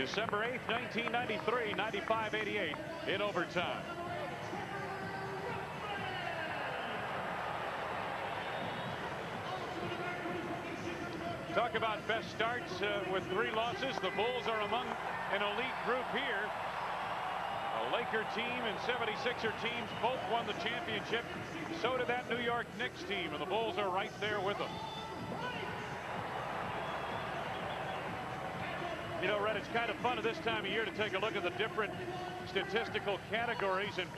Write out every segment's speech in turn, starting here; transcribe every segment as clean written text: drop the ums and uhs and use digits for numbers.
December 8th, 1993, 95-88 in overtime. Talk about best starts with 3 losses. The Bulls are among an elite group here. A Laker team and 76er teams both won the championship. So did that New York Knicks team, and the Bulls are right there with them. You know, Red, it's kind of fun at this time of year to take a look at the different statistical categories and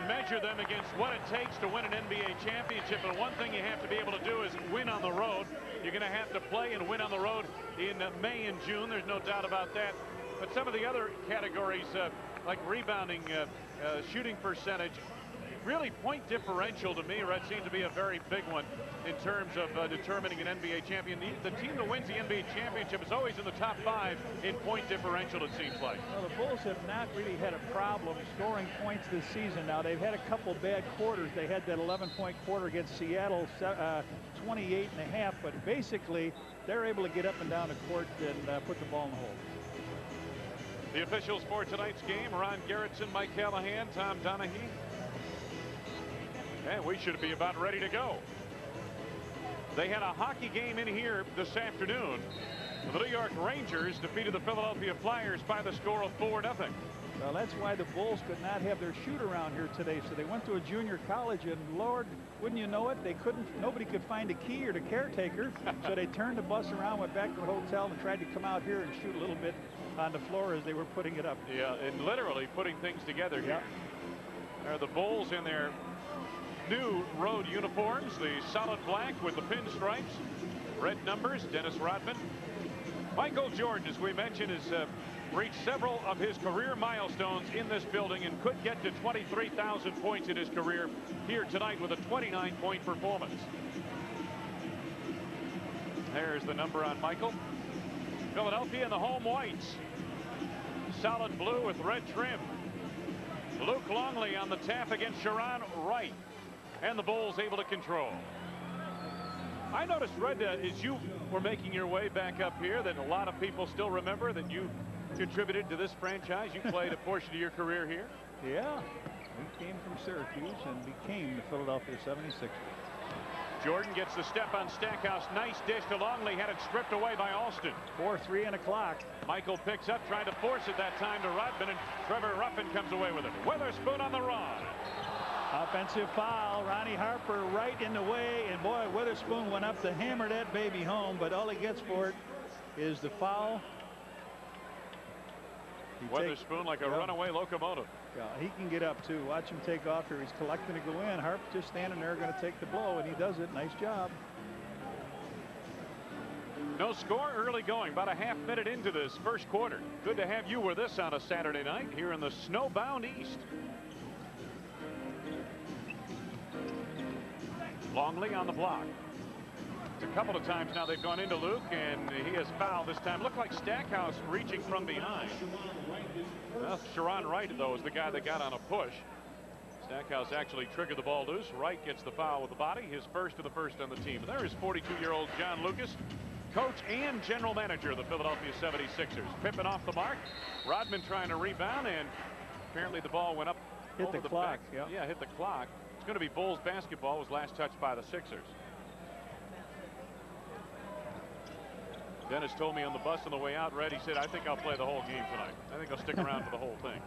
measure them against what it takes to win an NBA championship. And one thing you have to be able to do is win on the road. You're going to have to play and win on the road in May and June. There's no doubt about that. But some of the other categories, like rebounding, shooting percentage, really point differential to me, Red, seems to be a very big one in terms of determining an NBA champion. The team that wins the NBA championship is always in the top 5 in point differential, it seems like. Well, the Bulls have not really had a problem scoring points this season. Now, they've had a couple bad quarters. They had that 11-point quarter against Seattle, 28.5, but basically they're able to get up and down the court and put the ball in the hole. The officials for tonight's game: Ron Gerritsen, Mike Callahan, Tom Donahue. And we should be about ready to go. They had a hockey game in here this afternoon. The New York Rangers defeated the Philadelphia Flyers by the score of 4-0. Well, that's why the Bulls could not have their shoot around here today. So they went to a junior college, and Lord, wouldn't you know it, nobody could find a key or the caretaker. So they turned the bus around, went back to the hotel, and tried to come out here and shoot a little bit on the floor as they were putting it up. Yeah, and literally putting things together here. Are the Bulls in their new road uniforms, the solid black with the pinstripes, red numbers. Dennis Rodman. Michael Jordan, as we mentioned, has reached several of his career milestones in this building and could get to 23,000 points in his career here tonight with a 29-point performance. There's the number on Michael. Philadelphia in the home whites. Solid blue with red trim. Luke Longley on the tap against Sharon Wright. And the Bulls able to control. I noticed, Red, as you were making your way back up here, that a lot of people still remember that you contributed to this franchise. You played a portion of your career here. Yeah, we came from Syracuse and became the Philadelphia 76ers. Jordan gets the step on Stackhouse. Nice dish to Longley. Had it stripped away by Alston. 4-3 and a clock. Michael picks up, trying to force it that time to Rodman, and Trevor Ruffin comes away with it. Witherspoon on the run. Offensive foul. Ronnie Harper right in the way, and boy, Witherspoon went up to hammer that baby home, but all he gets for it is the foul. Witherspoon like a runaway locomotive. Yeah, he can get up too. Watch him take off here. He's collecting to go in. Harp just standing there going to take the blow, and he does it. Nice job. No score, early going, about a half minute into this first quarter. Good to have you with us on a Saturday night here in the snowbound East. Longley on the block. It's a couple of times now they've gone into Luke, and he has fouled this time. Looked like Stackhouse reaching from behind. Well, Sharon Wright, though, is the guy that got on a push. Stackhouse actually triggered the ball loose. Wright gets the foul with the body, his first of the first on the team. And there is 42-year-old John Lucas, coach and general manager of the Philadelphia 76ers. Pippen off the mark. Rodman trying to rebound, and apparently the ball went up. Hit the clock. Yeah, hit the clock. It's going to be Bulls basketball. Was last touched by the Sixers. Dennis told me on the bus on the way out, Red, he said, I think I'll play the whole game tonight. I think I'll stick around for the whole thing.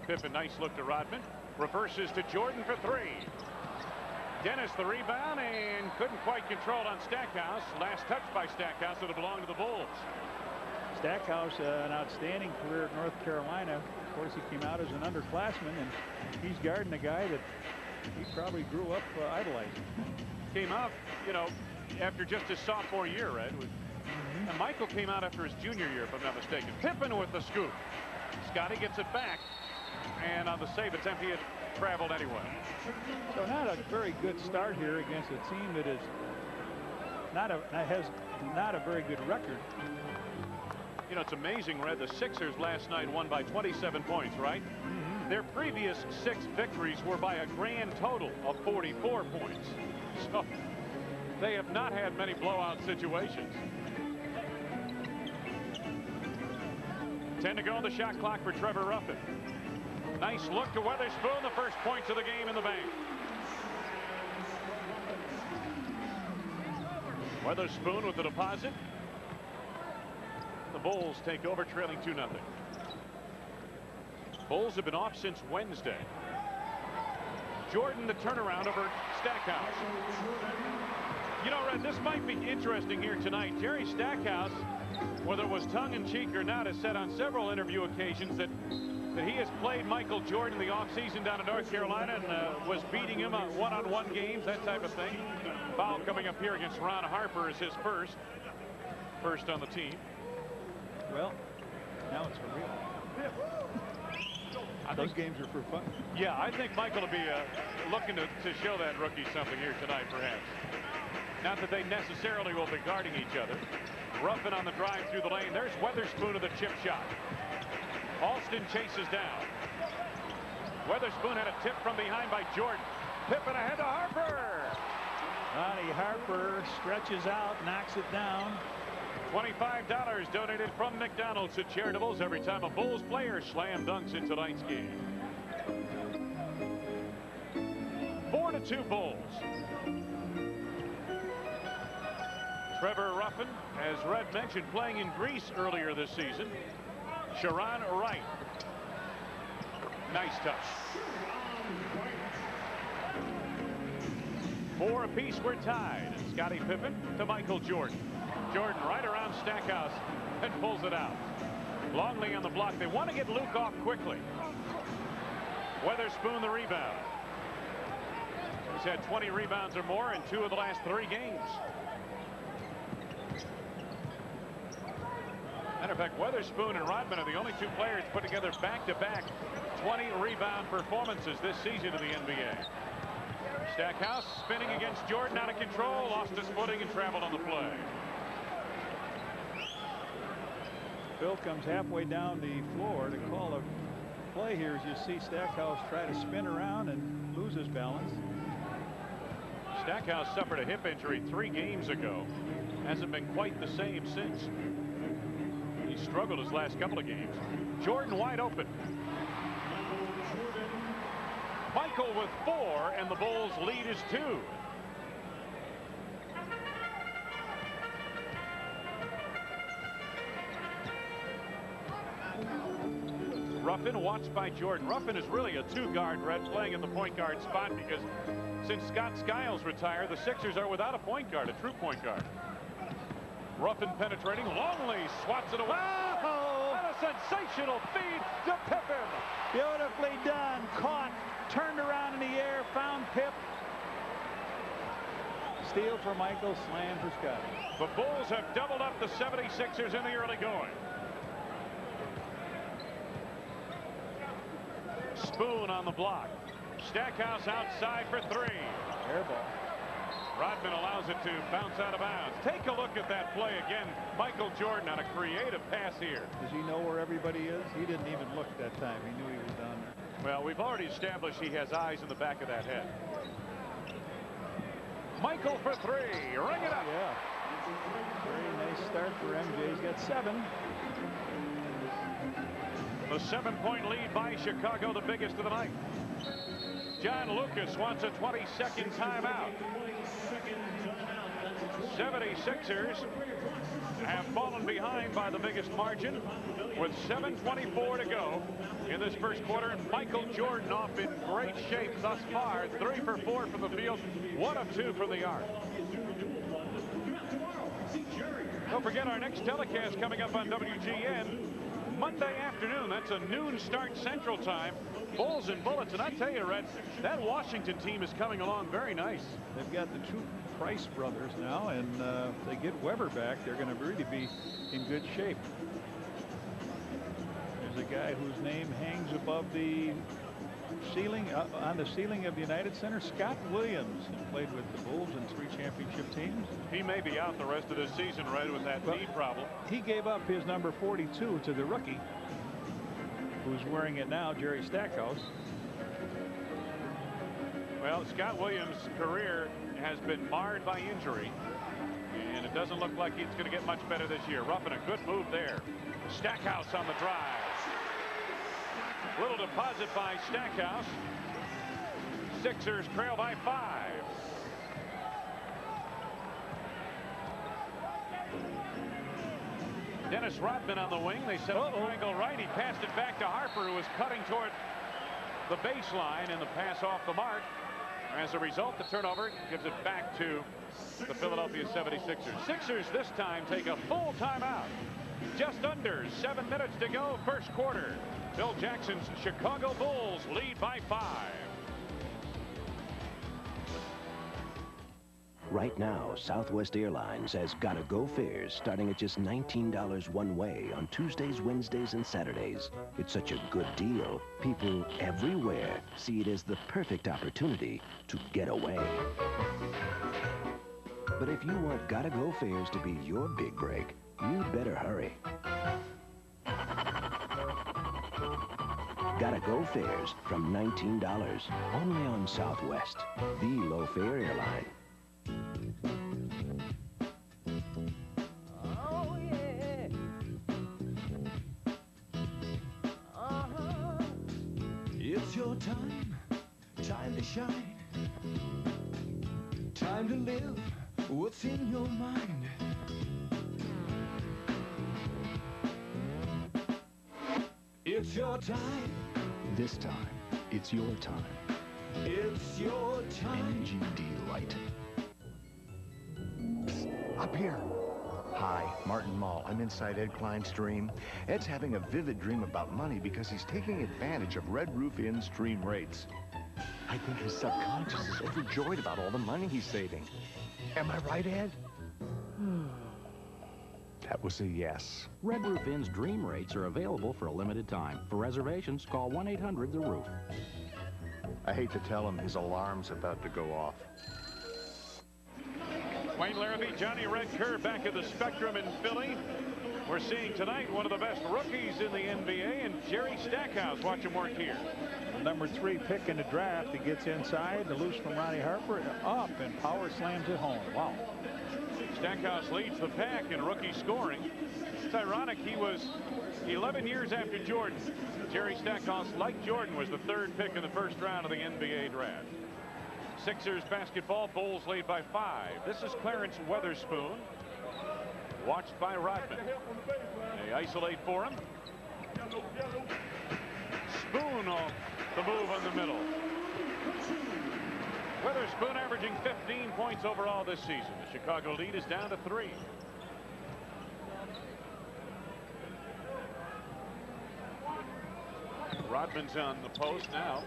Pippen, nice look to Rodman. Reverses to Jordan for 3. Dennis the rebound, and couldn't quite control it on Stackhouse. Last touch by Stackhouse that belonged to the Bulls. Stackhouse, an outstanding career at North Carolina. Of course, he came out as an underclassman, and he's guarding a guy that he probably grew up idolizing. Came out, you know, after just his sophomore year, Red. And Michael came out after his junior year, if I'm not mistaken. Pippen with the scoop. Scotty gets it back, and on the save attempt, he had traveled anyway. So not a very good start here against a team that is has not a very good record. You know, it's amazing, Red. The Sixers last night won by 27 points, right? Their previous 6 victories were by a grand total of 44 points. So they have not had many blowout situations. 10 to go on the shot clock for Trevor Ruffin. Nice look to Weatherspoon. The first points of the game in the bank. Weatherspoon with the deposit. The Bulls take over, trailing 2-0. Bulls have been off since Wednesday. Jordan the turnaround over Stackhouse. You know, Red, this might be interesting here tonight. Jerry Stackhouse, whether it was tongue-in-cheek or not, has said on several interview occasions that he has played Michael Jordan in the offseason down in North Carolina and was beating him on one-on-one games, that type of thing. Foul coming up here against Ron Harper is his first on the team. Well, now it's for real. Those games are for fun. Yeah, I think Michael will be looking to show that rookie something here tonight, perhaps. Not that they necessarily will be guarding each other. Ruffin on the drive through the lane. There's Weatherspoon of the chip shot. Alston chases down. Weatherspoon had a tip from behind by Jordan. Pippen ahead to Harper. Ronnie Harper stretches out, knocks it down. $25 donated from McDonald's to charitables every time a Bulls player slam dunks in tonight's game. 4-2 Bulls. Trevor Ruffin, as Red mentioned, playing in Greece earlier this season. Sharon Wright. Nice touch. 4 apiece, we're tied. Scottie Pippen to Michael Jordan. Jordan right around Stackhouse and pulls it out. Longley on the block. They want to get Luke off quickly. Weatherspoon the rebound. He's had 20 rebounds or more in 2 of the last 3 games. Matter of fact, Weatherspoon and Rodman are the only 2 players put together back-to-back 20 rebound performances this season in the NBA. Stackhouse spinning against Jordan, out of control, lost his footing and traveled on the play. Phil comes halfway down the floor to call a play here as you see Stackhouse try to spin around and lose his balance. Stackhouse suffered a hip injury 3 games ago. Hasn't been quite the same since. He struggled his last couple of games. Jordan wide open. Michael with 4, and the Bulls lead is 2. Ruffin watched by Jordan. Ruffin is really a 2-guard, Red, playing in the point guard spot because since Scott Skiles retired, the Sixers are without a point guard, a true point guard. Ruffin penetrating. Longley swats it away. Wow! And a sensational feed to Pippen. Beautifully done. Caught. Turned around in the air. Found Pip. Steal for Michael. Slam for Scottie. The Bulls have doubled up the 76ers in the early going. Spoon on the block. Stackhouse outside for 3. Air ball. Rodman allows it to bounce out of bounds. Take a look at that play again. Michael Jordan on a creative pass here. Does he know where everybody is? He didn't even look that time. He knew he was down there. Well, we've already established he has eyes in the back of that head. Michael for 3. Ring it up. Yeah. Very nice start for MJ. He's got 7. The 7-point lead by Chicago, the biggest of the night. John Lucas wants a 22nd timeout. 76ers have fallen behind by the biggest margin with 7:24 to go in this first quarter, and Michael Jordan off in great shape thus far. 3 for 4 from the field, 1 of 2 from the arc. Don't forget our next telecast coming up on WGN Monday afternoon. That's a noon start Central Time. Bulls and Bullets, and I tell you, Red, that Washington team is coming along very nice. They've got the 2 Price brothers now, and if they get Weber back, they're going to really be in good shape. There's a guy whose name hangs above the ceiling, on the ceiling of the United Center, Scott Williams, who played with the Bulls in 3 championship teams. He may be out the rest of the season, Red, with that knee problem. He gave up his number 42 to the rookie, who's wearing it now, Jerry Stackhouse. Well, Scott Williams' career has been marred by injury, and it doesn't look like it's going to get much better this year. Ruffin, a good move there. Stackhouse on the drive. Little deposit by Stackhouse. Sixers trail by 5. Dennis Rodman on the wing. They set up triangle right. He passed it back to Harper, who was cutting toward the baseline, and the pass off the mark. As a result, the turnover gives it back to the Philadelphia 76ers. Sixers this time take a full timeout. Just under 7 minutes to go, first quarter. Phil Jackson's Chicago Bulls lead by 5. Right now, Southwest Airlines has Gotta Go fares starting at just $19 one way on Tuesdays, Wednesdays, and Saturdays. It's such a good deal, people everywhere see it as the perfect opportunity to get away. But if you want Gotta Go fares to be your big break, you'd better hurry. Gotta Go fares from $19, only on Southwest, the low-fare airline. Oh, yeah. It's your time, time to shine, time to live what's in your mind. It's your time. This time, it's your time. It's your time. NGD Light. Up here. Hi, Martin Mull. I'm inside Ed Klein's dream. Ed's having a vivid dream about money because he's taking advantage of Red Roof Inn's stream rates. I think his subconscious is overjoyed about all the money he's saving. Am I right, Ed? That was a yes. Red Roof Inn's dream rates are available for a limited time. For reservations, call 1-800-THE-ROOF. I hate to tell him his alarm's about to go off. Wayne Larrabee, Johnny Redker back at the Spectrum in Philly. We're seeing tonight one of the best rookies in the NBA, and Jerry Stackhouse. Watch him work here. Number 3 pick in the draft. He gets inside, the loose from Ronnie Harper, up, and power slams it home. Wow. Stackhouse leads the pack in rookie scoring. It's ironic, he was 11 years after Jordan. Jerry Stackhouse, like Jordan, was the 3rd pick in the first round of the NBA draft. Sixers basketball, Bulls lead by 5. This is Clarence Weatherspoon, watched by Rodman. They isolate for him. Spoon off the move on the middle. Weatherspoon averaging 15 points overall this season. The Chicago lead is down to 3. Rodman's on the post now.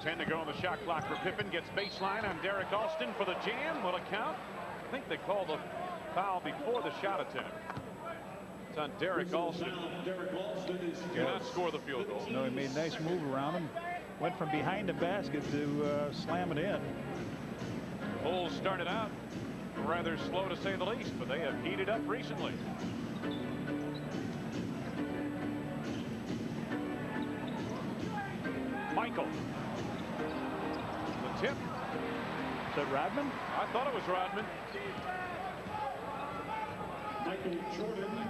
10 to go on the shot clock for Pippen. Gets baseline on Derek Alston for the jam. Will it count? I think they called the foul before the shot attempt. It's on Derek Alston. Cannot score the field goal. No, he made a nice move around him. Went from behind the basket to slam it in. Bulls started out rather slow to say the least, but they have heated up recently. Michael. The tip. Is that Rodman? I thought it was Rodman.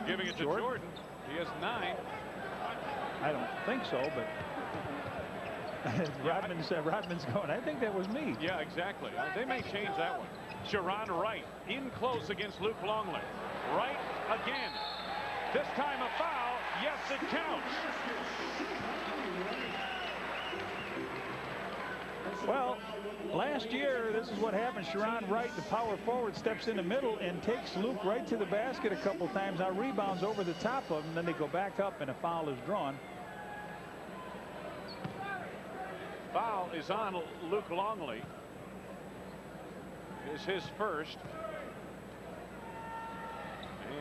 Giving it to Jordan. He has 9. I don't think so, but Rodman's going, I think that was me. Yeah, exactly. They may change that one. Sharon Wright in close against Luke Longley. Wright again. This time a foul. Yes, it counts. Well, last year, this is what happened. Sharon Wright, the power forward, steps in the middle and takes Luke right to the basket a couple times. Now rebounds over the top of him. Then they go back up and a foul is drawn. Foul is on Luke Longley. It's his first.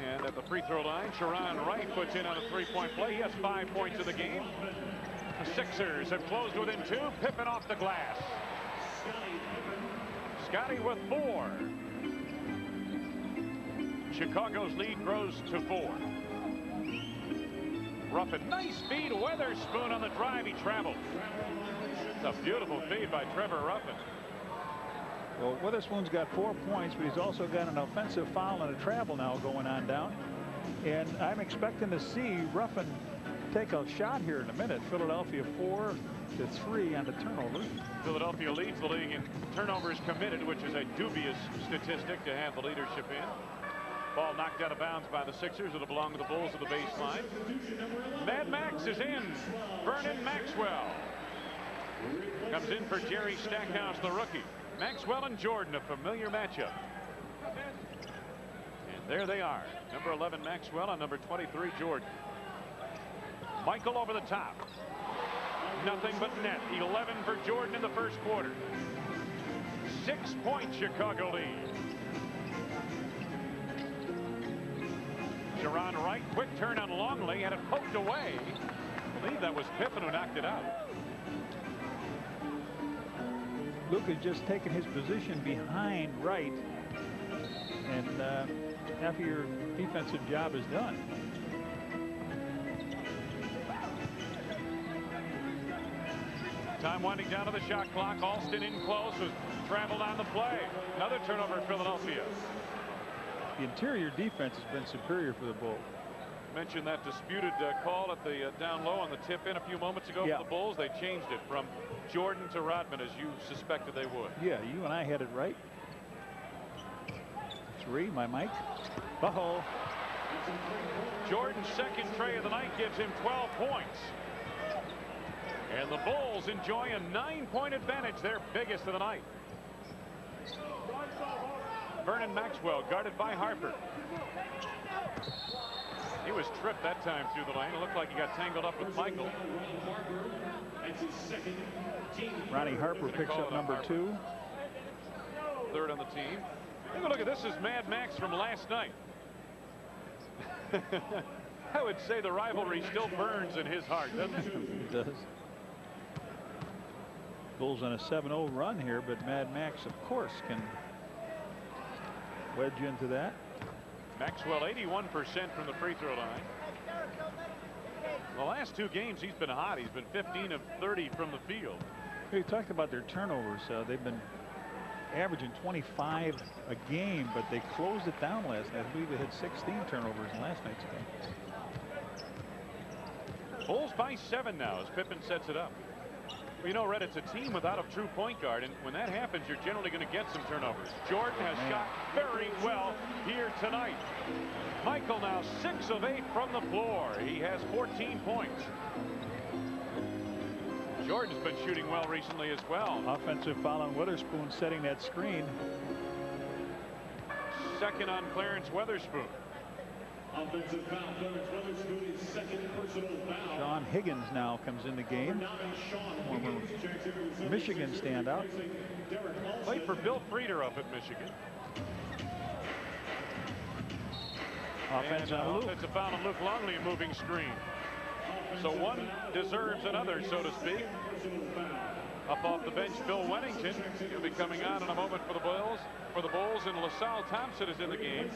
And at the free throw line, Sharon Wright puts in on a 3-point play. He has 5 points in the game. The Sixers have closed within 2. Pippen off the glass. Scotty with 4. Chicago's lead grows to 4. Ruffin, nice feed. Weatherspoon on the drive. He traveled. It's a beautiful feed by Trevor Ruffin. Well, Weatherspoon's got 4 points, but he's also got an offensive foul and a travel now going on down. And I'm expecting to see Ruffin take a shot here in a minute. Philadelphia 4-3 on the turnover. Philadelphia leads the league in turnovers committed, which is a dubious statistic to have the leadership in. Ball knocked out of bounds by the Sixers. It'll belong to the Bulls at the baseline. Mad Max is in. Vernon Maxwell comes in for Jerry Stackhouse, the rookie. Maxwell and Jordan, a familiar matchup. And there they are. Number 11 Maxwell on number 23 Jordan. Michael over the top. Nothing but net. 11 for Jordan in the first quarter. 6-point Chicago lead. Sharon Wright, quick turn on Longley, had it poked away. I believe that was Pippen who knocked it out. Luke has just taken his position behind Wright, and half of your defensive job is done. Time winding down to the shot clock. Alston in close, was traveled on the play. Another turnover in Philadelphia. The interior defense has been superior for the Bulls. Mentioned that disputed call at the down low on the tip in a few moments ago for the Bulls. They changed it from Jordan to Rodman, as you suspected they would. Yeah, you and I had it right. 3, my Mike. Uh-oh. Jordan's second tray of the night gives him 12 points. And the Bulls enjoy a 9-point advantage, their biggest of the night. Vernon Maxwell guarded by Harper. He was tripped that time through the lane. It looked like he got tangled up with Michael. Ronnie Harper picks up number 2. Third on the team. Take a look at this. Is Mad Max from last night. I would say the rivalry still burns in his heart, doesn't it? It does. Bulls on a 7-0 run here, but Mad Max, of course, can wedge into that. Maxwell 81% from the free throw line. The last 2 games he's been hot. He's been 15 of 30 from the field. We talked about their turnovers. They've been averaging 25 a game, but they closed it down last night. I believe they had 16 turnovers in last night's game. Bulls by 7 now as Pippen sets it up. Well, you know, Red, it's a team without a true point guard, and when that happens, you're generally going to get some turnovers. Jordan has shot very well here tonight. Michael now 6 of 8 from the floor. He has 14 points. Jordan's been shooting well recently as well. Offensive foul on Witherspoon, setting that screen. Second on Clarence Weatherspoon. Offensive foul, Clarence Weatherspoon, his second personal foul. Sean Higgins now comes in the game. Former Michigan standout. Played for Bill Frieder up at Michigan. Offensive foul on Luke Longley, a moving screen. So one deserves another, so to speak. Up off the bench, Bill Wennington. He'll be coming on in a moment for the Bulls. And LaSalle Thompson is in the game.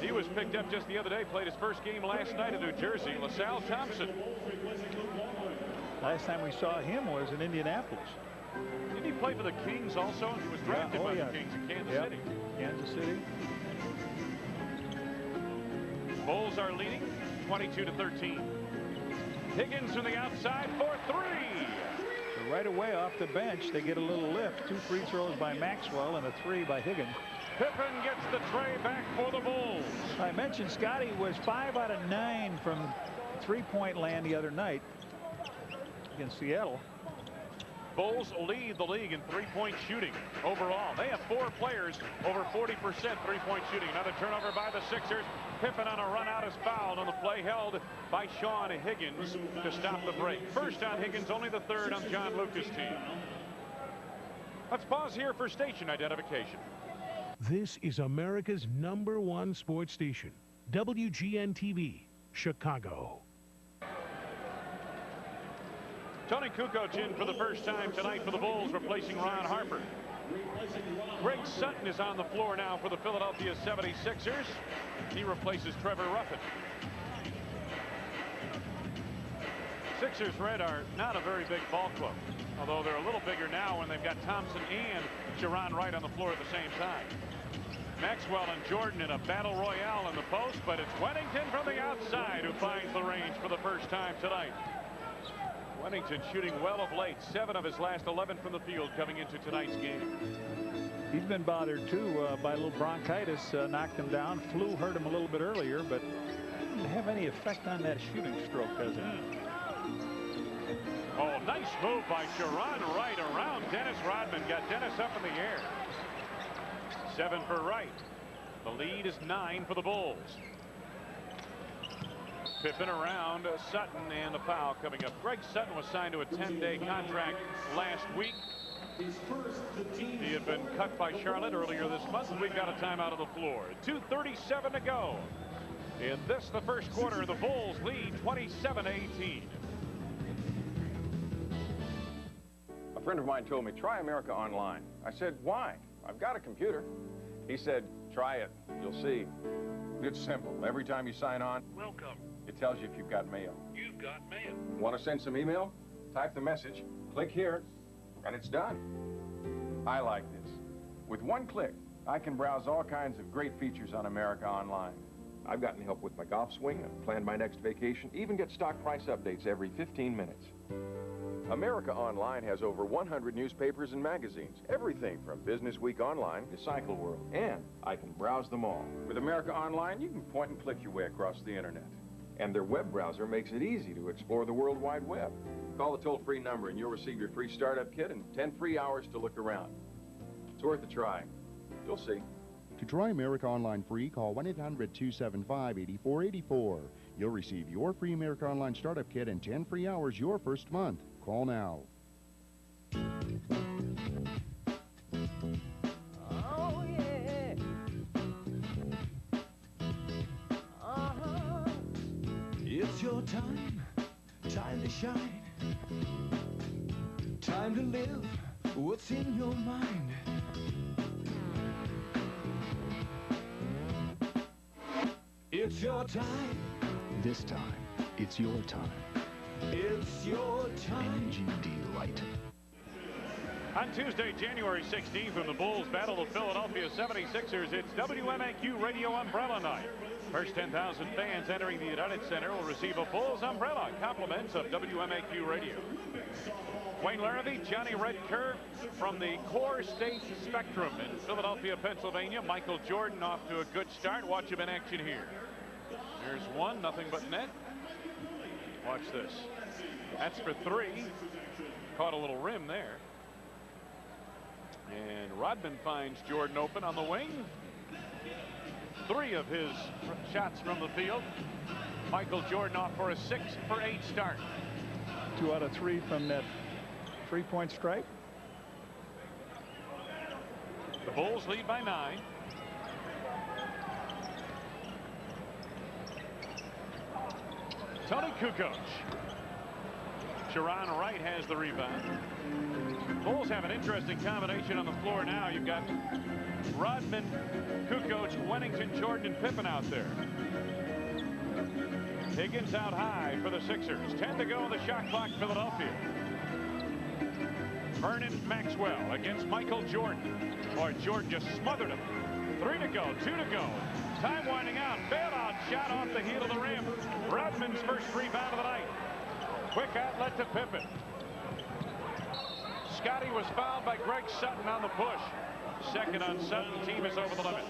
He was picked up just the other day. Played his first game last night in New Jersey. LaSalle Thompson. Last time we saw him was in Indianapolis. Didn't he play for the Kings also? He was drafted by the Kings in Kansas City. Kansas City. Bulls are leading 22-13. Higgins from the outside for 3. So right away off the bench, they get a little lift. 2 free throws by Maxwell and a 3 by Higgins. Pippen gets the tray back for the Bulls. I mentioned Scotty was 5 out of 9 from 3-point land the other night against Seattle. Bulls lead the league in 3-point shooting overall. They have 4 players over 40% 3-point shooting. Another turnover by the Sixers. Pippen on a run out is fouled on the play held by Sean Higgins to stop the break. First on Higgins, only the third on John Lucas' team. Let's pause here for station identification. This is America's #1 sports station, WGN-TV, Chicago. Tony Kukoc in for the first time tonight for the Bulls, replacing Ron Harper. Greg Sutton is on the floor now for the Philadelphia 76ers. He replaces Trevor Ruffin. Sixers Red are not a very big ball club, although they're a little bigger now when they've got Thompson and Sharon Wright on the floor at the same time. Maxwell and Jordan in a battle royale in the post, but it's Wennington from the outside who finds the range for the first time tonight. Wennington shooting well of late. 7 of his last 11 from the field coming into tonight's game. He's been bothered too by a little bronchitis. Knocked him down. Flu hurt him a little bit earlier, but didn't have any effect on that shooting stroke, does it? Oh, nice move by Sharon Wright around Dennis Rodman. Got Dennis up in the air. 7 for Wright. The lead is 9 for the Bulls. Pippen around Sutton, and the foul coming up. Greg Sutton was signed to a 10-day contract last week. He had been cut by Charlotte earlier this month, and we've got a timeout on the floor. 2:37 to go. In this, the first quarter, the Bulls lead 27-18. A friend of mine told me, try America Online. I said, why? I've got a computer. He said, try it. You'll see. It's simple. Every time you sign on, Welcome. it tells you if you've got mail. You've got mail. Want to send some email? Type the message, click here, and it's done. I like this. With one click, I can browse all kinds of great features on America Online. I've gotten help with my golf swing, I've planned my next vacation, even get stock price updates every 15 minutes. America Online has over 100 newspapers and magazines, everything from Business Week Online to Cycle World, and I can browse them all. With America Online, you can point and click your way across the internet. And their web browser makes it easy to explore the World Wide Web. Call the toll-free number and you'll receive your free startup kit and 10 free hours to look around. It's worth a try. You'll see. To try America Online free, call 1-800-275-8484. You'll receive your free America Online startup kit and 10 free hours your first month. Call now. Oh, yeah. It's your time, time to shine, time to live what's in your mind. It's your time. This time, it's your time. It's your time. MGD Light. On Tuesday, January 16th, when the Bulls battle the Philadelphia 76ers, it's WMAQ Radio Umbrella Night. First 10,000 fans entering the United Center will receive a Bulls umbrella, compliments of WMAQ Radio. Wayne Larrivee, Johnny Red Kerr from the Core State Spectrum in Philadelphia, Pennsylvania. Michael Jordan off to a good start. Watch him in action here. Here's one, nothing but net. Watch this. That's for 3. Caught a little rim there. And Rodman finds Jordan open on the wing. 3 of his shots from the field. Michael Jordan off for a 6 for 8 start. 2 out of 3 from that 3-point stripe. The Bulls lead by 9. Tony Kukoc. Sharon Wright has the rebound. Bulls have an interesting combination on the floor now. You've got Rodman, Kukoc, Wennington, Jordan, and Pippen out there. Higgins out high for the Sixers. 10 to go on the shot clock, Philadelphia. Vernon Maxwell against Michael Jordan. Boy, Jordan just smothered him. 3 to go, 2 to go. Time winding out. Bailout shot off the heel of the rim. Rodman's first rebound of the night. Quick outlet to Pippen. Scotty was fouled by Greg Sutton on the push. Second on Sutton. Team is over the limit.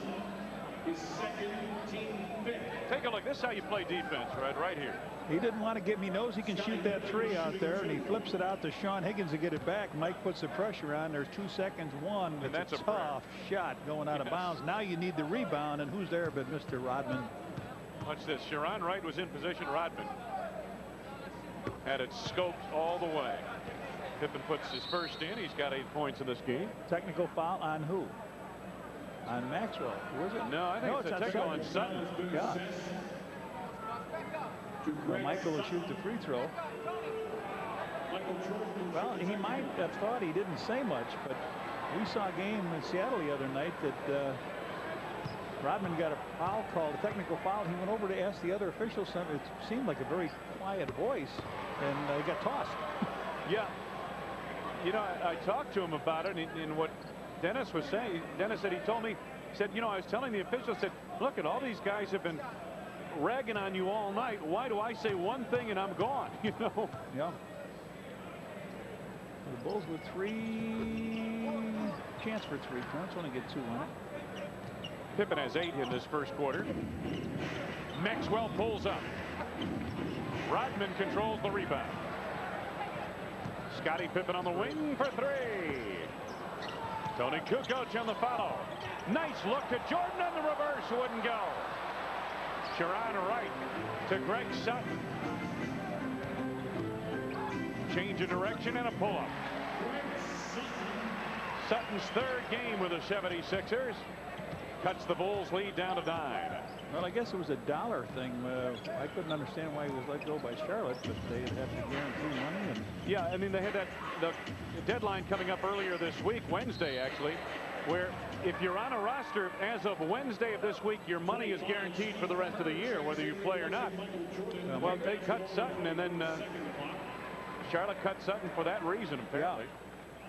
Take a look. This is how you play defense, right here. He didn't want to give me. He knows he can shoot that 3 out there, and he flips it out to Sean Higgins to get it back. Mike puts the pressure on. There's 2 seconds. One. And that's a tough shot going out of bounds. Now you need the rebound, and who's there but Mr. Rodman? Watch this. Sharon Wright was in position. Rodman had it scoped all the way. Pippen puts his first in. He's got 8 points in this game. Technical foul on who? On Maxwell. Was it? No, I think it's a technical on Sutton. Yeah. Well, Michael will shoot the free throw. Well, he might have thought he didn't say much, but we saw a game in Seattle the other night that Rodman got a foul called, a technical foul. He went over to ask the other officials something. It seemed like a very quiet voice, and he got tossed. Yeah. You know, I talked to him about it, and what Dennis was saying, Dennis said he told me Said, you know, I was telling the official, said, look, at all these guys have been ragging on you all night. Why do I say one thing and I'm gone? You know? Yeah. The Bulls with chance for 3 points. Only get 2 on it. Pippen has 8 in this first quarter. Maxwell pulls up. Rodman controls the rebound. Scottie Pippen on the wing for 3. Tony Kukoc on the follow. Nice look to Jordan on the reverse. Wouldn't go. Sharon Wright to Greg Sutton. Change of direction and a pull-up. Sutton's 3rd game with the 76ers. Cuts the Bulls lead down to 9. Well, I guess it was a dollar thing. I couldn't understand why he was let go by Charlotte, but they have to guarantee money. And yeah, I mean, they had the deadline coming up earlier this week, Wednesday actually, where if you're on a roster as of Wednesday of this week, your money is guaranteed for the rest of the year, whether you play or not. Well, they cut Sutton, and then Charlotte cut Sutton for that reason, apparently. Yeah.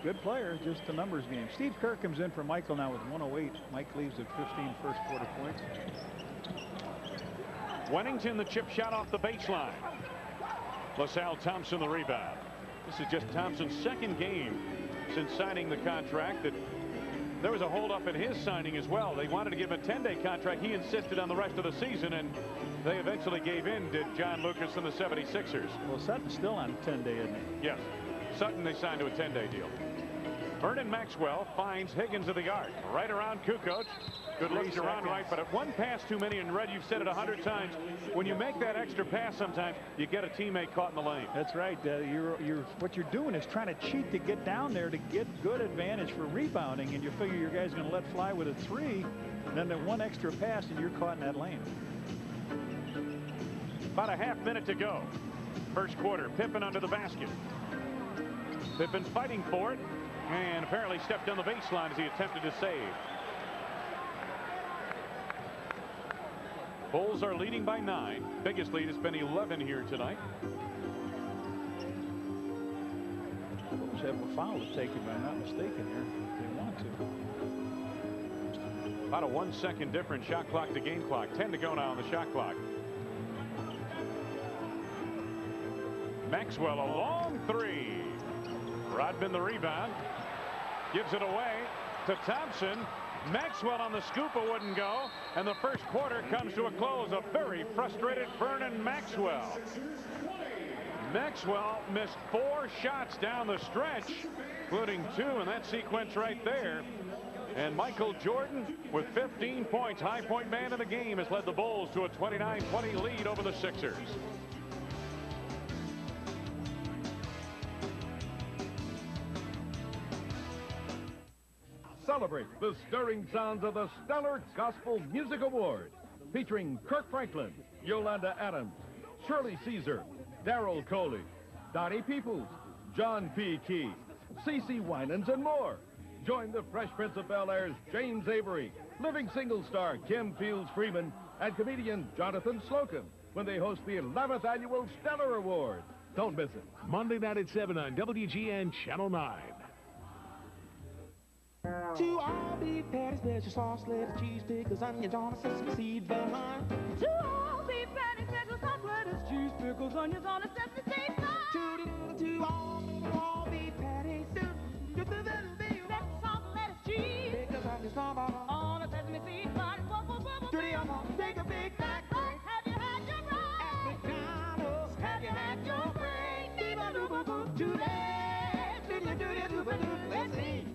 Good player, just a numbers game. Steve Kerr comes in for Michael now with 108. Mike leaves at 15 first quarter points. Wennington, the chip shot off the baseline. LaSalle Thompson, the rebound. This is just Thompson's 2nd game since signing the contract. That there was a holdup in his signing as well. They wanted to give him a 10-day contract. He insisted on the rest of the season, and they eventually gave in, did John Lucas and the 76ers. Well, Sutton's still on a 10-day, isn't he? Yes. Sutton, they signed to a 10-day deal. Vernon Maxwell finds Higgins of the arc. Right around Kukoc. Good look to Ron Wright, but at one pass too many, and Red, you've said it 100 times. When you make that extra pass sometimes, you get a teammate caught in the lane. That's right. What you're doing is trying to cheat to get down there to get good advantage for rebounding, and you figure your guy's going to let fly with a 3, and then the one extra pass, and you're caught in that lane. About a half minute to go. First quarter, Pippen under the basket. Pippen fighting for it, and apparently stepped on the baseline as he attempted to save. Bulls are leading by 9. Biggest lead has been 11 here tonight. Bulls have a foul to take, if I'm not mistaken here. They want to. About a 1 second difference, shot clock to game clock. 10 to go now on the shot clock. Maxwell, a long 3. Rodman the rebound. Gives it away to Thompson. Maxwell on the scoop, wouldn't go, and the first quarter comes to a close. A very frustrated Vernon Maxwell. Maxwell missed 4 shots down the stretch, including 2 in that sequence right there. And Michael Jordan with 15 points, high point man of the game, has led the Bulls to a 29-20 lead over the Sixers. Celebrate the stirring sounds of the Stellar Gospel Music Awards, featuring Kirk Franklin, Yolanda Adams, Shirley Caesar, Darrell Coley, Donnie Peoples, John P. Key, CeCe Winans, and more. Join the Fresh Prince of Bel-Air's James Avery, living single star Kim Fields Freeman, and comedian Jonathan Slocum when they host the 11th annual Stellar Awards. Don't miss it. Monday night at 7 on WGN Channel 9. 2 all beef patties, special sauce, lettuce, cheese, pickles, onions on a sesame seed behind. 2 all beef patties, special sauce, lettuce, cheese, pickles, onions on a sesame seed behind. 2 all beef patties, special sauce, lettuce, cheese, pickles, onions on a sesame seed behind. Take a big fat break. Have you had your break? At McDonald's, have you had your break? Let's eat.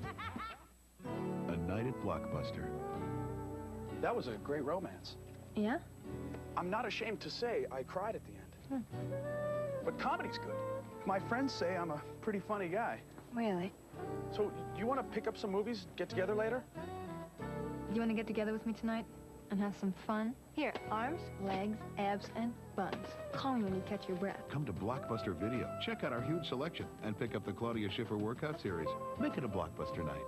A night at Blockbuster. That was a great romance. Yeah? I'm not ashamed to say I cried at the end. But comedy's good. My friends say I'm a pretty funny guy. Really? So, do you want to pick up some movies, get together later? You want to get together with me tonight and have some fun? Here, arms, legs, abs, and buns. Call me when you catch your breath. Come to Blockbuster Video. Check out our huge selection and pick up the Claudia Schiffer workout series. Make it a Blockbuster night.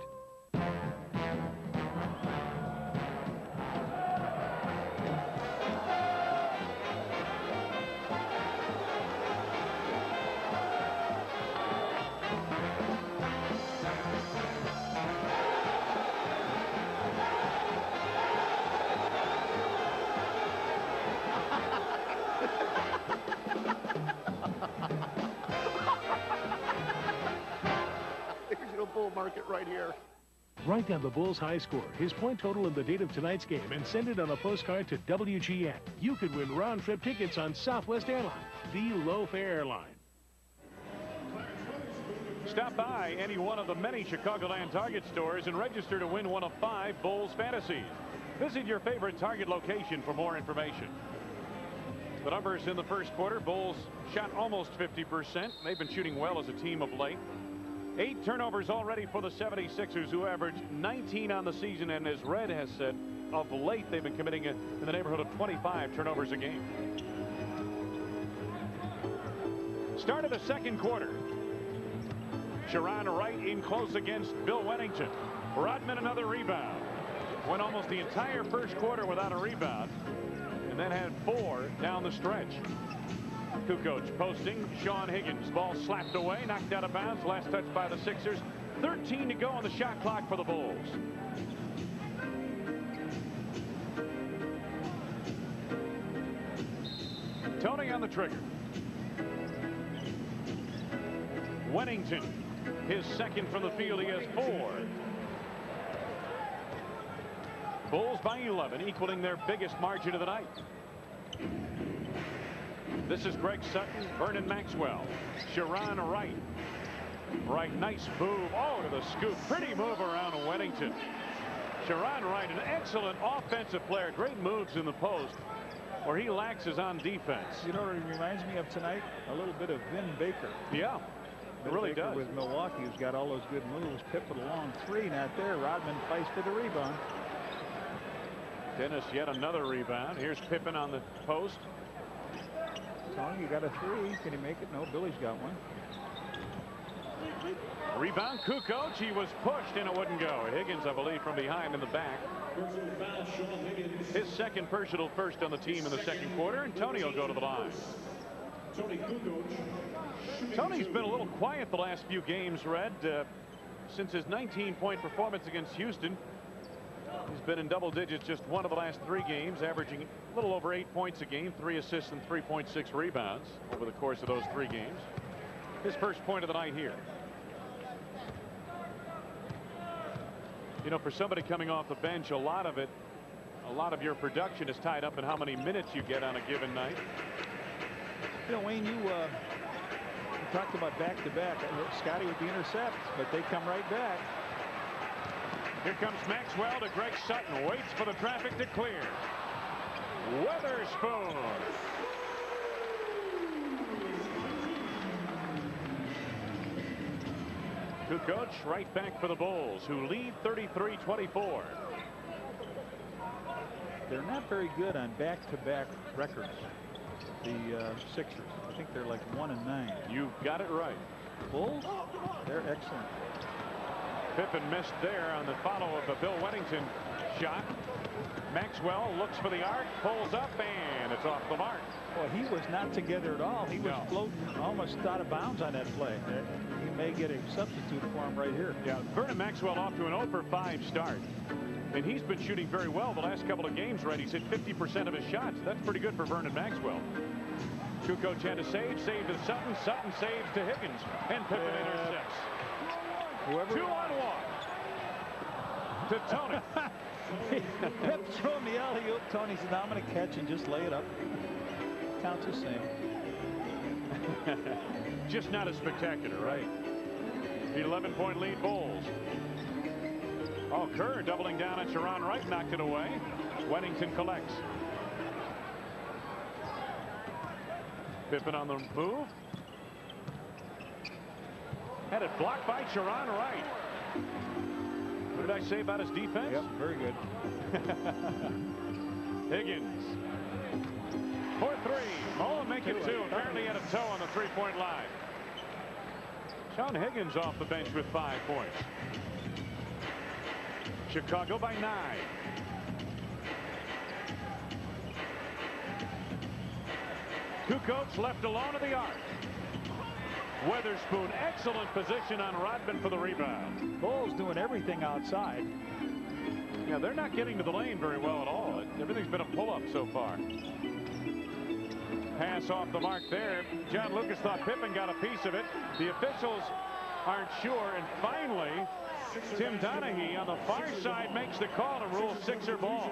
market right here. Write down the Bulls' high score, his point total, and the date of tonight's game, and send it on a postcard to WGN. You could win round-trip tickets on Southwest Airlines, the low-fare airline. Stop by any one of the many Chicagoland Target stores and register to win one of 5 Bulls fantasies. Visit your favorite Target location for more information. The numbers in the first quarter: Bulls shot almost 50%. They've been shooting well as a team of late. 8 turnovers already for the 76ers, who averaged 19 on the season, and as Red has said, of late they've been committing in the neighborhood of 25 turnovers a game. Start of the second quarter. Sharon Wright in close against Bill Wennington. Rodman another rebound. Went almost the entire first quarter without a rebound, and then had 4 down the stretch. Kukoc posting. Sean Higgins. Ball slapped away, knocked out of bounds. Last touch by the Sixers. 13 to go on the shot clock for the Bulls. Tony on the trigger. Wennington, his second from the field. He has 4. Bulls by 11, equaling their biggest margin of the night. This is Greg Sutton, Vernon Maxwell, Sharon Wright. Wright, nice move. Oh, to the scoop. Pretty move around Wennington. Sharon Wright, an excellent offensive player. Great moves in the post. Where he lacks is on defense. You know what it reminds me of tonight? A little bit of Vin Baker. Yeah, it really does. With Milwaukee, who's got all those good moves. Pip with a long 3, not there. Rodman fights for the rebound. Dennis, yet another rebound. Here's Pippen on the post. Tony, you got a 3. Can he make it? No, Billy's got one. Rebound, Kukoc. He was pushed and it wouldn't go. Higgins, I believe, from behind in the back. His second personal first on the team in the second quarter, and Tony will go to the line. Tony's been a little quiet the last few games, Red. Since his 19-point performance against Houston, he's been in double digits just one of the last 3 games, averaging a little over 8 points a game, 3 assists and 3.6 rebounds over the course of those 3 games. His first point of the night here. You know, for somebody coming off the bench, a lot of your production is tied up in how many minutes you get on a given night. You know, Wayne, you talked about back-to-back. Scotty with the intercepts, but they come right back. Here comes Maxwell to Greg Sutton. Waits for the traffic to clear. Weatherspoon. Kukoc right back for the Bulls, who lead 33-24. They're not very good on back-to-back records, the Sixers. I think they're like 1-9. You've got it right. Bulls, they're excellent. Pippen missed there on the follow of the Bill Wennington shot. Maxwell looks for the arc, pulls up, and it's off the mark. Well, he was not together at all. He was floating almost out of bounds on that play. He may get a substitute for him right here. Yeah, Vernon Maxwell off to an 0-for-5 start. And he's been shooting very well the last couple of games, right? He's hit 50% of his shots. That's pretty good for Vernon Maxwell. Kukoc had to save to Sutton. Sutton saves to Higgins. And Pippen intercepts. 2-on-1 to Tony. Pip threw him the alley-oop. Tony said, I'm going to catch and just lay it up. Counts the same. Just not as spectacular, right? The 11-point lead Bulls. Oh, Kerr doubling down on Sharon Wright, knocked it away. Wennington collects. Pippen on the move. Had it blocked by Sharon Wright. What did I say about his defense? Yep, very good. Higgins. For 3. Mullen make it 2. Apparently had a toe on the 3-point line. Sean Higgins off the bench with 5 points. Chicago by 9. Kukoc left alone at the arc. Weatherspoon, excellent position on Rodman for the rebound. Bulls doing everything outside. Yeah, they're not getting to the lane very well at all. Everything's been a pull-up so far. Pass off the mark there. John Lucas thought Pippen got a piece of it. The officials aren't sure. And finally, Tim Donaghy on the far side makes the call to rule Sixer ball.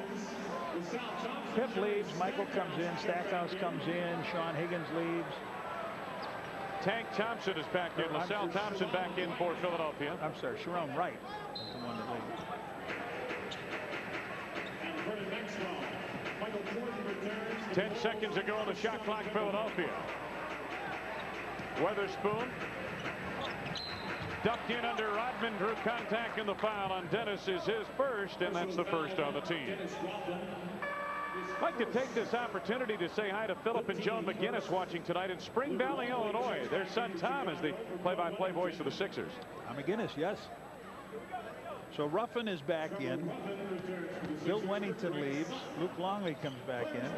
Pip leaves, Michael comes in, Stackhouse comes in, Sean Higgins leaves. Tank Thompson is back in. LaSalle Thompson back in for Philadelphia. I'm sorry, Sharon Wright is the one that leaves. 10 seconds ago on the shot clock, Philadelphia. Weatherspoon ducked in under Rodman, drew contact, and the foul on Dennis is his first, and that's the first on the team. I'd like to take this opportunity to say hi to Philip and Joan McGinnis watching tonight in Spring Valley, Illinois. Their son Tom is the play-by-play voice of the Sixers. McGinnis, yes. So Ruffin is back in. Bill Wennington leaves. Luke Longley comes back in.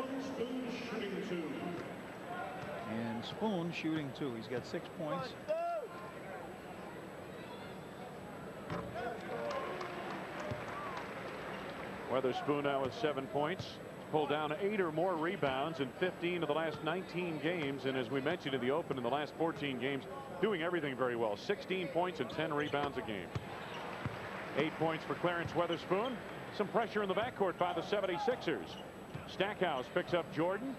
And Spoon shooting 2. He's got 6 points. Weatherspoon now with 7 points. Pulled down 8 or more rebounds in 15 of the last 19 games. And as we mentioned in the open, in the last 14 games, doing everything very well. 16 points and 10 rebounds a game. 8 points for Clarence Weatherspoon. Some pressure in the backcourt by the 76ers. Stackhouse picks up Jordan.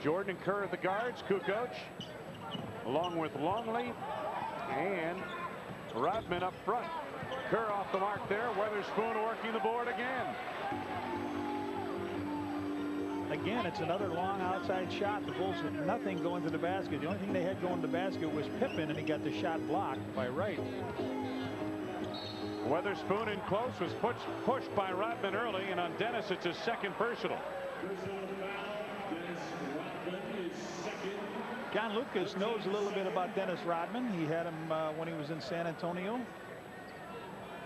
Jordan and Kerr at the guards. Kukoc along with Longley and Rodman up front. Kerr off the mark there. Weatherspoon working the board again. Again, it's another long outside shot. The Bulls had nothing going to the basket. The only thing they had going to the basket was Pippen, and he got the shot blocked by Wright. Weatherspoon in close, was pushed by Rodman early, and on Dennis it's his second personal. John Lucas knows a little bit about Dennis Rodman. He had him when he was in San Antonio.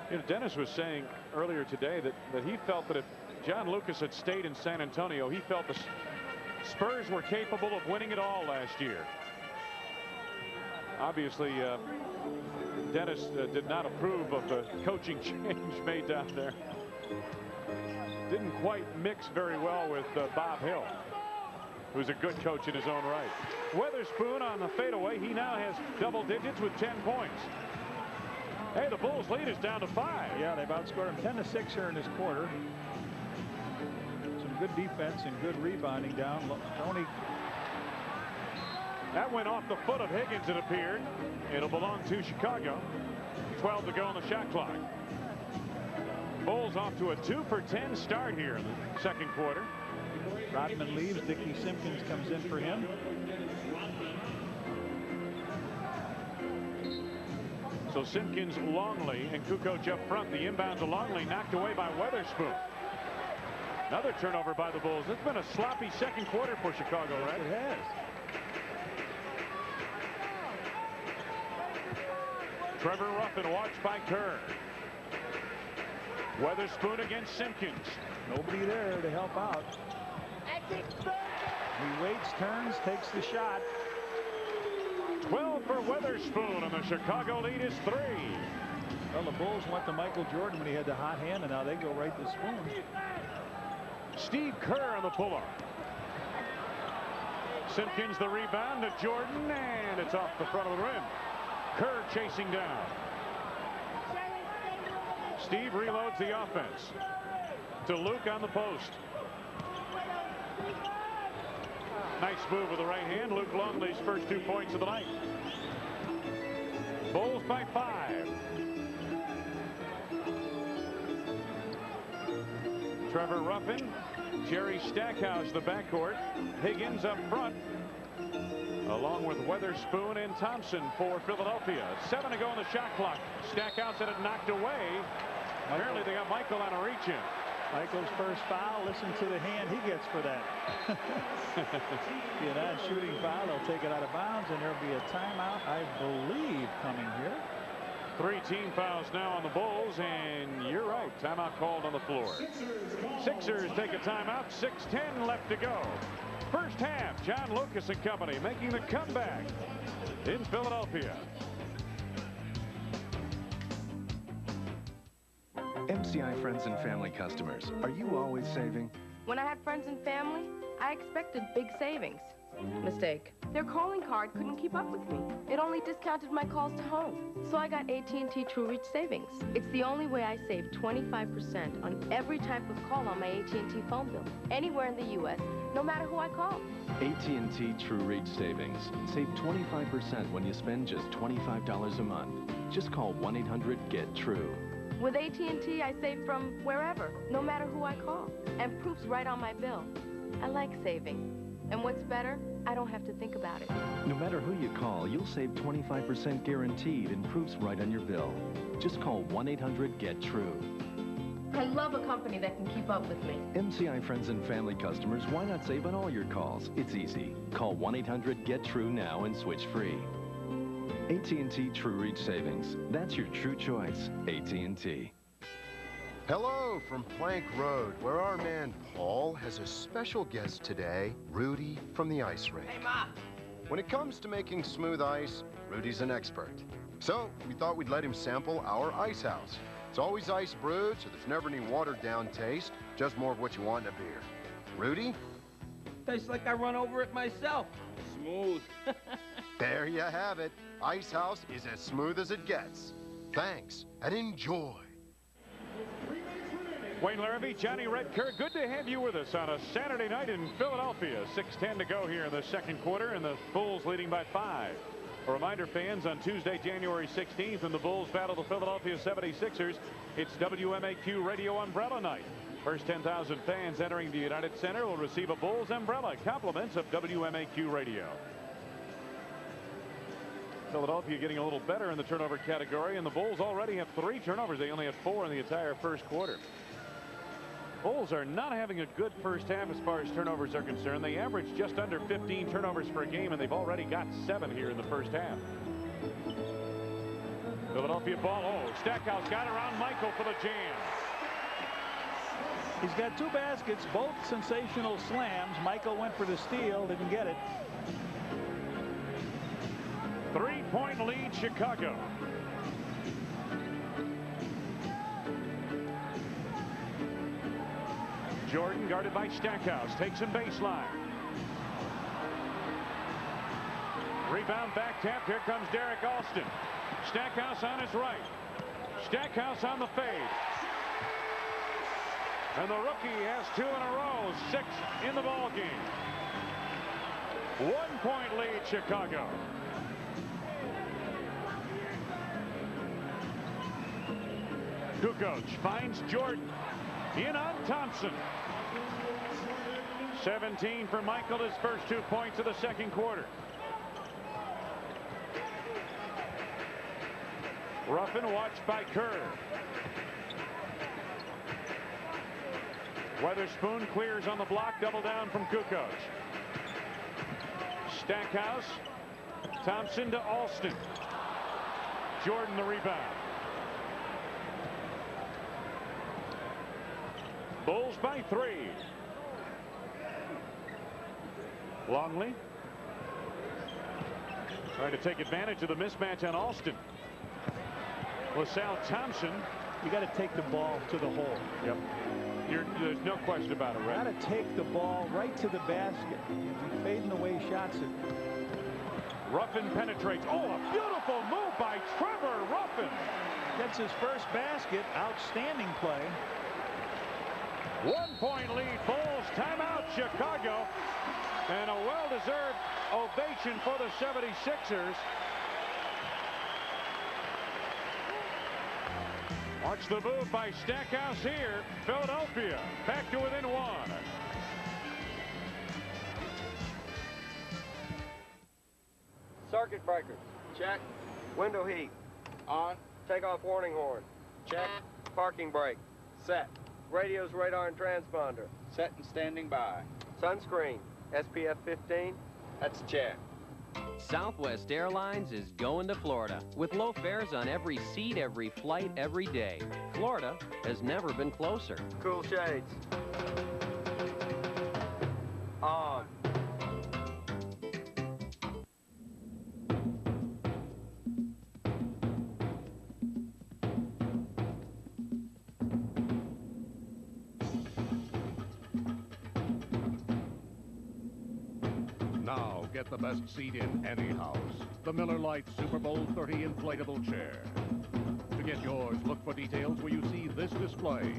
You know, Dennis was saying earlier today that he felt that if John Lucas had stayed in San Antonio, he felt the Spurs were capable of winning it all last year. Obviously, Dennis did not approve of the coaching change made down there. Didn't quite mix very well with Bob Hill, who's a good coach in his own right. Weatherspoon on the fadeaway. He now has double digits with 10 points. Hey, the Bulls lead is down to 5. Yeah, they've outscored him 10-6 here in this quarter. Some good defense and good rebounding down. Tony. That went off the foot of Higgins, it appeared. It'll belong to Chicago. 12 to go on the shot clock. Bulls off to a 2-for-10 start here in the second quarter. Rodman leaves. Dickie Simpkins comes in for him. So Simpkins, Longley, and Kukoc up front. The inbound to Longley knocked away by Weatherspoon. Another turnover by the Bulls. It's been a sloppy second quarter for Chicago, right? It has. Trevor Ruffin watched by Kerr. Weatherspoon against Simpkins. Nobody there to help out. He waits, turns, takes the shot. 12 for Weatherspoon, and the Chicago lead is 3. Well, the Bulls went to Michael Jordan when he had the hot hand, and now they go right to Spoon. Steve Kerr on the pull-up. Simpkins the rebound to Jordan, and it's off the front of the rim. Kerr chasing down. Steve reloads the offense to Luke on the post. Nice move with the right hand. Luke Longley's first 2 points of the night. Bulls by 5. Trevor Ruffin, Jerry Stackhouse the backcourt. Higgins up front, along with Weatherspoon and Thompson for Philadelphia. 7 to go on the shot clock. Stackhouse had it knocked away. Apparently they got Michael on a reach-in. Michael's first foul. Listen to the hand he gets for that. Be a non-shooting foul. They'll take it out of bounds, and there'll be a timeout, I believe, coming here. 3 team fouls now on the Bulls, and you're right. Timeout called on the floor. Sixers take a timeout. 6:10 left to go. First half, John Lucas and company making the comeback in Philadelphia. MCI friends and family customers, are you always saving? When I had friends and family, I expected big savings. Mistake. Their calling card couldn't keep up with me. It only discounted my calls to home. So I got AT&T True Reach Savings. It's the only way I save 25% on every type of call on my AT&T phone bill. Anywhere in the U.S., no matter who I call. AT&T True Reach Savings. Save 25% when you spend just $25 a month. Just call 1-800-GET-TRUE. With AT&T, I save from wherever, no matter who I call. And proof's right on my bill. I like saving. And what's better, I don't have to think about it. No matter who you call, you'll save 25% guaranteed and proof's right on your bill. Just call 1-800-GET-TRUE. I love a company that can keep up with me. MCI friends and family customers, why not save on all your calls? It's easy. Call 1-800-GET-TRUE now and switch free. AT&T True Reach Savings. That's your true choice. AT&T. Hello from Plank Road, where our man Paul has a special guest today, Rudy from the ice rink. Hey, Ma! When it comes to making smooth ice, Rudy's an expert. So we thought we'd let him sample our ice house. It's always ice brewed, so there's never any watered down taste, just more of what you want in a beer. Rudy? Tastes like I run over it myself. Smooth. There you have it. Ice House is as smooth as it gets. Thanks, and enjoy. Wayne Larrabee, Johnny Redkirk, good to have you with us on a Saturday night in Philadelphia. 6:10 to go here in the second quarter, and the Bulls leading by 5. A reminder, fans, on Tuesday, January 16th, when the Bulls battle the Philadelphia 76ers, it's WMAQ Radio Umbrella Night. First 10,000 fans entering the United Center will receive a Bulls umbrella, compliments of WMAQ Radio. Philadelphia getting a little better in the turnover category, and the Bulls already have 3 turnovers. They only had 4 in the entire first quarter. Bulls are not having a good first half as far as turnovers are concerned. They average just under 15 turnovers per game, and they've already got 7 here in the first half. Philadelphia ball. Oh, Stackhouse got around Michael for the jam. He's got 2 baskets, both sensational slams. Michael went for the steal, didn't get it. 3-point lead, Chicago. Jordan guarded by Stackhouse, takes him baseline. Rebound back tap. Here comes Derek Alston. Stackhouse on his right. Stackhouse on the fade. And the rookie has 2 in a row, 6 in the ball game. 1-point lead, Chicago. Kukoc finds Jordan. In on Thompson. 17 for Michael, his first 2 points of the second quarter. Ruffin watched by Kerr. Weatherspoon clears on the block, double down from Kukoc. Stackhouse. Thompson to Alston. Jordan the rebound. Bulls by 3. Longley trying to take advantage of the mismatch on Alston. LaSalle Thompson. You got to take the ball to the hole. Yep. There's no question about it, right? Got to take the ball right to the basket. You're fading away shots. Ruffin penetrates. Oh, a beautiful move by Trevor Ruffin. Gets his first basket. Outstanding play. 1-point lead, Bulls. Timeout, Chicago. And a well-deserved ovation for the 76ers. Watch the move by Stackhouse here. Philadelphia back to within 1. Circuit breakers. Check. Window heat. On. Take off warning horn. Check. Parking brake. Set. Radio's radar and transponder. Set and standing by. Sunscreen. SPF 15. That's a check. Southwest Airlines is going to Florida with low fares on every seat, every flight, every day. Florida has never been closer. Cool shades. On. get the best seat in any house. The Miller Lite Super Bowl 30 inflatable chair. To get yours, look for details where you see this display.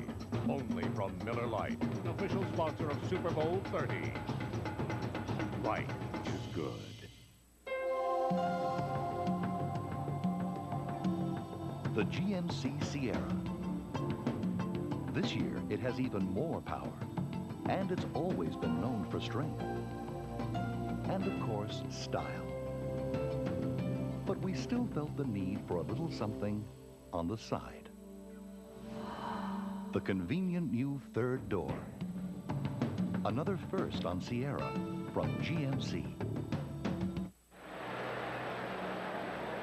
Only from Miller Lite, official sponsor of Super Bowl 30. Life is good. The GMC Sierra. This year, it has even more power. And it's always been known for strength. And of course, style. But we still felt the need for a little something on the side. The convenient new third door. Another first on Sierra from GMC.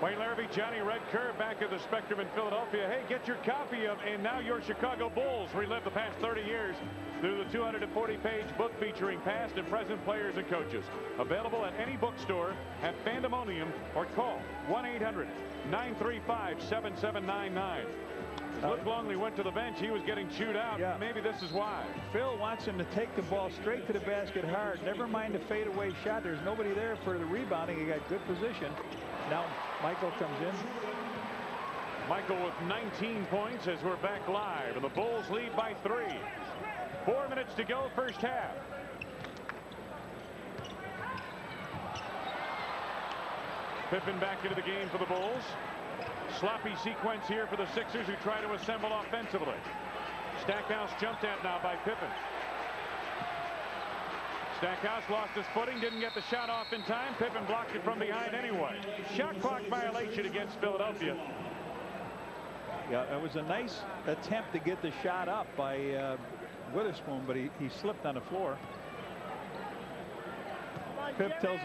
Wayne Larrabee, Johnny Red Kerr back at the Spectrum in Philadelphia. Hey, get your copy of And Now Your Chicago Bulls. Relive the past 30 years through the 240-page book featuring past and present players and coaches. Available at any bookstore, at Pandemonium, or call 1-800-935-7799. Luke Longley went to the bench. He was getting chewed out. Yeah. Maybe this is why. Phil wants him to take the ball straight to the basket hard. Never mind the fadeaway shot. There's nobody there for the rebounding. He got good position. Now Michael comes in. Michael with 19 points as we're back live. And the Bulls lead by 3. 4 minutes to go, first half. Pippen back into the game for the Bulls. Sloppy sequence here for the Sixers, who try to assemble offensively. Stackhouse jumped at now by Pippen. Stackhouse lost his footing, didn't get the shot off in time. Pippen blocked it from behind anyway. Shot clock violation against Philadelphia. Yeah, it was a nice attempt to get the shot up by Witherspoon, but he slipped on the floor. Pip tells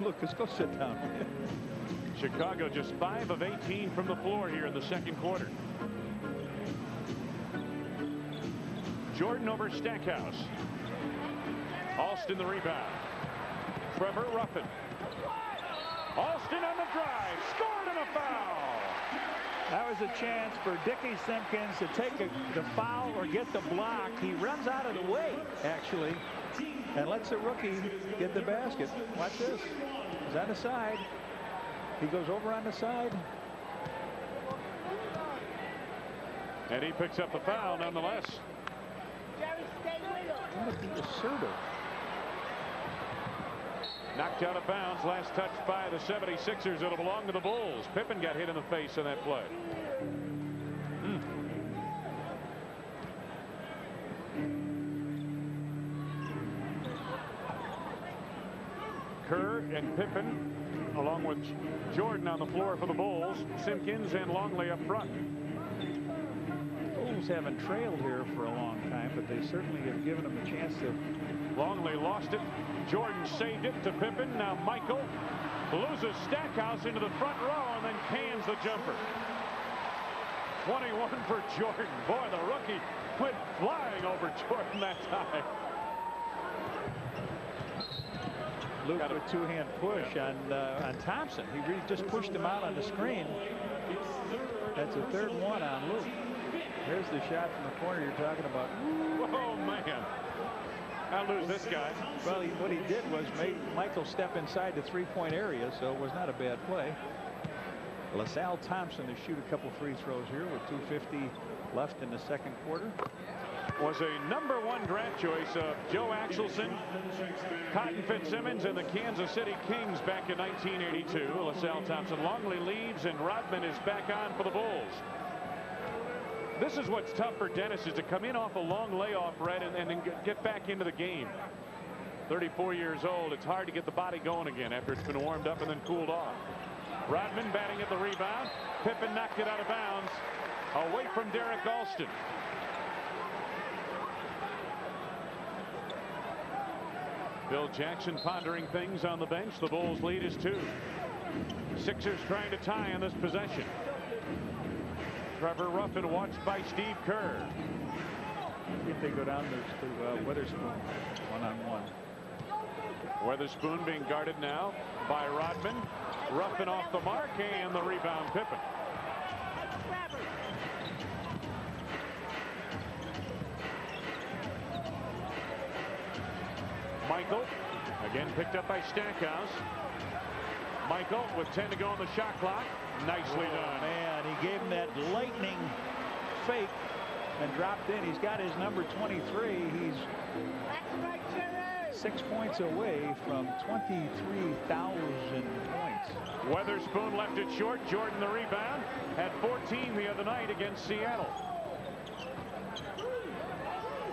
Lucas, go sit down. Chicago just 5 of 18 from the floor here in the second quarter. Jordan over Stackhouse. Alston the rebound. Trevor Ruffin. Alston on the drive. Scored and a foul. That was a chance for Dickie Simpkins to take the foul or get the block. He runs out of the way, actually, and lets the rookie get the basket. Watch this. He's on the side. He goes over on the side. And he picks up the foul nonetheless. Gotta be assertive. Knocked out of bounds. Last touch by the 76ers. It'll belong to the Bulls. Pippen got hit in the face in that play. Kerr and Pippen, along with Jordan on the floor for the Bulls. Simpkins and Longley up front. Bulls haven't trailed here for a long time, but they certainly have given them a chance to. Longley lost it. Jordan saved it to Pippen. Now Michael loses Stackhouse into the front row and then cans the jumper. 21 for Jordan. Boy, the rookie went flying over Jordan that time. Luke with a two-hand push on Thompson. He really just pushed him out on the screen. That's a third one on Luke. There's the shot from the corner you're talking about. Oh, man. I'll lose this guy. Well, what he did was make Michael step inside the three-point area, so it was not a bad play. LaSalle Thompson to shoot a couple free throws here with 2:50 left in the second quarter. Was a #1 draft choice of Joe Axelson, Cotton Fitzsimmons, and the Kansas City Kings back in 1982. LaSalle Thompson. Longley leaves, and Rodman is back on for the Bulls. This is what's tough for Dennis, is to come in off a long layoff, right, and then get back into the game. 34 years old. It's hard to get the body going again after it's been warmed up and then cooled off. Rodman batting at the rebound. Pippen knocked it out of bounds. Away from Derek Alston. Bill Jackson pondering things on the bench. The Bulls lead is 2. Sixers trying to tie on this possession. Trevor Ruffin watched by Steve Kerr. If they go down to Witherspoon one-on-one. Witherspoon being guarded now by Rodman. Ruffin off the mark, and the rebound Pippen. Michael Again picked up by Stackhouse. Michael with 10 to go on the shot clock. Nicely done. Man, he gave him that lightning fake and dropped in. He's got his number 23. He's 6 points away from 23,000 points. Weatherspoon left it short. Jordan the rebound. Had 14 the other night against Seattle.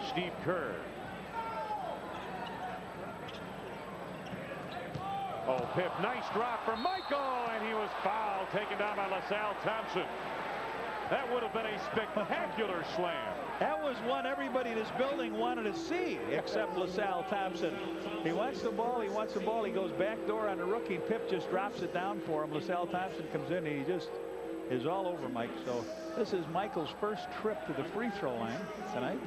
Steve Kerr. Oh, Pip, nice drop from Michael, and he was fouled, taken down by LaSalle Thompson. That would have been a spectacular slam. That was one everybody in this building wanted to see, except LaSalle Thompson. He wants the ball, he goes back door on the rookie. Pip just drops it down for him. LaSalle Thompson comes in, and he just is all over Mike. So this is Michael's first trip to the free throw line tonight.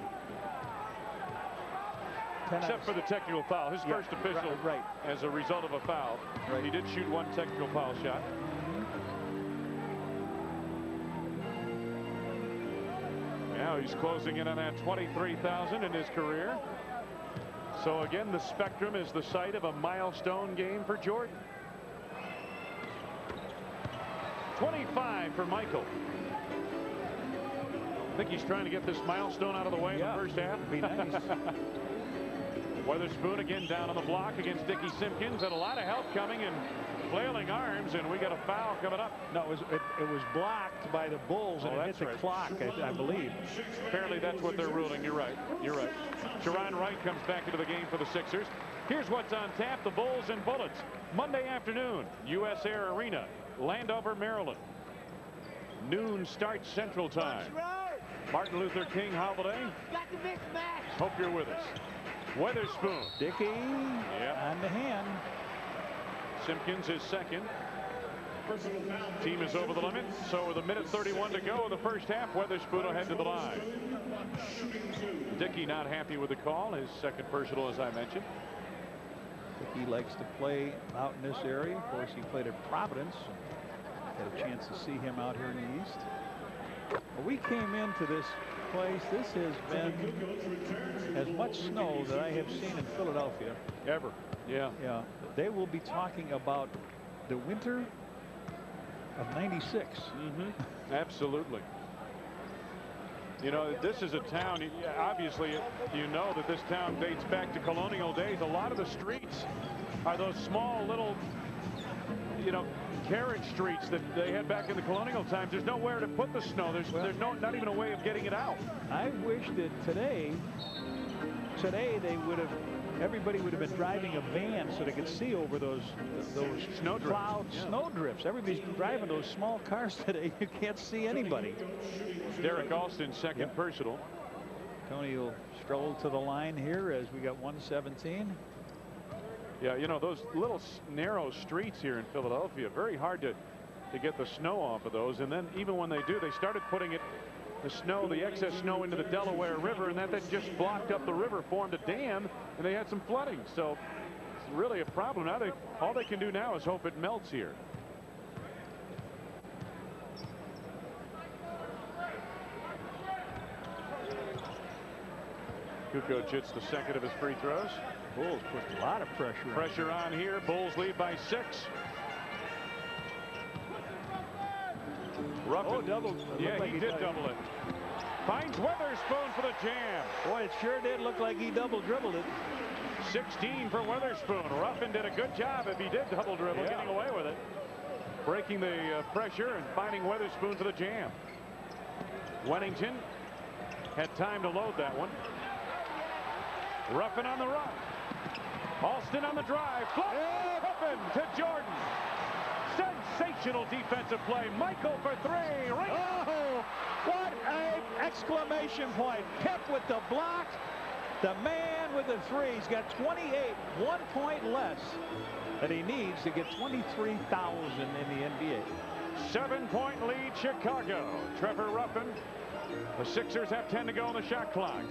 Except for the technical foul. His first official as a result of a foul. He did shoot one technical foul shot. Now he's closing in on that 23,000 in his career. So again, the Spectrum is the site of a milestone game for Jordan. 25 for Michael. I think he's trying to get this milestone out of the way in the first half. Be nice. Weatherspoon again down on the block against Dickie Simpkins. Had a lot of help coming and flailing arms, and we got a foul coming up. No, it was blocked by the Bulls, and it hit the clock, I believe. Apparently that's what they're ruling. You're right. You're right. Sharon Wright comes back into the game for the Sixers. Here's what's on tap. The Bulls and Bullets. Monday afternoon, U.S. Air Arena, Landover, Maryland. Noon start Central Time. Martin Luther King holiday. Hope you're with us. Weatherspoon. Dickie on the hand. Simpkins is second. Team is over the limit. So with 1:31 to go in the first half, Weatherspoon will head to the line. Dickie not happy with the call. His second personal, as I mentioned. Dickie likes to play out in this area. Of course, he played at Providence. Had a chance to see him out here in the East. Well, we came into this place. This has been as much snow that I have seen in Philadelphia ever. Yeah. They will be talking about the winter of '96. Absolutely. You know, this is a town, obviously, you know that this town dates back to colonial days. A lot of the streets are those small little, you know, carriage streets that they had back in the colonial times. There's nowhere to put the snow. There's not even a way of getting it out. I wish that today they would have, everybody would have been driving a van so they could see over those snow cloud snow drifts. Everybody's driving those small cars today. You can't see anybody. Derek Alston, second personal. Tony will stroll to the line here as we got 1:17. Yeah, you know, those little narrow streets here in Philadelphia, very hard to get the snow off of those. And then even when they do, they started putting the excess snow into the Delaware River, and that just blocked up the river, formed a dam, and they had some flooding. So it's really a problem. Now all they can do now is hope it melts here. Kukoc hits the second of his free throws. Bulls put a lot of pressure. Pressure on here. Bulls lead by 6. Ruffin. Double. Yeah, he did double it. Finds Weatherspoon for the jam. Boy, it sure did look like he double dribbled it. 16 for Weatherspoon. Ruffin did a good job if he did double dribble, getting away with it. Breaking the pressure and finding Weatherspoon for the jam. Wennington had time to load that one. Ruffin on the run. Alston on the drive. Ruffin to Jordan. Sensational defensive play. Michael for 3. Oh, what an exclamation point. Pip with the block. The man with the 3. He's got 28. 1 point less that he needs to get 23,000 in the NBA. 7-point lead, Chicago. Trevor Ruffin. The Sixers have 10 to go on the shot clock.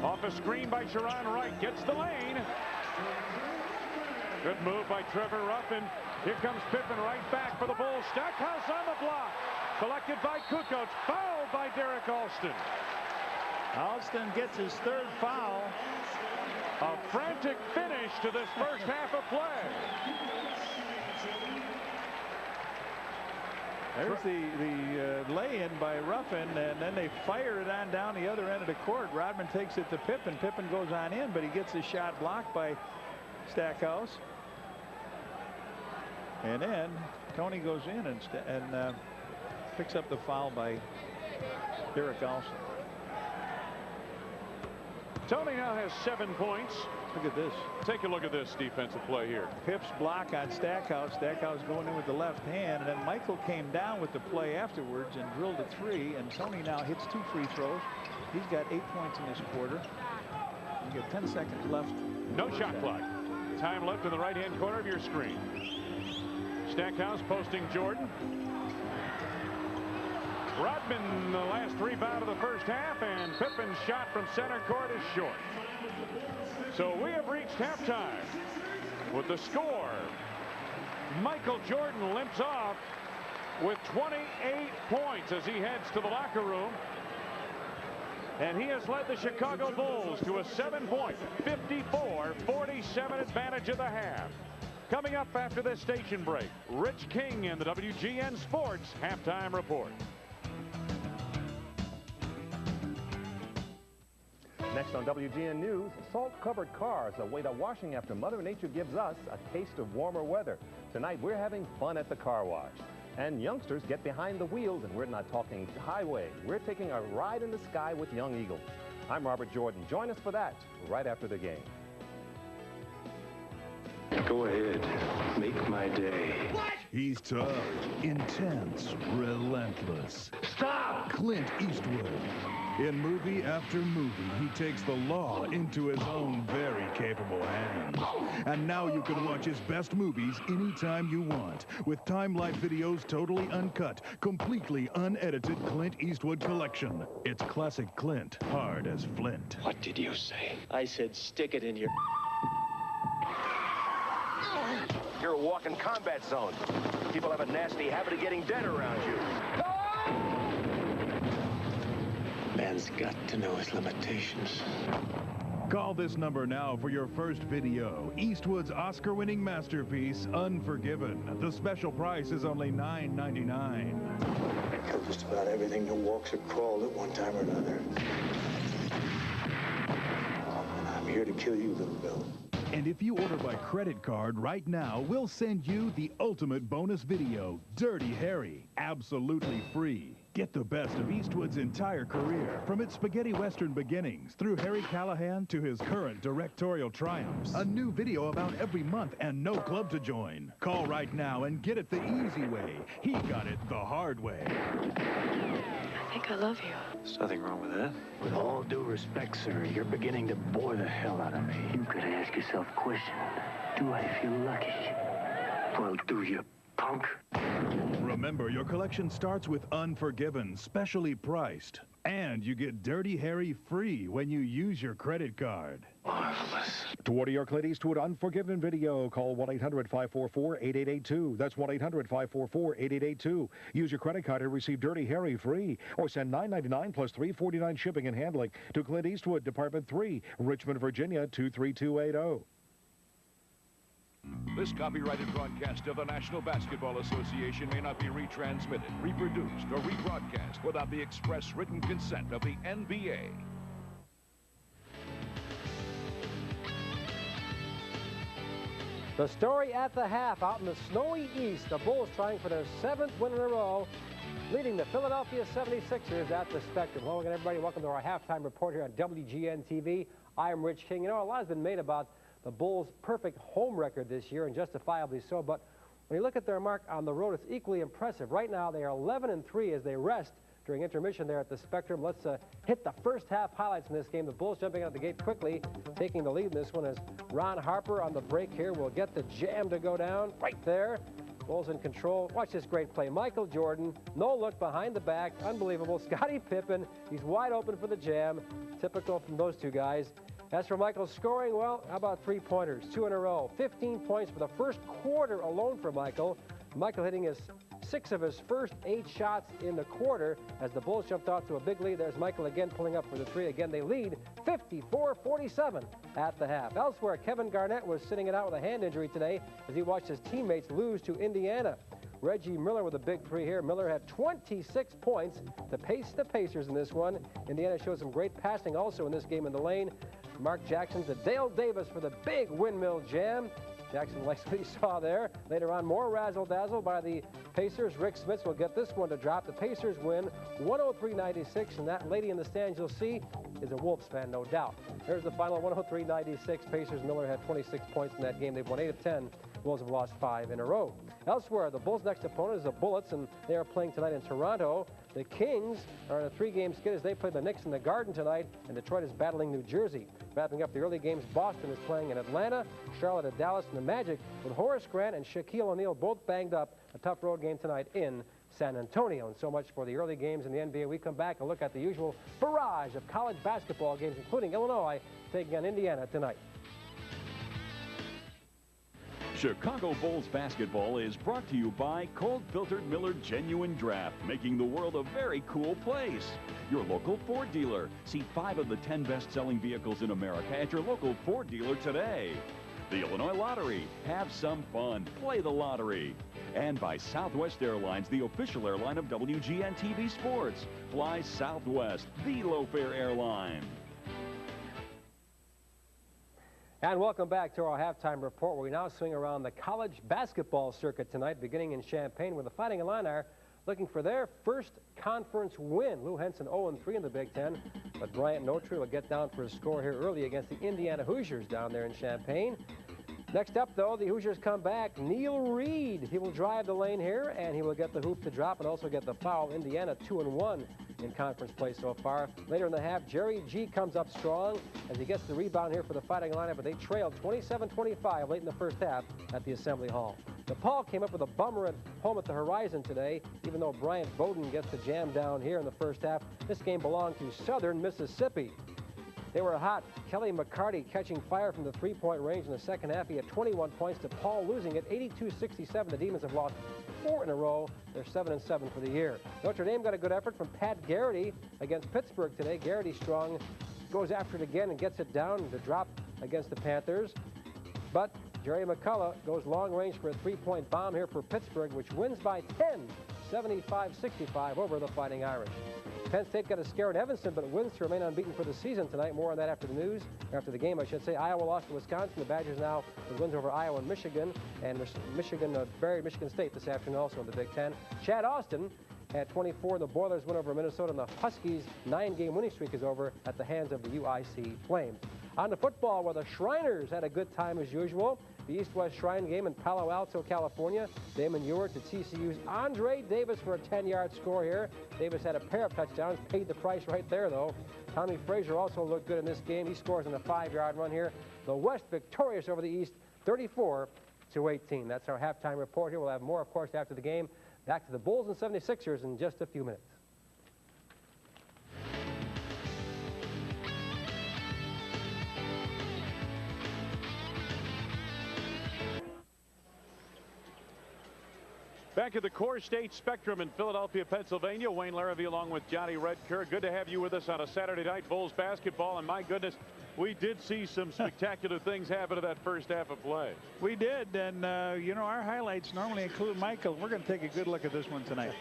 Off a screen by Sharon Wright. Gets the lane. Good move by Trevor Ruffin. Here comes Pippen right back for the Bulls. Stackhouse on the block. Collected by Kukoc. Fouled by Derek Alston. Alston gets his 3rd foul. A frantic finish to this first half of play. There's the lay-in by Ruffin, and then they fire it on down the other end of the court. Rodman takes it to Pippen. Pippen goes on in, but he gets his shot blocked by Stackhouse. And then Tony goes in and picks up the foul by Derek Olsen. Tony now has 7 points. Look at this. Take a look at this defensive play here. Pip's block on Stackhouse. Stackhouse going in with the left hand, and then Michael came down with the play afterwards and drilled a 3, and Tony now hits 2 free throws. He's got 8 points in this quarter. You get 10 seconds left. No shot clock. Time left in the right-hand corner of your screen. Stackhouse posting Jordan. Rodman, the last rebound of the first half, and Pippen's shot from center court is short. So we have reached halftime with the score. Michael Jordan limps off with 28 points as he heads to the locker room. And he has led the Chicago Bulls to a 7-point, 54-47 advantage of the half. Coming up after this station break, Rich King in the WGN Sports Halftime Report. Next on WGN News, salt-covered cars await a washing after Mother Nature gives us a taste of warmer weather. Tonight, we're having fun at the car wash. And youngsters get behind the wheels, and we're not talking highway. We're taking a ride in the sky with Young Eagles. I'm Robert Jordan. Join us for that right after the game. Go ahead. Make my day. What? He's tough, intense, relentless. Stop! Clint Eastwood. In movie after movie, he takes the law into his own very capable hands. And now you can watch his best movies anytime you want, with Time Life Video's totally uncut, completely unedited Clint Eastwood collection. It's classic Clint, hard as flint. What did you say? I said stick it in your... You're a walking combat zone. People have a nasty habit of getting dead around you. Man's got to know his limitations. Call this number now for your first video. Eastwood's Oscar-winning masterpiece, Unforgiven. The special price is only $9.99. I killed just about everything that walks or crawled at one time or another. And I'm here to kill you, little Bill. And if you order by credit card right now, we'll send you the ultimate bonus video, Dirty Harry, absolutely free. Get the best of Eastwood's entire career, from its spaghetti western beginnings through Harry Callahan to his current directorial triumphs. A new video about every month and no club to join. Call right now and get it the easy way. He got it the hard way. I think I love you. There's nothing wrong with that. With all due respect, sir, you're beginning to bore the hell out of me. You could ask yourself a question. Do I feel lucky? Well, do you, punk? Remember, your collection starts with Unforgiven, specially priced. And you get Dirty Harry free when you use your credit card. Marvelous. To order your Clint Eastwood Unforgiven video, call 1-800-544-8882. That's 1-800-544-8882. Use your credit card to receive Dirty Harry free. Or send $9.99 plus $3.49 shipping and handling to Clint Eastwood, Department 3, Richmond, Virginia, 23280. This copyrighted broadcast of the National Basketball Association may not be retransmitted, reproduced, or rebroadcast without the express written consent of the NBA. The story at the half out in the snowy east. The Bulls trying for their 7th win in a row, leading the Philadelphia 76ers at the Spectrum. Hello again, everybody. Welcome to our halftime report here on WGN TV. I am Rich King. You know, a lot has been made about the Bulls' perfect home record this year, and justifiably so. But when you look at their mark on the road, it's equally impressive. Right now, they are 11-3 as they rest during intermission there at the Spectrum. Let's hit the first half highlights in this game. The Bulls jumping out the gate quickly, taking the lead in this one as Ron Harper on the break here will get the jam to go down right there. Bulls in control. Watch this great play. Michael Jordan, no look behind the back. Unbelievable. Scottie Pippen, he's wide open for the jam. Typical from those two guys. As for Michael scoring, well, how about 3-pointers? 2 in a row. 15 points for the first quarter alone for Michael. Michael hitting his 6 of his first 8 shots in the quarter as the Bulls jumped out to a big lead. There's Michael again pulling up for the 3. Again, they lead 54-47 at the half. Elsewhere, Kevin Garnett was sitting it out with a hand injury today as he watched his teammates lose to Indiana. Reggie Miller with a big 3 here. Miller had 26 points to pace the Pacers in this one. Indiana showed some great passing also in this game in the lane. Mark Jackson to Dale Davis for the big windmill jam. Jackson likes what he saw there. Later on, more razzle-dazzle by the Pacers. Rick Smits will get this one to drop. The Pacers win 103-96, and that lady in the stands you'll see is a Wolves fan, no doubt. Here's the final 103-96. Pacers. Miller had 26 points in that game. They've won 8 of 10. Wolves have lost 5 in a row. Elsewhere, the Bulls' next opponent is the Bullets, and they are playing tonight in Toronto. The Kings are on a 3-game skid as they play the Knicks in the Garden tonight, and Detroit is battling New Jersey. Wrapping up the early games, Boston is playing in Atlanta, Charlotte at Dallas, and the Magic with Horace Grant and Shaquille O'Neal both banged up. A tough road game tonight in San Antonio. And so much for the early games in the NBA. We come back and look at the usual barrage of college basketball games, including Illinois taking on Indiana tonight. Chicago Bulls basketball is brought to you by cold-filtered Miller Genuine Draft, making the world a very cool place. Your local Ford dealer. See 5 of the 10 best-selling vehicles in America at your local Ford dealer today. The Illinois Lottery. Have some fun. Play the lottery. And by Southwest Airlines, the official airline of WGN-TV Sports. Fly Southwest, the low-fare airline. And welcome back to our halftime report, where we now swing around the college basketball circuit tonight, beginning in Champaign, where the Fighting Illini are looking for their first conference win. Lou Henson 0-3 in the Big Ten, but Bryant Notree will get down for a score here early against the Indiana Hoosiers down there in Champaign. Next up, though, the Hoosiers come back. Neil Reed, he will drive the lane here, and he will get the hoop to drop and also get the foul. Indiana 2-1 in conference play so far. Later in the half, Jerry G comes up strong as he gets the rebound here for the Fighting Illini, but they trailed 27-25 late in the first half at the Assembly Hall. DePaul came up with a bummer at home at the Horizon today, even though Bryant Bowden gets the jam down here in the first half. This game belonged to Southern Mississippi. They were hot. Kelly McCarty catching fire from the three-point range in the second half. He had 21 points. DePaul losing it 82-67. The Demons have lost 4 in a row. They're 7-7 for the year. Notre Dame got a good effort from Pat Garrity against Pittsburgh today. Garrity strong, goes after it again and gets it down to drop against the Panthers. But Jerry McCullough goes long range for a three-point bomb here for Pittsburgh, which wins by 10, 75-65 over the Fighting Irish. Penn State got a scare at Evanston, but wins to remain unbeaten for the season tonight. More on that after the game, I should say. Iowa lost to Wisconsin. The Badgers now with wins over Iowa and Michigan, and Michigan buried Michigan State this afternoon also in the Big Ten. Chad Austin had 24. The Boilers win over Minnesota, and the Huskies' 9-game winning streak is over at the hands of the UIC Flames. On to football, where the Shriners had a good time as usual. The East-West Shrine game in Palo Alto, California. Damon Ewart to TCU's Andre Davis for a 10-yard score here. Davis had a pair of touchdowns, paid the price right there, though. Tommy Frazier also looked good in this game. He scores on a 5-yard run here. The West victorious over the East, 34-18. That's our halftime report here. We'll have more, of course, after the game. Back to the Bulls and 76ers in just a few minutes. Back at the Core State Spectrum in Philadelphia, Pennsylvania. Wayne Larrivee along with Johnny Redker. Good to have you with us on a Saturday night Bulls basketball. And my goodness, we did see some spectacular things happen in that first half of play. We did. And, you know, our highlights normally include Michael. We're going to take a good look at this one tonight.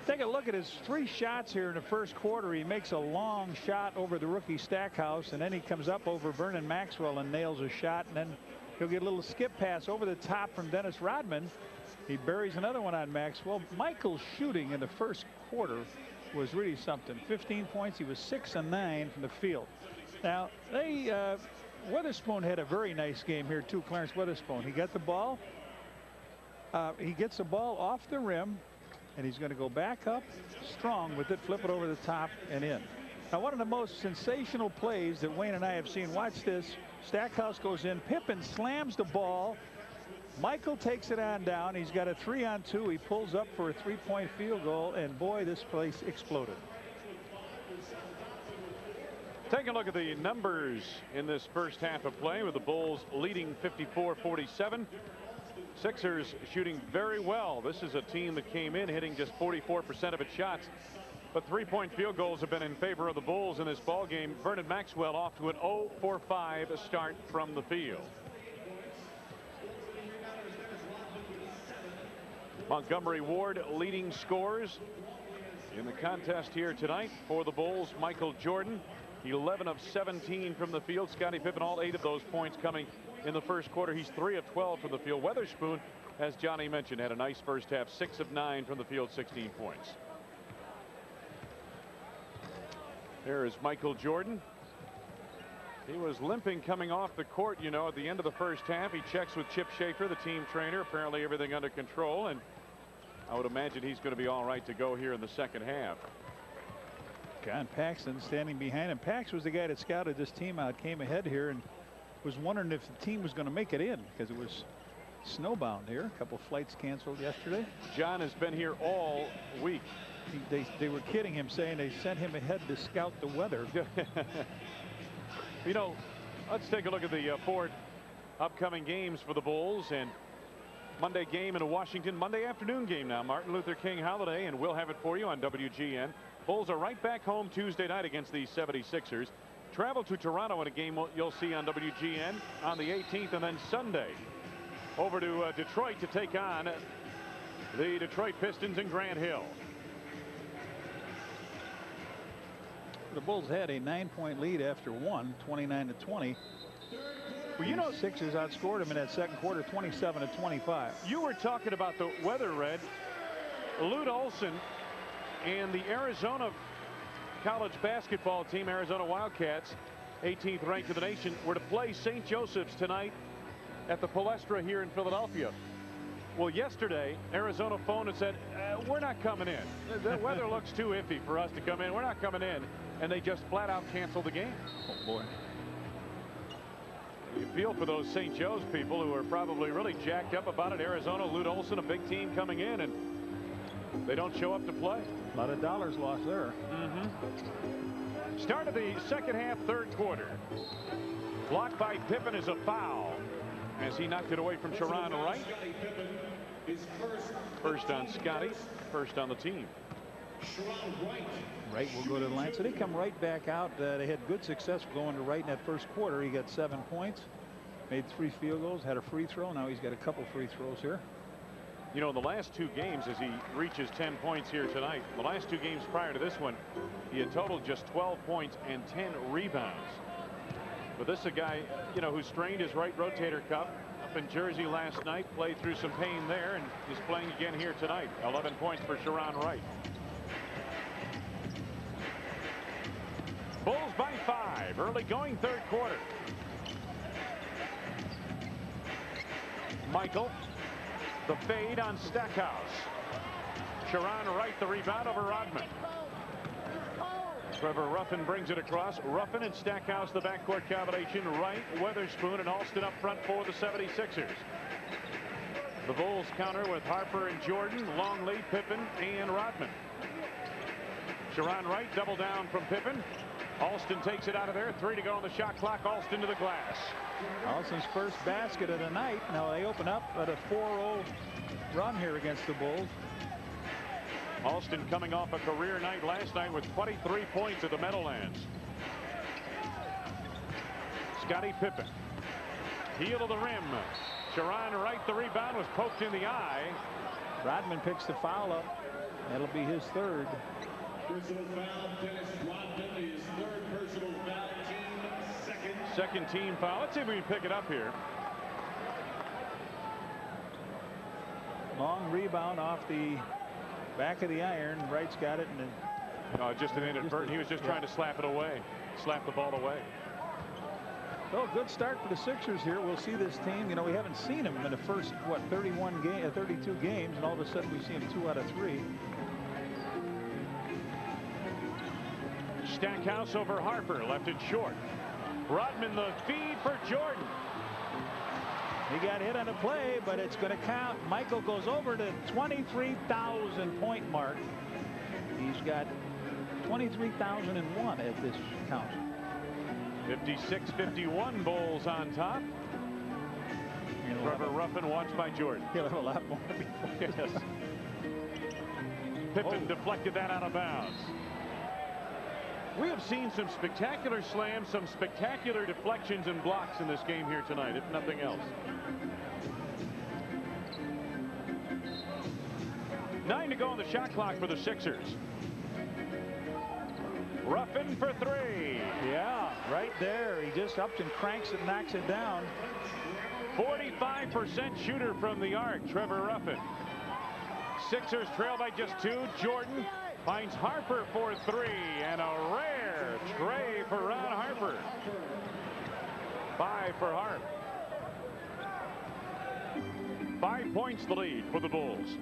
Take a look at his 3 shots here in the first quarter. He makes a long shot over the rookie Stackhouse, and then he comes up over Vernon Maxwell and nails a shot. And then he'll get a little skip pass over the top from Dennis Rodman. He buries another one on Maxwell. Michael's shooting in the first quarter was really something. 15 points. He was 6 of 9 from the field. Now, Witherspoon had a very nice game here, too, Clarence Witherspoon. He got the ball. He gets the ball off the rim, and he's going to go back up strong with it, flip it over the top, and in. Now, one of the most sensational plays that Wayne and I have seen. Watch this. Stackhouse goes in. Pippen slams the ball. Michael takes it on down. He's got a 3-on-2. He pulls up for a 3-point field goal, and boy, this place exploded. Take a look at the numbers in this first half of play, with the Bulls leading 54-47. Sixers shooting very well. This is a team that came in hitting just 44% of its shots. But three-point field goals have been in favor of the Bulls in this ball game. Vernon Maxwell off to an 0-for-5 start from the field. Montgomery Ward leading scorers in the contest here tonight for the Bulls. Michael Jordan, 11 of 17 from the field. Scottie Pippen, all 8 of those points coming in the first quarter. He's 3 of 12 from the field. Weatherspoon, as Johnny mentioned, had a nice first half. 6 of 9 from the field, 16 points. There is Michael Jordan. He was limping coming off the court, you know, at the end of the first half. He checks with Chip Schaefer, the team trainer. Apparently everything under control, and I would imagine he's going to be all right to go here in the second half. John Paxson standing behind him. Pax was the guy that scouted this team out, came ahead here, and was wondering if the team was going to make it in because it was snowbound here. A couple flights canceled yesterday. John has been here all week. They were kidding him, saying they sent him ahead to scout the weather. You know, let's take a look at the 4 upcoming games for the Bulls. And Monday game in Washington, Monday afternoon game now. Martin Luther King holiday, and we'll have it for you on WGN. Bulls are right back home Tuesday night against the 76ers. Travel to Toronto in a game you'll see on WGN on the 18th, and then Sunday over to Detroit to take on the Detroit Pistons in Grant Hill. The Bulls had a 9-point lead after one, 29-20. Well, you know, Sixers outscored them in that second quarter, 27-25. You were talking about the weather, Red. Lute Olson and the Arizona college basketball team, Arizona Wildcats, 18th ranked in the nation, were to play St. Joseph's tonight at the Palestra here in Philadelphia. Well, yesterday, Arizona phoned and said, we're not coming in. The weather looks too iffy for us to come in. We're not coming in. And they just flat out canceled the game. Oh, boy. You feel for those St. Joe's people who are probably really jacked up about it. Arizona, Lute Olson, a big team coming in, and they don't show up to play. A lot of dollars lost there. Start of the second half, third quarter. Blocked by Pippen is a foul as he knocked it away from Sharon Wright. First on Scotty, first on the team. Wright will go to the line. So they come right back out. They had good success going to Wright in that first quarter. He got 7 points, made 3 field goals, had a free throw. Now he's got a couple free throws here. You know, in the last 2 games, as he reaches 10 points here tonight, the last 2 games prior to this one, he had totaled just 12 points and 10 rebounds. But this is a guy, you know, who strained his right rotator cuff up in Jersey last night, played through some pain there, and is playing again here tonight. 11 points for Sharon Wright. Bulls by 5, early going third quarter. Michael, the fade on Stackhouse. Sharon Wright the rebound over Rodman. Trevor Ruffin brings it across. Ruffin and Stackhouse the backcourt combination. Wright, Weatherspoon, and Alston up front for the 76ers. The Bulls counter with Harper and Jordan, Longley, Pippen, and Rodman. Sharon Wright double down from Pippen. Alston takes it out of there. 3 to go on the shot clock. Alston to the glass. Alston's first basket of the night. Now they open up at a 4-0 run here against the Bulls. Alston coming off a career night last night with 23 points at the Meadowlands. Scottie Pippen. Heel to the rim. Sharon Wright the rebound was poked in the eye. Rodman picks the foul up. That'll be his third. Personal foul, Dennis Rodman, his third personal foul, team second team foul. Let's see if we can pick it up here. Long rebound off the back of the iron. Wright's got it, and then just an inadvertent. He was just trying to slap it away, slap the ball away. So good start for the Sixers here. We'll see this team. You know, we haven't seen them in the first 32 games, and all of a sudden we see them 2 out of 3. Stackhouse over Harper, left it short. Rodman the feed for Jordan. He got hit on a play, but it's going to count. Michael goes over to 23,000 point mark. He's got 23,001 at this count. 56-51, Bulls on top. Trevor Ruffin watched by Jordan. He'll have a lot more before. Yes. Pippen deflected that out of bounds. We have seen some spectacular slams, some spectacular deflections and blocks in this game here tonight, if nothing else. 9 to go on the shot clock for the Sixers. Ruffin for 3. Yeah, right there. He just ups and cranks it, knocks it down. 45% shooter from the arc, Trevor Ruffin. Sixers trail by just 2. Jordan finds Harper for 3, and a rare tray for Ron Harper. 5 for Harp. 5 points the lead for the Bulls.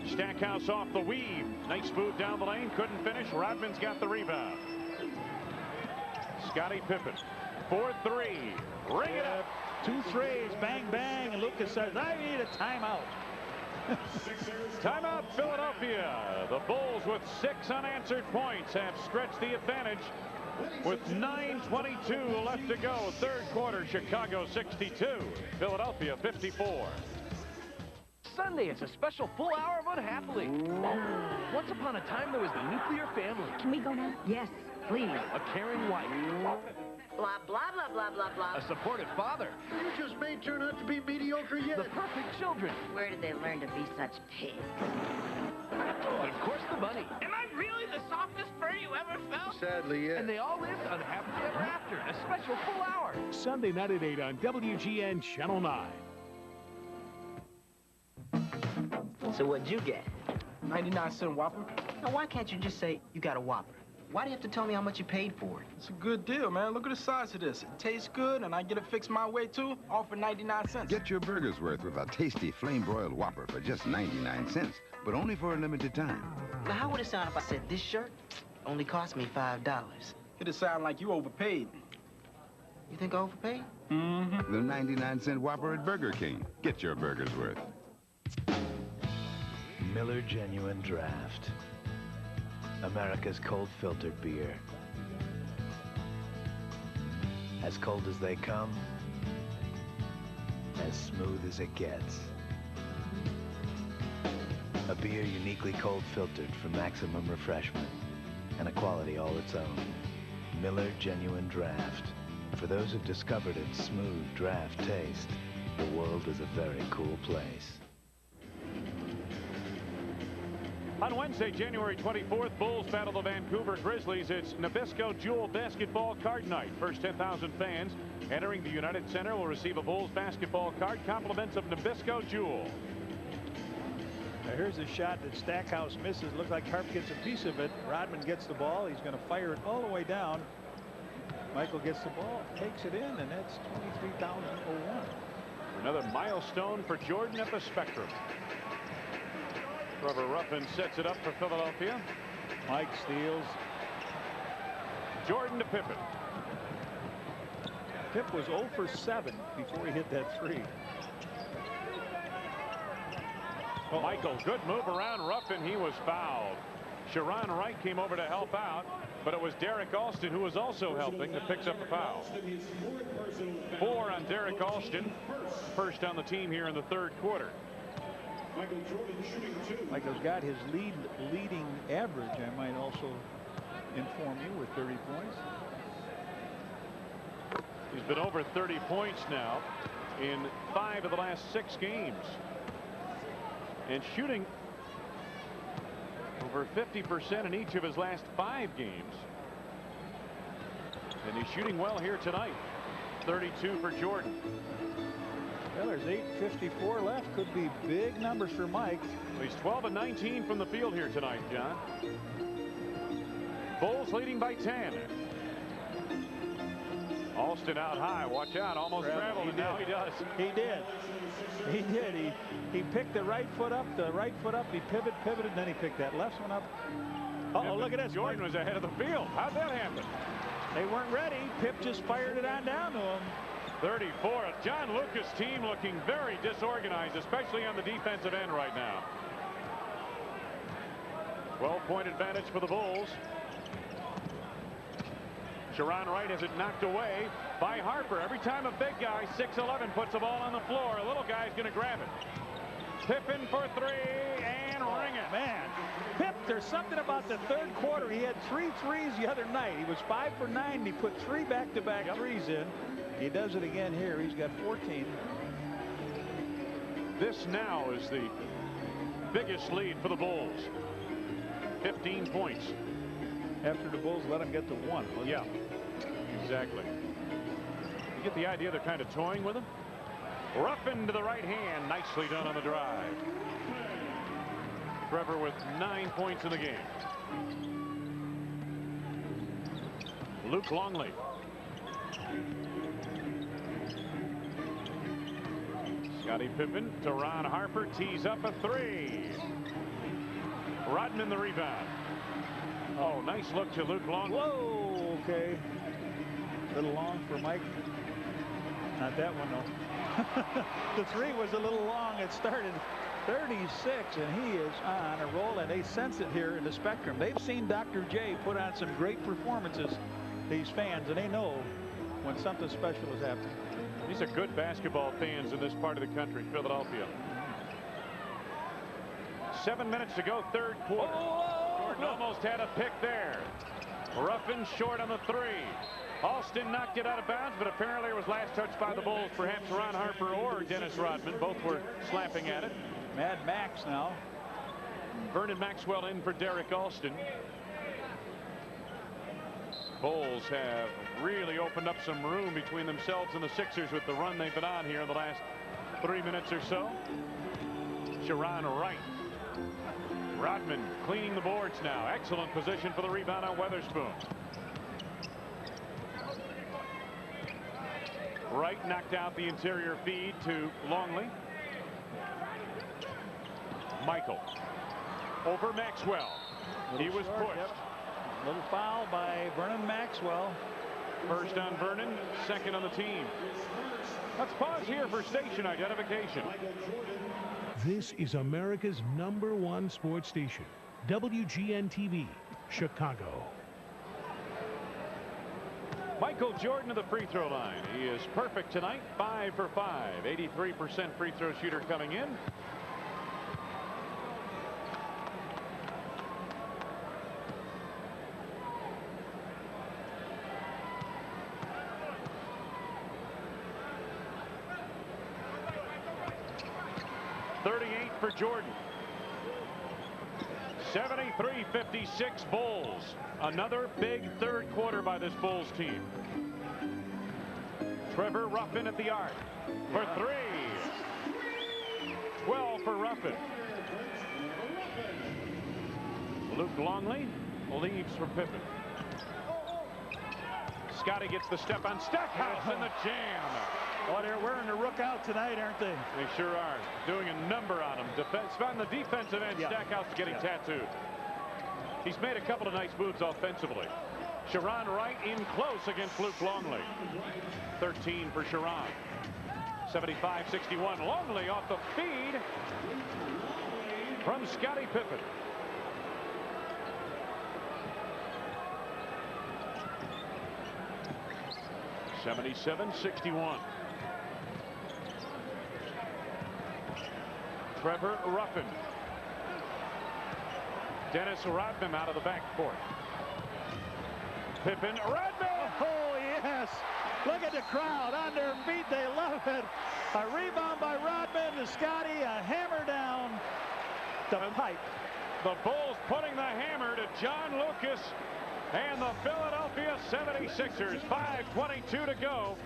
Stackhouse off the weave. Nice move down the lane. Couldn't finish. Rodman's got the rebound. Scottie Pippen for 3. Ring it up. 2 threes. Bang, bang. And Lucas says, I need a timeout. Timeout, Philadelphia. The Bulls with 6 unanswered points have stretched the advantage with 9:22 left to go. Third quarter, Chicago 62, Philadelphia 54. Sunday, it's a special full hour of Unhappily. Once upon a time, there was the nuclear family. Can we go now? Yes, please. A caring wife. Blah, blah, blah, blah, blah, blah. A supportive father. You just may turn out to be mediocre yet. The perfect children. Where did they learn to be such pigs? And of course, the bunny. Am I really the softest fur you ever felt? Sadly, yes. And they all lived unhappily ever after. A special full hour. Sunday night at 8 on WGN Channel 9. So what'd you get? 99-cent Whopper. Now, why can't you just say you got a Whopper? Why do you have to tell me how much you paid for it? It's a good deal, man. Look at the size of this. It tastes good, and I get it fixed my way, too. All for 99 cents. Get your burger's worth with a tasty flame-broiled Whopper for just 99 cents, but only for a limited time. Now, how would it sound if I said this shirt only cost me $5? It'd sound like you overpaid. You think I overpaid? Mm-hmm. The 99-cent Whopper at Burger King. Get your burger's worth. Miller Genuine Draft. America's cold filtered beer. As cold as they come, as smooth as it gets. A beer uniquely cold filtered for maximum refreshment and a quality all its own. Miller Genuine Draft. For those who've discovered its smooth draft taste, the world is a very cool place. On Wednesday, January 24th, Bulls battle the Vancouver Grizzlies. It's Nabisco Jewel Basketball Card Night. First 10,000 fans entering the United Center will receive a Bulls basketball card, compliments of Nabisco Jewel. Now here's a shot that Stackhouse misses. Looks like Harp gets a piece of it. Rodman gets the ball. He's going to fire it all the way down. Michael gets the ball, takes it in, and that's 23,001. Another milestone for Jordan at the Spectrum. Trevor Ruffin sets it up for Philadelphia. Mike steals. Jordan to Pippen. Pip was 0 for 7 before he hit that 3. Well, Michael, good move around Ruffin. He was fouled. Sharon Wright came over to help out, but it was Derek Alston who was also helping that picks up the foul. 4 on Derek Alston. First on the team here in the third quarter. Michael's got his leading average, I might also inform you, with 30 points. He's been over 30 points now in 5 of the last 6 games. And shooting over 50% in each of his last 5 games. And he's shooting well here tonight. 32 for Jordan. Well, there's 8:54 left. Could be big numbers for Mike. So he's 12 and 19 from the field here tonight, John. Bulls leading by 10. Alston out high. Watch out. Almost traveled, and now he does. He did. He did. He picked the right foot up. He pivoted, then he picked that left one up. Uh-oh, look at this. Jordan was ahead of the field. How'd that happen? They weren't ready. Pip just fired it on down to him. 34. John Lucas' team looking very disorganized, especially on the defensive end right now. 12-point advantage for the Bulls. Sharon Wright has it knocked away by Harper. Every time a big guy, 6'11", puts the ball on the floor, a little guy's going to grab it. Pippen for three and ring it. Man, Pip, there's something about the third quarter. He had 3 threes the other night. He was 5 for 9. And he put 3 back-to-back threes in. He does it again here. He's got 14. This now is the biggest lead for the Bulls. 15 points. After the Bulls let him get to 1. Yeah, exactly. You get the idea they're kind of toying with him. Ruffin to the right hand. Nicely done on the drive. Trevor with 9 points in the game. Luke Longley. Scottie Pippen to Ron Harper. Tees up a 3. Rodman the rebound. Oh, nice look to Luke Longley. Whoa, okay. A little long for Mike. Not that one, though. The 3 was a little long. It started 36, and he is on a roll, and they sense it here in the Spectrum. They've seen Dr. J put on some great performances, these fans, and they know when something special is happening. These are good basketball fans in this part of the country, Philadelphia. 7 minutes to go, third quarter. Jordan almost had a pick there. Ruffin short on the 3. Alston knocked it out of bounds, but apparently it was last touched by the Bulls. Perhaps Ron Harper or Dennis Rodman. Both were slapping at it. Mad Max now. Vernon Maxwell in for Derek Alston. Bulls have really opened up some room between themselves and the Sixers with the run they've been on here in the last 3 minutes or so. Sharon Wright. Rodman cleaning the boards now. Excellent position for the rebound on Weatherspoon. Wright knocked out the interior feed to Longley. Michael over Maxwell. He was pushed. Yep. Little foul by Vernon Maxwell. First on Vernon, second on the team. Let's pause here for station identification. This is America's #1 sports station, WGN-TV, Chicago. Michael Jordan to the free throw line. He is perfect tonight, 5 for 5. 83% free throw shooter coming in. For Jordan. 73-56 Bulls. Another big third quarter by this Bulls team. Trevor Ruffin at the arc for 3. 12 for Ruffin. Luke Longley leaves for Pippen. Scottie gets the step on Stackhouse in the jam. Oh, they're wearing the rook out tonight, aren't they? They sure are. Doing a number on him. On the defensive end, Stackhouse is getting tattooed. He's made a couple of nice moves offensively. Sharon Wright in close against Luke Longley. 13 for Sharon. 75-61. Longley off the feed from Scottie Pippen. (77-61). Trevor Ruffin. Dennis Rodman out of the backcourt. Pippen, Rodman! Oh, yes. Look at the crowd on their feet. They love it. A rebound by Rodman to Scottie. A hammer down the pipe. The Bulls putting the hammer to John Lucas and the Philadelphia 76ers. 5:22 to go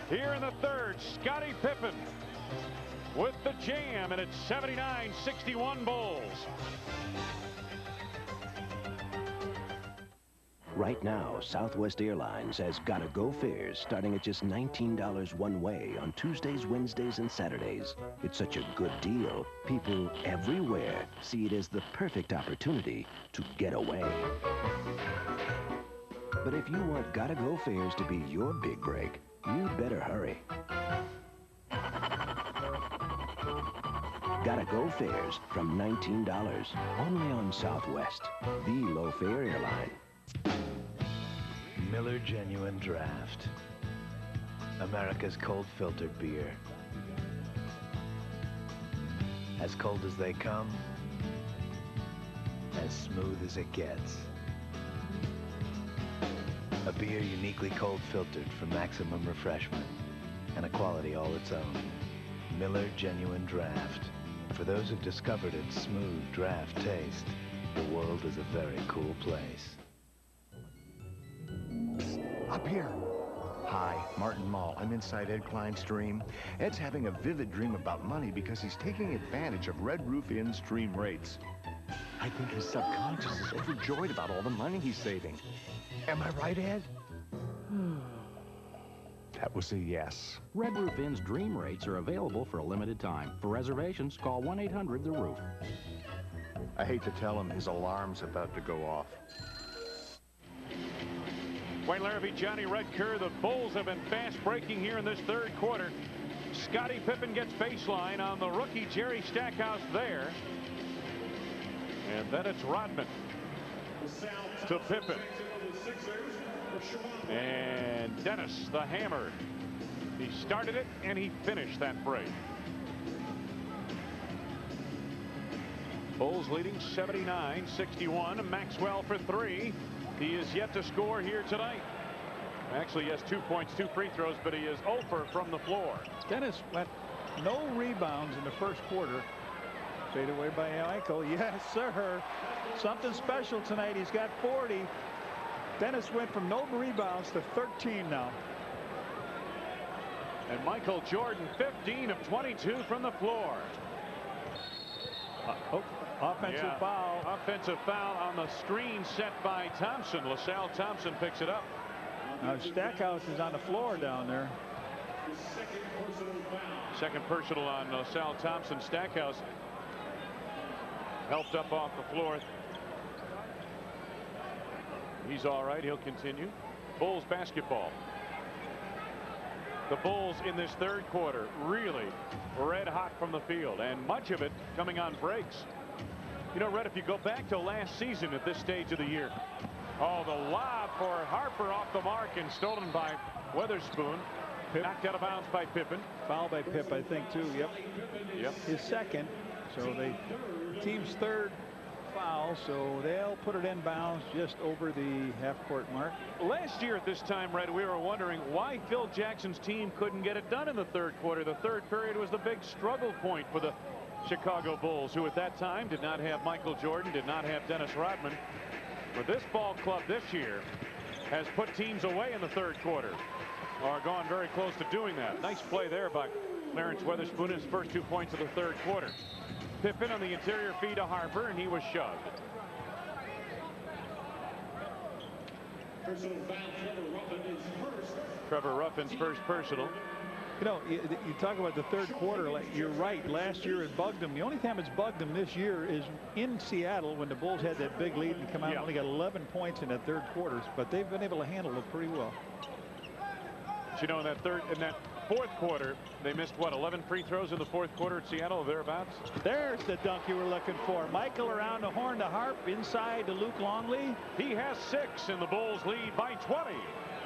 here in the third. Scottie Pippen with the jam, and it's 79-61 Bulls. Right now, Southwest Airlines has Gotta Go fares starting at just $19 one way on Tuesdays, Wednesdays, and Saturdays. It's such a good deal. People everywhere see it as the perfect opportunity to get away. But if you want Gotta Go fares to be your big break, you'd better hurry. Gotta Go fares from $19, only on Southwest, the low-fare airline. Miller Genuine Draft. America's cold filtered beer. As cold as they come, as smooth as it gets. A beer uniquely cold filtered for maximum refreshment and a quality all its own. Miller Genuine Draft. For those who've discovered its smooth draft taste, the world is a very cool place. Up here. Hi, Martin Mull. I'm inside Ed Klein's dream. Ed's having a vivid dream about money because he's taking advantage of Red Roof Inn's dream rates. I think his subconscious is overjoyed about all the money he's saving. Am I right, Ed? That was a yes. Red Roof Inn's dream rates are available for a limited time. For reservations, call 1-800-THE-ROOF. I hate to tell him his alarm's about to go off. Wayne Larrivee, Johnny Red Kerr. The Bulls have been fast breaking here in this third quarter. Scottie Pippen gets baseline on the rookie Jerry Stackhouse there. And then it's Rodman to Pippen. And Dennis, the hammer. He started it and he finished that break. Bulls leading 79-61. Maxwell for three. He is yet to score here tonight. Actually, he has 2 points, 2 free throws, but he is 0 from the floor. Dennis went no rebounds in the first quarter. Fade away by Michael. Yes, sir. Something special tonight. He's got 40. Dennis went from no rebounds to 13 now. And Michael Jordan, 15 of 22 from the floor. Offensive foul. Offensive foul on the screen set by Thompson. LaSalle Thompson picks it up. Now Stackhouse is on the floor down there. Second personal on LaSalle Thompson. Stackhouse helped up off the floor. He's all right. He'll continue. Bulls basketball. The Bulls in this third quarter really red hot from the field, and much of it coming on breaks. You know, Red, if you go back to last season at this stage of the year, oh, the lob for Harper off the mark and stolen by Weatherspoon. Knocked out of bounds by Pippen. Foul by Pip, I think, too. Yep. His second. So the team's third foul, so they'll put it in bounds just over the half-court mark. Last year at this time, Red, we were wondering why Phil Jackson's team couldn't get it done in the third quarter. The third period was the big struggle point for the Chicago Bulls, who at that time did not have Michael Jordan, did not have Dennis Rodman. But this ball club this year has put teams away in the third quarter, or gone very close to doing that. Nice play there by Clarence Weatherspoon in his first 2 points of the third quarter. Pippen on the interior feed to Harper, and he was shoved. Trevor Ruffin's first personal. You know, you talk about the third quarter. You're right. Last year it bugged them. The only time it's bugged them this year is in Seattle when the Bulls had that big lead and come out and only got 11 points in that third quarter. But they've been able to handle it pretty well. But you know, in that fourth quarter, they missed, what, 11 free throws in the fourth quarter at Seattle, or thereabouts? There's the dunk you were looking for. Michael around the horn to Harp, inside to Luke Longley. He has 6, and the Bulls lead by 20.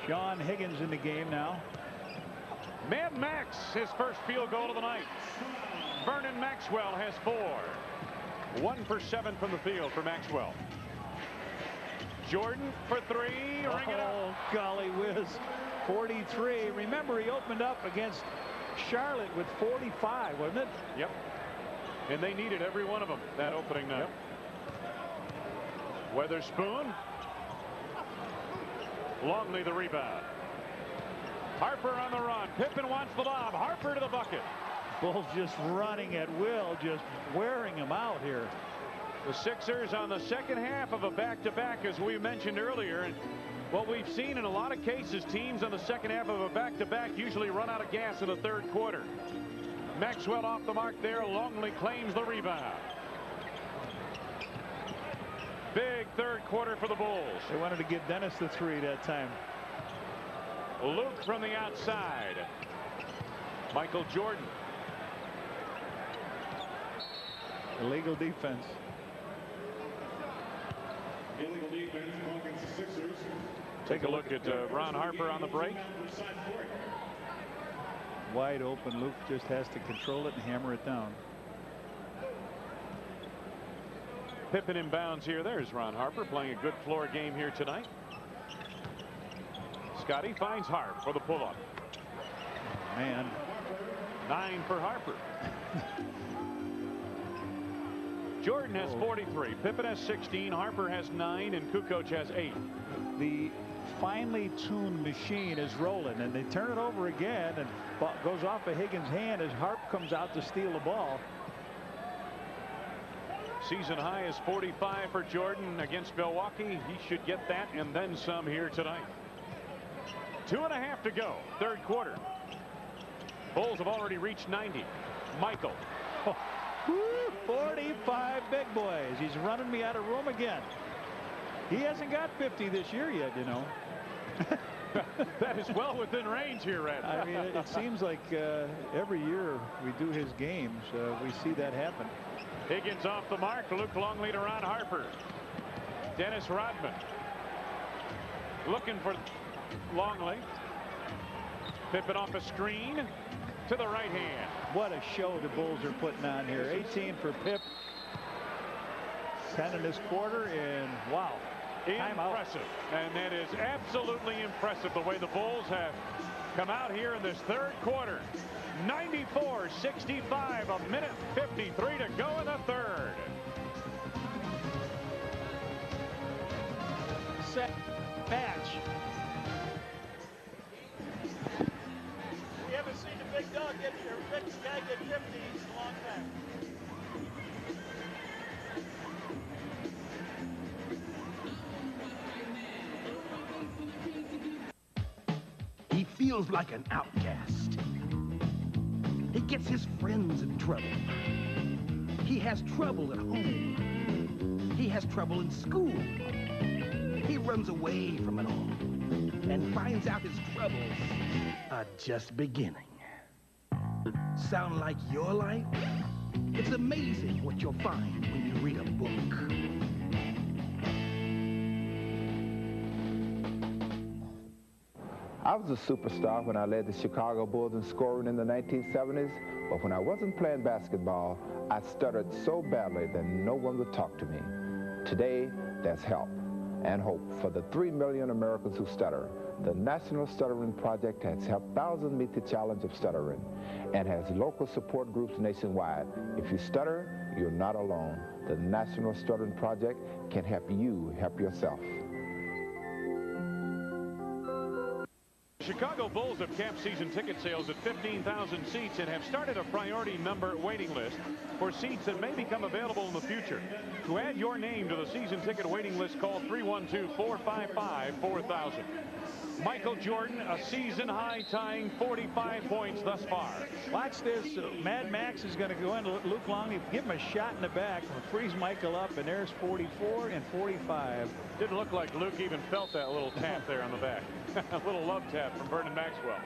Sean Higgins in the game now. Mad Max, his first field goal of the night. Vernon Maxwell has 4. 1 for 7 from the field for Maxwell. Jordan for 3. Ring it up. Oh, golly whiz. 43. Remember, he opened up against Charlotte with 45, wasn't it? Yep. And they needed every one of them that opening night. Weatherspoon. Longley the rebound. Harper on the run. Pippen wants the lob. Harper to the bucket. Bulls just running at will, just wearing him out here. The Sixers on the second half of a back-to-back, as we mentioned earlier. And what we've seen in a lot of cases, teams on the second half of a back-to-back usually run out of gas in the third quarter. Maxwell off the mark there. Longley claims the rebound. Big third quarter for the Bulls. They wanted to give Dennis the 3 that time. Luke from the outside. Michael Jordan. Illegal defense. Illegal defense against the Sixers. Take a look at Ron Harper on the break. Wide open. Luke just has to control it and hammer it down. Pippen inbounds here. There's Ron Harper playing a good floor game here tonight. Scotty finds Harp for the pull-up. Oh, man. 9 for Harper. Jordan has 43. Pippen has 16. Harper has 9. And Kukoc has 8. The finely tuned machine is rolling, and they turn it over again, and goes off of Higgins' hand as Harp comes out to steal the ball. Season high is 45 for Jordan against Milwaukee. He should get that and then some here tonight. 2.5 to go. Third quarter. Bulls have already reached 90. Michael. Oh, 45 big boys. He's running me out of room again. He hasn't got 50 this year yet, you know. That is well within range here, Red. I mean, it seems like every year we do his games, we see that happen. Higgins off the mark. Luke Longley to Ron Harper. Dennis Rodman looking for Longley. Pippen off a screen to the right hand. What a show the Bulls are putting on here. 18 for Pip. 10 in this quarter, and wow. Impressive. And that is absolutely impressive the way the Bulls have come out here in this third quarter. 94-65, a minute 53 to go in the third. Set match. We haven't seen a big dog get here. Big guy get 50 in a long time. He feels like an outcast. He gets his friends in trouble. He has trouble at home. He has trouble in school. He runs away from it all and finds out his troubles are just beginning. Sound like your life? It's amazing what you'll find when you read a book. I was a superstar when I led the Chicago Bulls in scoring in the 1970s, but when I wasn't playing basketball, I stuttered so badly that no one would talk to me. Today, there's help and hope for the 3 million Americans who stutter. The National Stuttering Project has helped thousands meet the challenge of stuttering and has local support groups nationwide. If you stutter, you're not alone. The National Stuttering Project can help you help yourself. Chicago Bulls have capped season ticket sales at 15,000 seats and have started a priority number waiting list for seats that may become available in the future. To add your name to the season ticket waiting list, call 312-455-4000. Michael Jordan, a season-high tying 45 points thus far. Watch this. Mad Max is going to go into Luke Longley, give him a shot in the back, freeze Michael up, and there's 44 and 45. Didn't look like Luke even felt that little tap there on the back. A little love tap from Vernon Maxwell.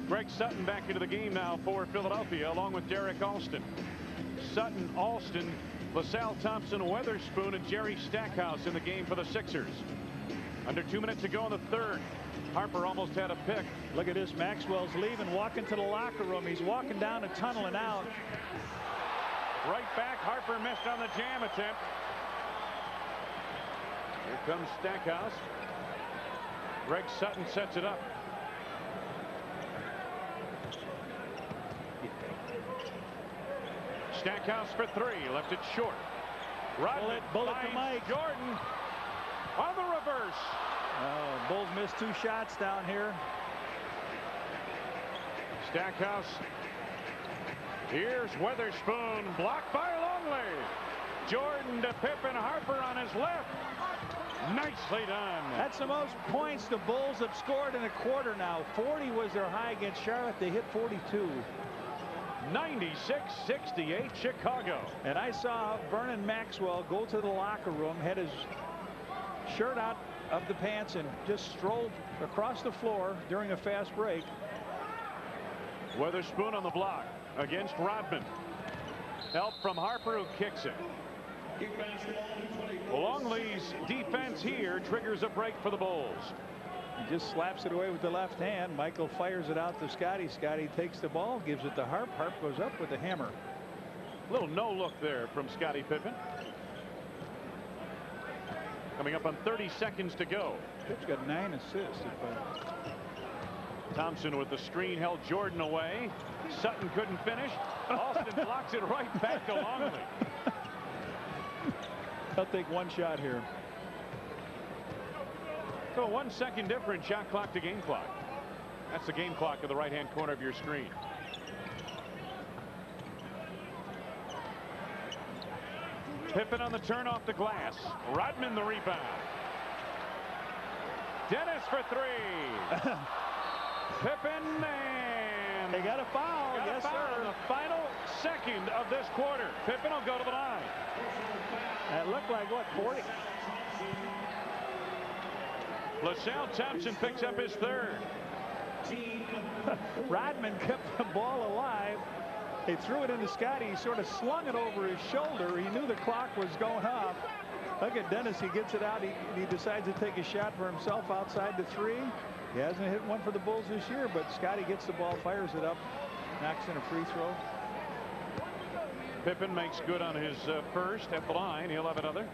Greg Sutton back into the game now for Philadelphia, along with Derek Alston. Sutton, Alston, LaSalle Thompson, Weatherspoon, and Jerry Stackhouse in the game for the Sixers. Under 2 minutes to go in the third. Harper almost had a pick. Look at this. Maxwell's leaving, walking to the locker room. He's walking down the tunnel and out. Right back. Harper missed on the jam attempt. Here comes Stackhouse. Greg Sutton sets it up. Stackhouse for 3. Left it short. Rodman bullet to Mike. Jordan on the reverse. Oh, Bulls missed 2 shots down here. Stackhouse. Here's Weatherspoon. Blocked by Longley. Jordan to Pippen. Harper on his left. Nicely done. That's the most points the Bulls have scored in a quarter now. 40 was their high against Charlotte. They hit 42. 96-68 Chicago. And I saw Vernon Maxwell go to the locker room, had his shirt out of the pants, and just strolled across the floor during a fast break. Weatherspoon on the block against Rodman. Help from Harper, who kicks it. Longley's defense here triggers a break for the Bulls. He just slaps it away with the left hand. Michael fires it out to Scotty. Scotty takes the ball, gives it to Harp. Harp goes up with the hammer. Little no look there from Scottie Pippen. Coming up on 30 seconds to go. Pip's got 9 assists. Thompson with the screen held Jordan away. Sutton couldn't finish. Alston blocks it right back to Longley. He'll take one shot here. So 1 second difference, shot clock to game clock. That's the game clock in the right-hand corner of your screen. Pippen on the turn off the glass. Rodman the rebound. Dennis for three. Pippen, and they got a foul. Yes, sir. In the final second of this quarter. Pippen will go to the line. That looked like, what, 40? LaSalle Thompson picks up his third. Rodman kept the ball alive. They threw it into Scotty. He sort of slung it over his shoulder. He knew the clock was going off. Look at Dennis. He gets it out. He decides to take a shot for himself outside the three. He hasn't hit one for the Bulls this year, but Scotty gets the ball, fires it up, knocks in a free throw. Pippen makes good on his first at the line. He'll have another.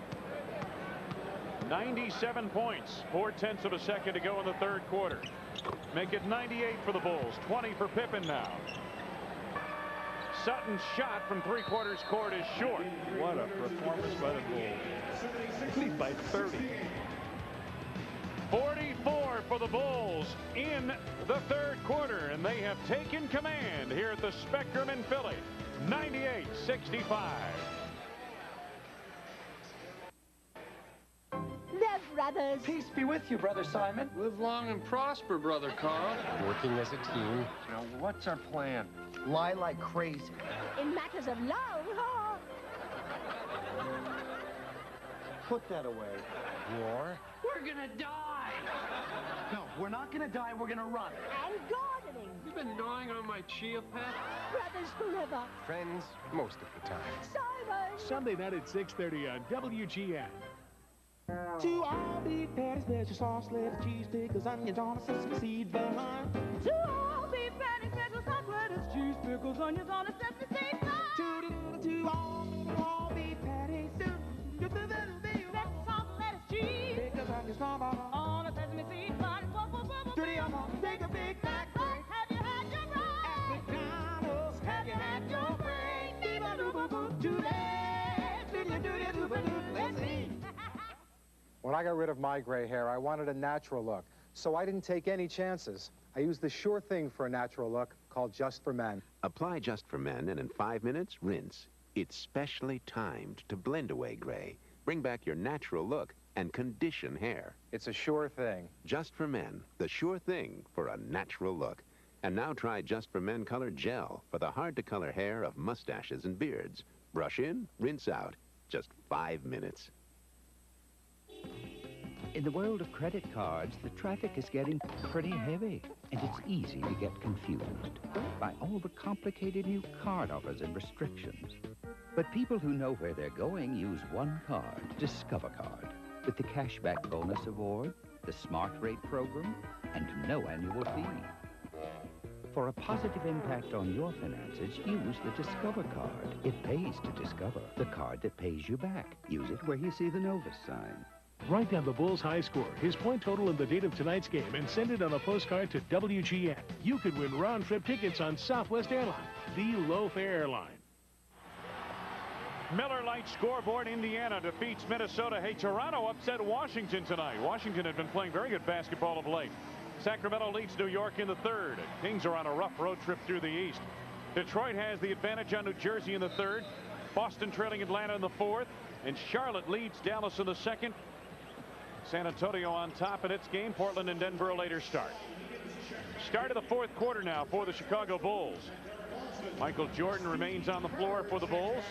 97 points. 4/10 of a second to go in the third quarter. Make it 98 for the Bulls. 20 for Pippen now. Sutton's shot from three-quarters court is short. What a performance by the Bulls. Lead by 30. 44 for the Bulls in the third quarter, and they have taken command here at the Spectrum in Philly. 98-65. They're brothers. Peace be with you, Brother Simon. Live long and prosper, Brother Carl. Working as a team. Now, what's our plan? Lie like crazy. In matters of love, huh? Put that away. War? We're gonna die. No, we're not gonna die. We're gonna run. And gardening. You've been gnawing on my chia pet? Brothers forever. Friends, most of the time. Simon. Sunday night at 6:30 on WGN. 2 all beef patties, special sauce, lettuce, cheese, pickles, onions on a sesame seed bun. 2 all beef patties, special sauce, lettuce, cheese, pickles, onions on a sesame seed bun. 2 all beef patties, special sauce, lettuce, cheese, pickles, onions on a sesame seed bun. 3 of them, take a Big Mac break. Have you had your break? At McDonald's, have you had your break? Let's eat. When I got rid of my gray hair, I wanted a natural look. So I didn't take any chances. I used the sure thing for a natural look called Just for Men. Apply Just for Men, and in 5 minutes, rinse. It's specially timed to blend away gray, bring back your natural look, and condition hair. It's a sure thing. Just for Men, the sure thing for a natural look. And now try Just for Men Color Gel for the hard-to-color hair of mustaches and beards. Brush in, rinse out. Just 5 minutes. In the world of credit cards, the traffic is getting pretty heavy, and it's easy to get confused by all the complicated new card offers and restrictions. But people who know where they're going use one card, Discover Card, with the Cashback Bonus Award, the Smart Rate Program, and no annual fee. For a positive impact on your finances, use the Discover Card. It pays to discover, the card that pays you back. Use it where you see the Novus sign. Write down the Bulls' high score, his point total, and the date of tonight's game, and send it on a postcard to WGN. You could win round-trip tickets on Southwest Airlines, the low-fare airline. Miller Lite scoreboard. Indiana defeats Minnesota. Hey, Toronto upset Washington tonight. Washington had been playing very good basketball of late. Sacramento leads New York in the third. Kings are on a rough road trip through the East. Detroit has the advantage on New Jersey in the third. Boston trailing Atlanta in the fourth. And Charlotte leads Dallas in the second. San Antonio on top in its game. Portland and Denver a later start. Start of the fourth quarter now for the Chicago Bulls. Michael Jordan remains on the floor for the Bulls.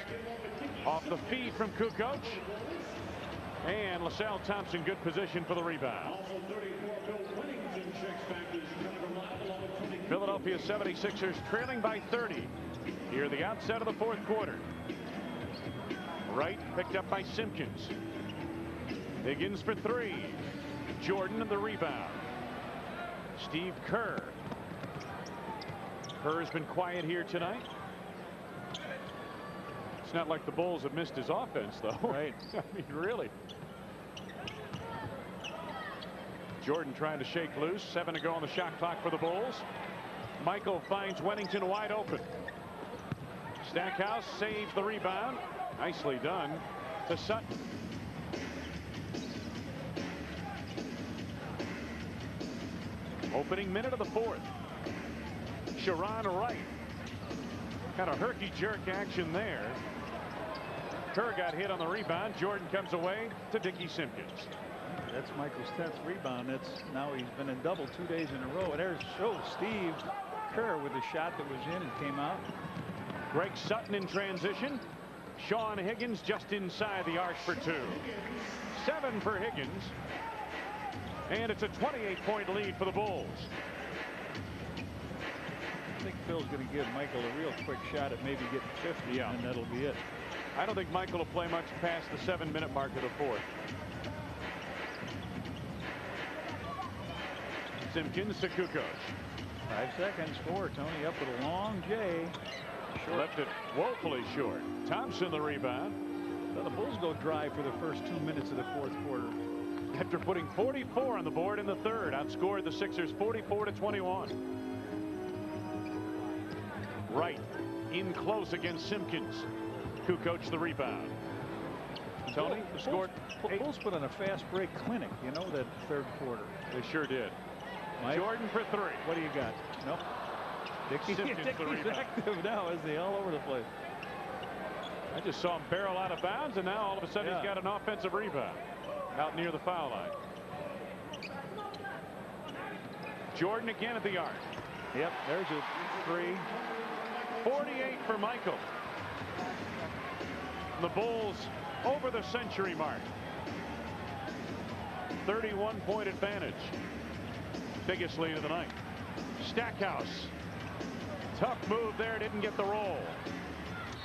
Off the feed from Kukoc. And LaSalle Thompson, good position for the rebound. Philadelphia 76ers trailing by 30 here the outset of the fourth quarter. Wright picked up by Simpkins. Higgins for three. Jordan the rebound. Steve Kerr. Kerr's been quiet here tonight. It's not like the Bulls have missed his offense, though. Right. I mean, really. Jordan trying to shake loose. 7 to go on the shot clock for the Bulls. Michael finds Wennington wide open. Stackhouse saves the rebound. Nicely done to Sutton. Opening minute of the fourth. Sharon Wright. Kind of herky-jerk action there. Kerr got hit on the rebound. Jordan comes away to Dickie Simpkins. That's Michael's 10th rebound. Now he's been in double 2 days in a row. And there's Steve Kerr with a shot that was in and came out. Greg Sutton in transition. Sean Higgins just inside the arc for 2. 7 for Higgins. And it's a 28-point lead for the Bulls. I think Phil's going to give Michael a real quick shot at maybe getting 50, and that'll be it. I don't think Michael will play much past the 7-minute mark of the fourth. Simpkins to Kukoc. 5 seconds for Tony up with a long J. Short. Left it woefully short. Thompson the rebound. So the Bulls go dry for the first 2 minutes of the fourth quarter. After putting 44 on the board in the third, outscored the Sixers 44-21. Wright in close against Simpkins. Kukoc the rebound. Tony scored. Bulls put on a fast break clinic, you know, that third quarter. They sure did. Mike, Jordan for 3. What do you got? Nope. Dickie's active now, isn't he? All over the place. I just saw him barrel out of bounds, and now all of a sudden he's got an offensive rebound out near the foul line. Jordan again at the arc. Yep, there's a 3. 48 for Michael. The Bulls over the century mark. 31-point advantage. Biggest lead of the night. Stackhouse. Tough move there, didn't get the roll.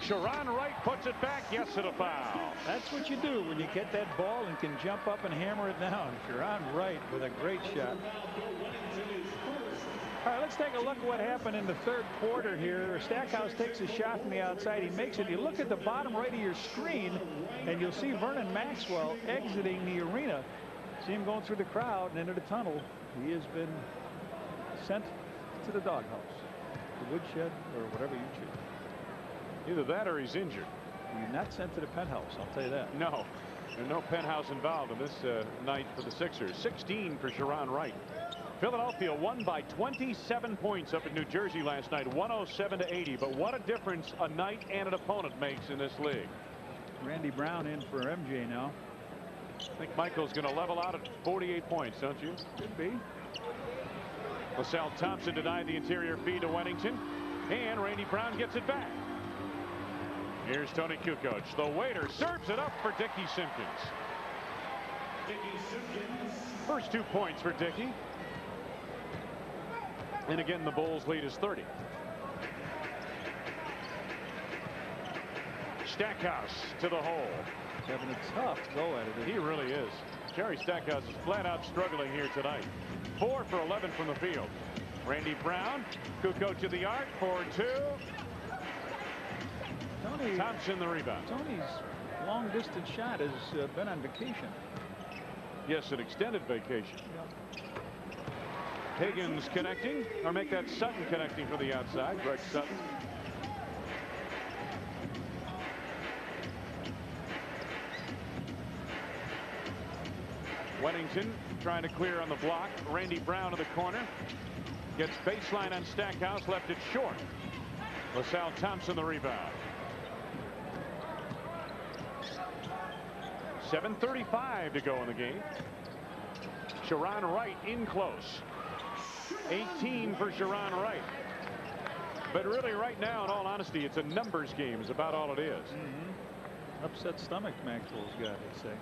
Sharon Wright puts it back. Yes, to the foul. That's what you do when you get that ball and can jump up and hammer it down. Sharon Wright with a great shot. All right, let's take a look at what happened in the third quarter here. Stackhouse takes a shot from the outside. He makes it. You look at the bottom right of your screen, and you'll see Vernon Maxwell exiting the arena. See him going through the crowd and into the tunnel. He has been sent to the doghouse, the woodshed, or whatever you choose. Either that or he's injured. He's not sent to the penthouse, I'll tell you that. No, there's no penthouse involved in this night for the Sixers. 16 for Sharon Wright. Philadelphia won by 27 points up in New Jersey last night, 107-80. But what a difference a night and an opponent makes in this league. Randy Brown in for MJ now. I think Michael's going to level out at 48 points, don't you? Could be. LaSalle Thompson denied the interior feed to Wennington, and Randy Brown gets it back. Here's Tony Kukoc. The waiter serves it up for Dickie Simpkins. First 2 points for Dickie. And again, the Bulls' lead is 30. Stackhouse to the hole. Having a tough go at it. He really is. Jerry Stackhouse is flat out struggling here tonight. 4 for 11 from the field. Randy Brown, Kukoc to the arc for 2. Thompson the rebound. Tony's long distance shot has been on vacation. Yes, an extended vacation. Yep. Higgins connecting, or make that Sutton connecting from the outside. Greg Sutton. Wennington trying to clear on the block. Randy Brown in the corner. Gets baseline on Stackhouse, left it short. LaSalle Thompson the rebound. 7:35 to go in the game. Sharon Wright in close. 18 for Sharon Wright. But really right now, in all honesty, it's a numbers game is about all it is. Upset stomach Maxwell's got, they say.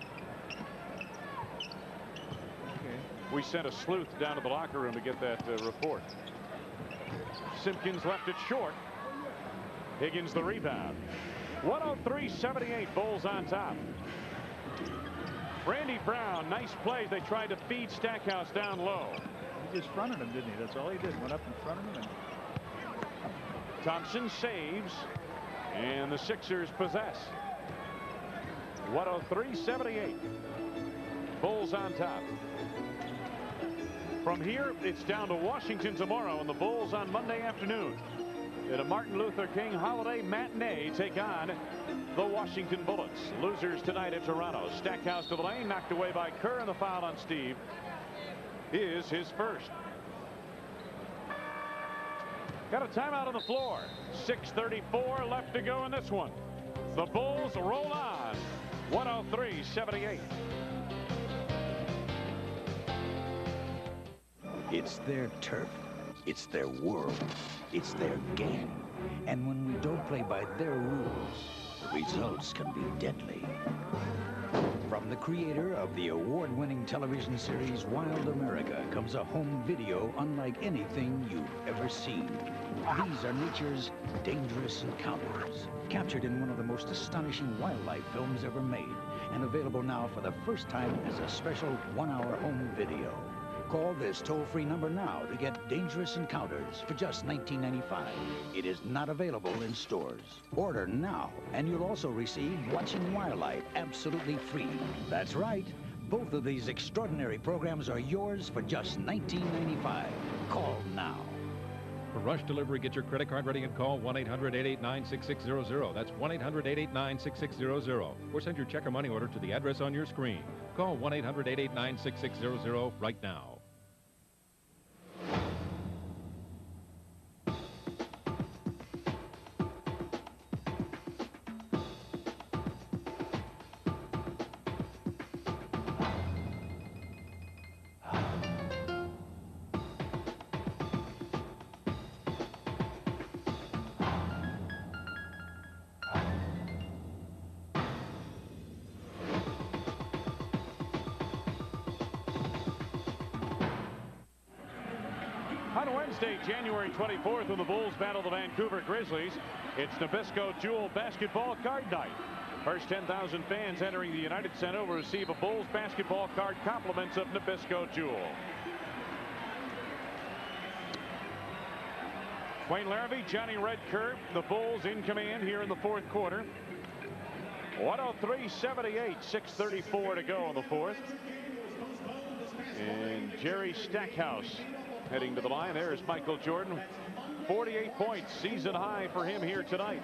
We sent a sleuth down to the locker room to get that report. Simpkins left it short. Higgins the rebound. 103-78, Bulls on top. Randy Brown, nice plays. They tried to feed Stackhouse down low. He just fronted him, didn't he? That's all he did. Went up in front of him. And Thompson saves, and the Sixers possess. 103-78. Bulls on top. From here, it's down to Washington tomorrow, and the Bulls on Monday afternoon at a Martin Luther King holiday matinee take on the Washington Bullets. Losers tonight at Toronto. Stackhouse to the lane, knocked away by Kerr, and the foul on Steve is his first. Got a timeout on the floor. 6:34 left to go in this one. The Bulls roll on. 103-78. It's their turf. It's their world. It's their game. And when we don't play by their rules, the results can be deadly. From the creator of the award-winning television series Wild America comes a home video unlike anything you've ever seen. These are nature's dangerous encounters, captured in one of the most astonishing wildlife films ever made, and available now for the first time as a special one-hour home video. Call this toll-free number now to get Dangerous Encounters for just $19.95. It is not available in stores. Order now, and you'll also receive Watching Wildlife absolutely free. That's right. Both of these extraordinary programs are yours for just $19.95. Call now. For rush delivery, get your credit card ready and call 1-800-889-6600. That's 1-800-889-6600. Or send your check or money order to the address on your screen. Call 1-800-889-6600 right now. On Wednesday, January 24th, when the Bulls battle the Vancouver Grizzlies, it's Nabisco Jewel Basketball Card Night. First 10,000 fans entering the United Center will receive a Bulls basketball card compliments of Nabisco Jewel. Wayne Larrabee, Johnny Red Kerr, the Bulls in command here in the fourth quarter. 103-78, 6:34 to go in the fourth. And Jerry Stackhouse heading to the line. There's Michael Jordan. 48 points, season high for him here tonight.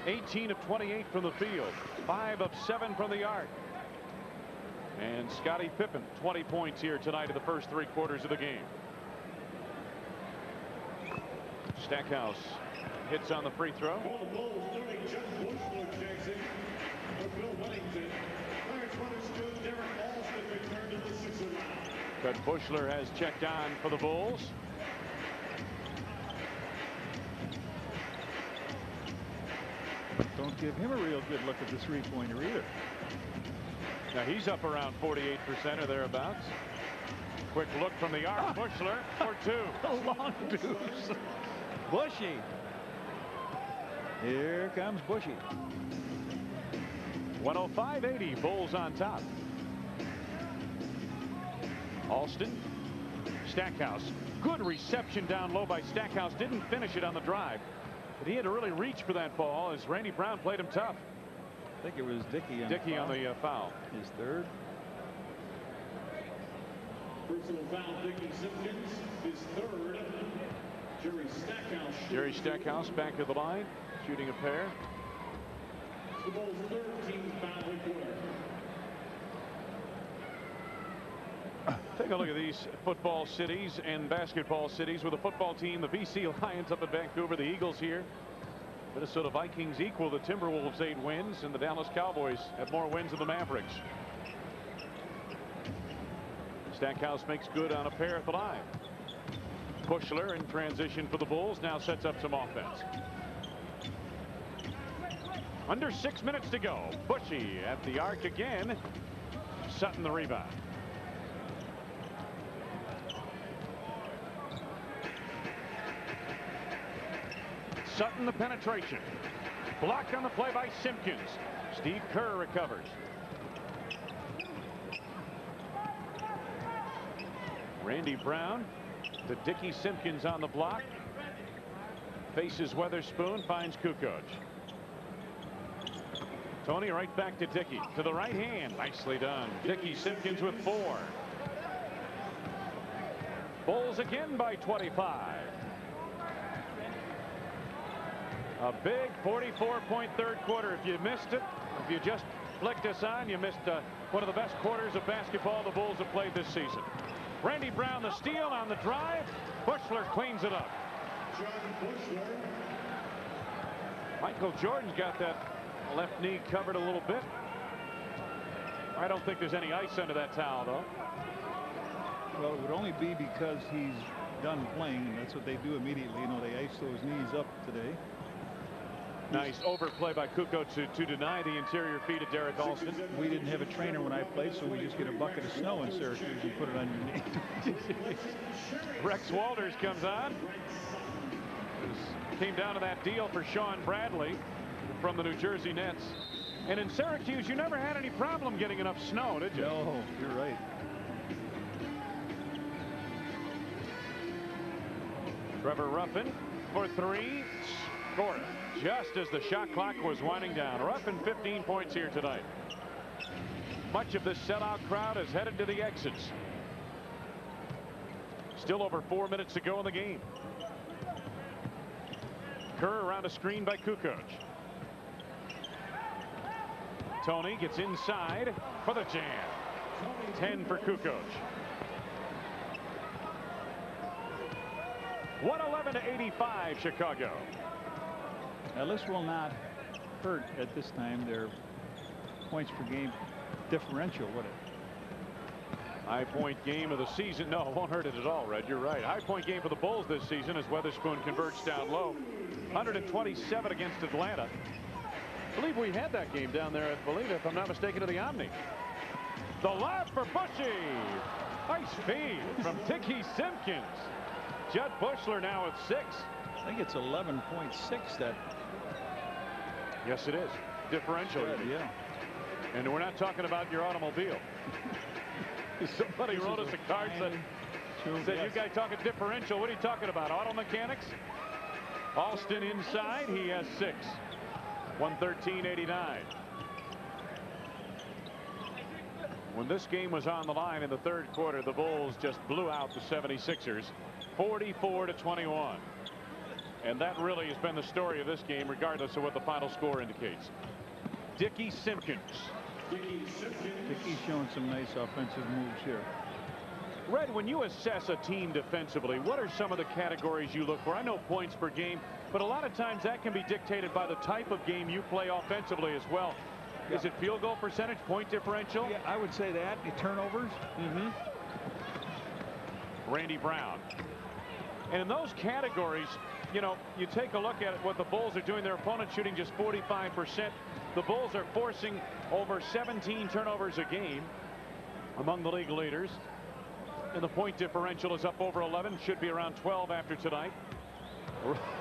18 of 28 from the field. 5 of 7 from the arc. And Scottie Pippen, 20 points here tonight in the first 3 quarters of the game. Stackhouse hits on the free throw. But Bushler has checked on for the Bulls. Don't give him a real good look at the three-pointer either. Now he's up around 48% or thereabouts. Quick look from the arc. Bushler for 2. A long deuce. Bushy. Here comes Bushy. 105-80, Bulls on top. Alston, Stackhouse. Good reception down low by Stackhouse. Didn't finish it on the drive, but he had to really reach for that ball as Randy Brown played him tough. I think it was Dickey on the foul. His third. Personal foul, Dickey Simpkins. His third. Jerry Stackhouse back to the line, shooting a pair. The Bulls' third team foul quarter. Take a look at these football cities and basketball cities with the football team. The BC Lions up in Vancouver, the Eagles here. Minnesota Vikings equal the Timberwolves 8 wins, and the Dallas Cowboys have more wins than the Mavericks. Stackhouse makes good on a pair at the line. Bushler in transition for the Bulls now sets up some offense. Under 6 minutes to go. Bushy at the arc again. Sutton the rebound. Sutton the penetration. Blocked on the play by Simpkins. Steve Kerr recovers. Randy Brown to Dickie Simpkins on the block. Faces Weatherspoon, finds Kukoc. Tony right back to Dickie. To the right hand. Nicely done. Dickie Simpkins with 4. Bulls again by 25. A big 44-point third quarter. If you missed it, if you just flicked us on, you missed one of the best quarters of basketball the Bulls have played this season. Randy Brown the steal on the drive. Buechler cleans it up. Michael Jordan's got that left knee covered a little bit. I don't think there's any ice under that towel, though. Well, it would only be because he's done playing, and that's what they do immediately. You know, they ice those knees up today. Nice overplay by Kukoc to deny the interior feed of Derek Alston. We didn't have a trainer when I played, so we just get a bucket of snow in Syracuse and put it on your knee. Rex Walters comes on. Came down to that deal for Sean Bradley from the New Jersey Nets. And in Syracuse, you never had any problem getting enough snow, did you? No, you're right. Trevor Ruffin for 3. Scored it just as the shot clock was winding down. Ruffin 15 points here tonight. Much of this sellout crowd is headed to the exits. Still over 4 minutes to go in the game. Kerr around a screen by Kukoc. Tony gets inside for the jam. 10 for Kukoc. 111-85 Chicago. Now this will not hurt at this time their points per game differential, would it? High point game of the season. No, it won't hurt it at all, Red. You're right. High point game for the Bulls this season as Weatherspoon converts down low. 127 against Atlanta. I believe we had that game down there, I believe, if I'm not mistaken, to the Omni. The lob for Bushy. Nice feed from Dickie Simpkins. Judd Buechler now at 6. I think it's 11.6 that. Yes, it is. Differential. Yeah. And we're not talking about your automobile. Somebody wrote us a card that said, you guys talking differential. What are you talking about? Auto mechanics? Alston inside. He has 6. 113-89. When this game was on the line in the third quarter, the Bulls just blew out the 76ers 44-21. And that really has been the story of this game, regardless of what the final score indicates. Dickie Simpkins. Dickie's showing some nice offensive moves here. Red, when you assess a team defensively, what are some of the categories you look for? I know points per game, but a lot of times that can be dictated by the type of game you play offensively as well. Yeah. Is it field goal percentage, point differential? Yeah, I would say that. The turnovers. Randy Brown. And in those categories, you know, you take a look at what the Bulls are doing. Their opponent shooting just 45%. The Bulls are forcing over 17 turnovers a game, among the league leaders. And the point differential is up over 11. Should be around 12 after tonight.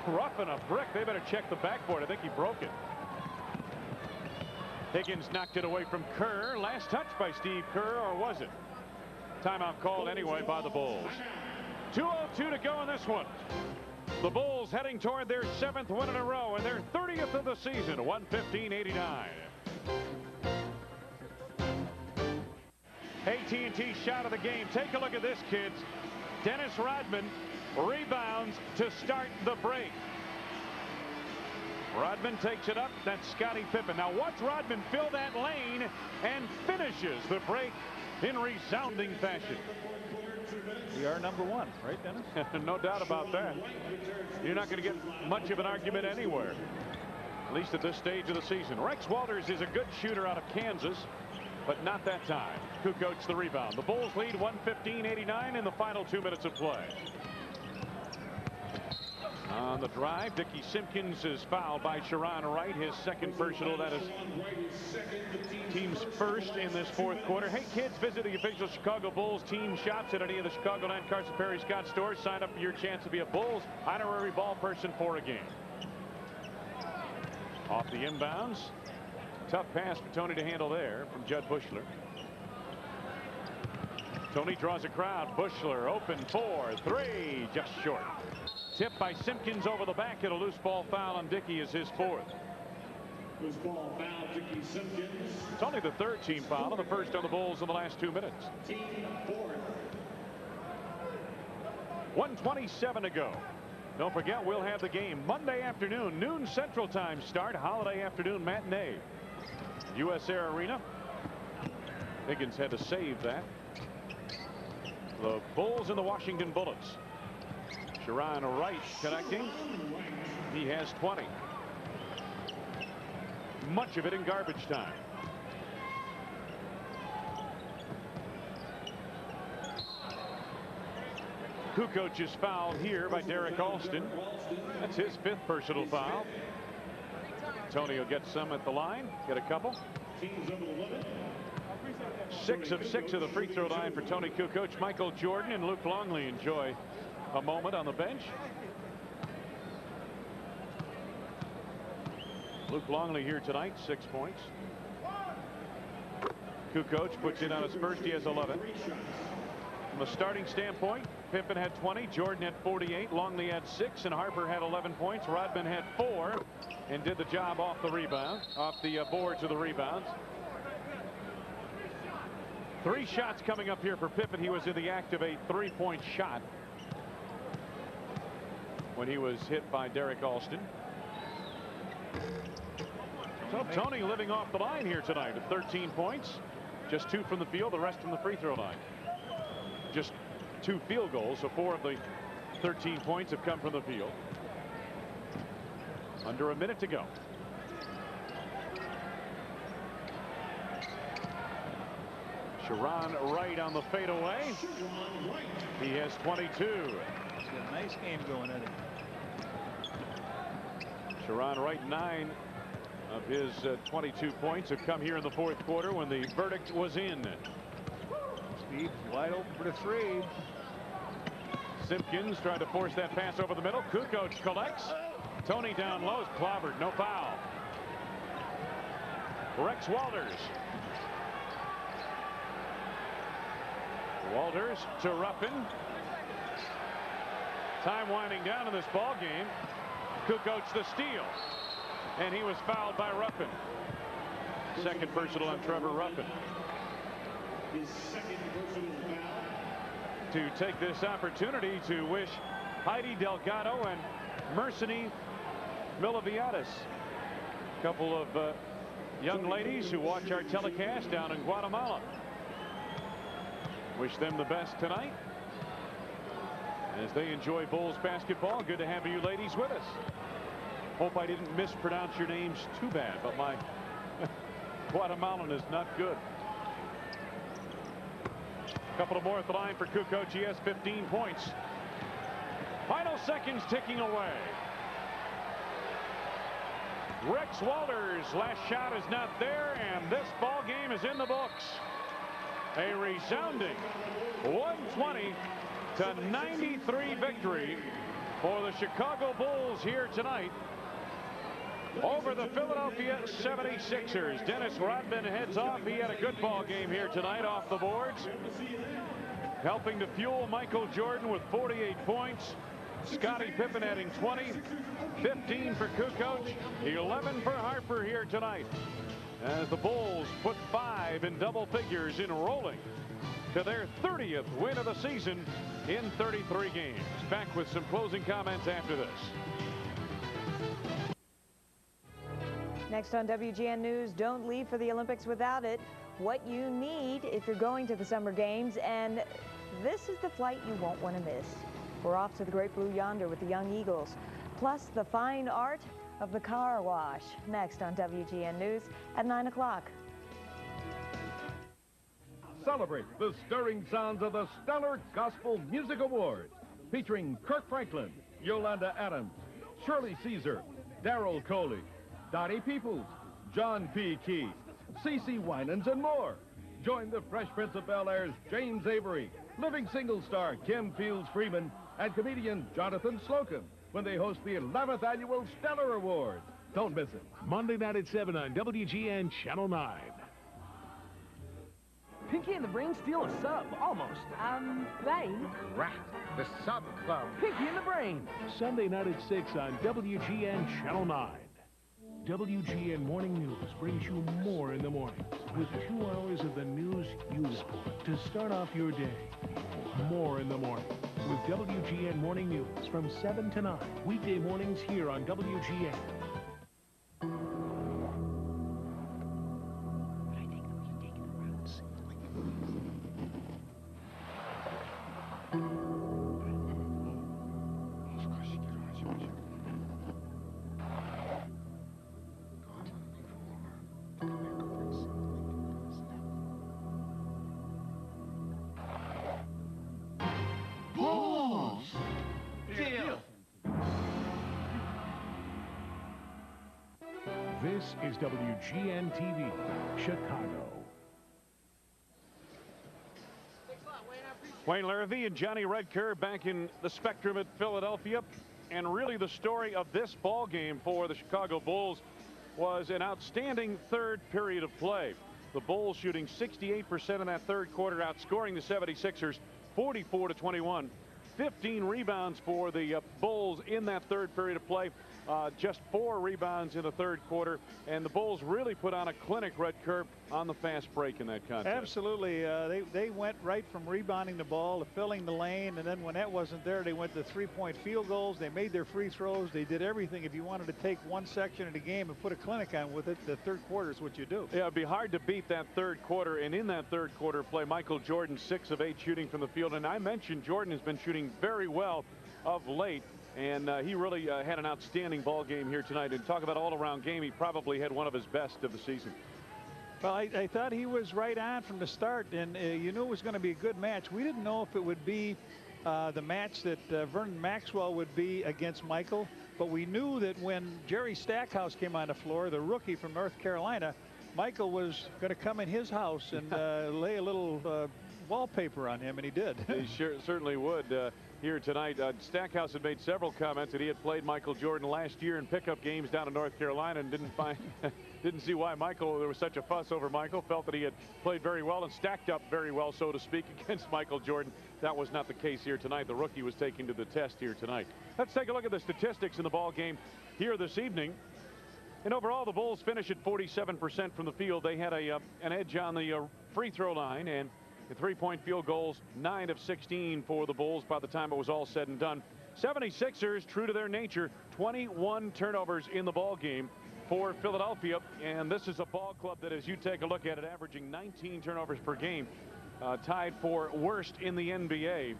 Ruffin a brick. They better check the backboard. I think he broke it. Higgins knocked it away from Kerr. Last touch by Steve Kerr, or was it? Timeout called anyway by the Bulls. 2:02 to go in this one. The Bulls heading toward their 7th win in a row and their 30th of the season. 115-89. AT&T shot of the game. Take a look at this, kids. Dennis Rodman rebounds to start the break. Rodman takes it up. That's Scottie Pippen. Now watch Rodman fill that lane and finishes the break in resounding fashion. We are number 1, right, Dennis? No doubt about that. You're not going to get much of an argument anywhere, at least at this stage of the season. Rex Walters is a good shooter out of Kansas, but not that time. Kukoc the rebound. The Bulls lead 115-89 in the final 2 minutes of play. On the drive, Dickie Simpkins is fouled by Sharon Wright, his second personal. That is team's first in this fourth quarter. Hey, kids, visit the official Chicago Bulls team shops at any of the Chicagoland, Carson Perry, Scott stores. Sign up for your chance to be a Bulls honorary ball person for a game. Off the inbounds. Tough pass for Tony to handle there from Judd Bushler. Tony draws a crowd. Bushler open 4-3, just short. Tipped by Simpkins over the back, and a loose ball foul on Dickey is his 4th. Loose ball foul, Dickey Simpkins. It's only the 3rd team foul and the first on the Bulls in the last 2 minutes. Team 4th. 1:27 to go. Don't forget, we'll have the game Monday afternoon, noon Central Time start, holiday afternoon matinee. US Air Arena. Higgins had to save that. The Bulls and the Washington Bullets. Sharon Wright connecting. He has 20. Much of it in garbage time. Kukoc is fouled here by Derek Alston. That's his 5th personal foul. Tony will get some at the line, get a couple. 6 of 6 of the free throw line for Tony Kukoc. Michael Jordan and Luke Longley enjoy a moment on the bench. Luke Longley here tonight, 6 points. Kukoc puts in on his first. He has 11. From a starting standpoint, Pippen had 20, Jordan had 48, Longley had 6, and Harper had 11 points. Rodman had 4 and did the job off the rebound, off the boards of the rebounds. 3 shots coming up here for Pippen. He was in the act of a 3-point shot when he was hit by Derek Alston. So Tony living off the line here tonight at 13 points. Just 2 from the field, the rest from the free throw line. Just 2 field goals, so 4 of the 13 points have come from the field. Under a minute to go. Sharon Wright on the fadeaway. He has 22. He's got a nice game going at it. Sharon Wright, 9 of his 22 points have come here in the 4th quarter when the verdict was in. Steve wide open for the 3. Simpkins tried to force that pass over the middle. Kukoc collects. Tony down low is clobbered. No foul. Rex Walters. Walters to Ruffin. Time winding down in this ball game. Kukoc the steal. And he was fouled by Ruffin. 2nd personal on Trevor Ruffin. His 2nd personal foul. To take this opportunity to wish Heidi Delgado and Mercedes Miliviadis, a couple of young ladies who watch our telecast down in Guatemala. Wish them the best tonight as they enjoy Bulls basketball. Good to have you ladies with us. Hope I didn't mispronounce your names too bad, but my Guatemalan is not good. A couple of more at the line for Kukoc. He has 15 points. Final seconds ticking away. Rex Walters' last shot is not there, and this ball game is in the books. A resounding 120-93 victory for the Chicago Bulls here tonight over the Philadelphia 76ers. Dennis Rodman heads off. He had a good ball game here tonight off the boards, helping to fuel Michael Jordan with 48 points. Scottie Pippen adding 20, 15 for Kukoc, 11 for Harper here tonight, as the Bulls put 5 in double figures, enrolling to their 30th win of the season in 33 games. Back with some closing comments after this. Next on WGN News, don't leave for the Olympics without it. What you need if you're going to the Summer Games, and this is the flight you won't want to miss. We're off to the Great Blue Yonder with the Young Eagles, plus the fine art of the car wash. Next on WGN News at 9 o'clock. Celebrate the stirring sounds of the Stellar Gospel Music Awards, featuring Kirk Franklin, Yolanda Adams, Shirley Caesar, Darrell Coley, Dottie Peoples, John P. Key, CeCe Winans, and more. Join the Fresh Prince of Bel-Air's James Avery, living single star Kim Fields Freeman, and comedian Jonathan Slocum when they host the 11th Annual Stellar Awards. Don't miss it. Monday night at 7 on WGN Channel 9. Pinky and the Brain steal a sub, almost. Brain? Right. The Sub Club. Pinky and the Brain. Sunday night at 6 on WGN Channel 9. WGN Morning News brings you more in the morning with 2 hours of the news you want to start off your day. More in the morning with WGN Morning News from 7 to 9. Weekday mornings here on WGN. This is WGN TV, Chicago. Wayne Larrivee and Johnny Redker back in the Spectrum at Philadelphia. And really the story of this ball game for the Chicago Bulls was an outstanding third period of play. The Bulls shooting 68% in that third quarter, outscoring the 76ers 44-21. 15 rebounds for the Bulls in that third period of play. Just 4 rebounds in the third quarter, and the Bulls really put on a clinic, Red Curb, on the fast break in that contest. Absolutely. They went right from rebounding the ball to filling the lane, and then when that wasn't there, they went to 3-point field goals. They made their free throws. They did everything. If you wanted to take one section of the game and put a clinic on with it, the third quarter is what you do. Yeah, it'd be hard to beat that third quarter, and in that third quarter play, Michael Jordan 6 of 8 shooting from the field, and I mentioned Jordan has been shooting very well of late. And he really had an outstanding ball game here tonight. And talk about all-around game, he probably had one of his best of the season. Well, I thought he was right on from the start, and you knew it was going to be a good match. We didn't know if it would be the match that Vernon Maxwell would be against Michael, but we knew that when Jerry Stackhouse came on the floor, the rookie from North Carolina, Michael was going to come in his house and lay a little wallpaper on him, and he did. He certainly would. Here tonight, Stackhouse had made several comments that he had played Michael Jordan last year in pickup games down in North Carolina and didn't see why there was such a fuss over Michael. Felt that he had played very well and stacked up very well, so to speak, against Michael Jordan. That was not the case here tonight. The rookie was taken to the test here tonight. Let's take a look at the statistics in the ball game here this evening. And overall, the Bulls finished at 47% from the field. They had an edge on the free throw line, and the 3-point field goals, 9 of 16 for the Bulls by the time it was all said and done. 76ers, true to their nature, 21 turnovers in the ball game for Philadelphia. And this is a ball club that, as you take a look at it, averaging 19 turnovers per game, tied for worst in the NBA.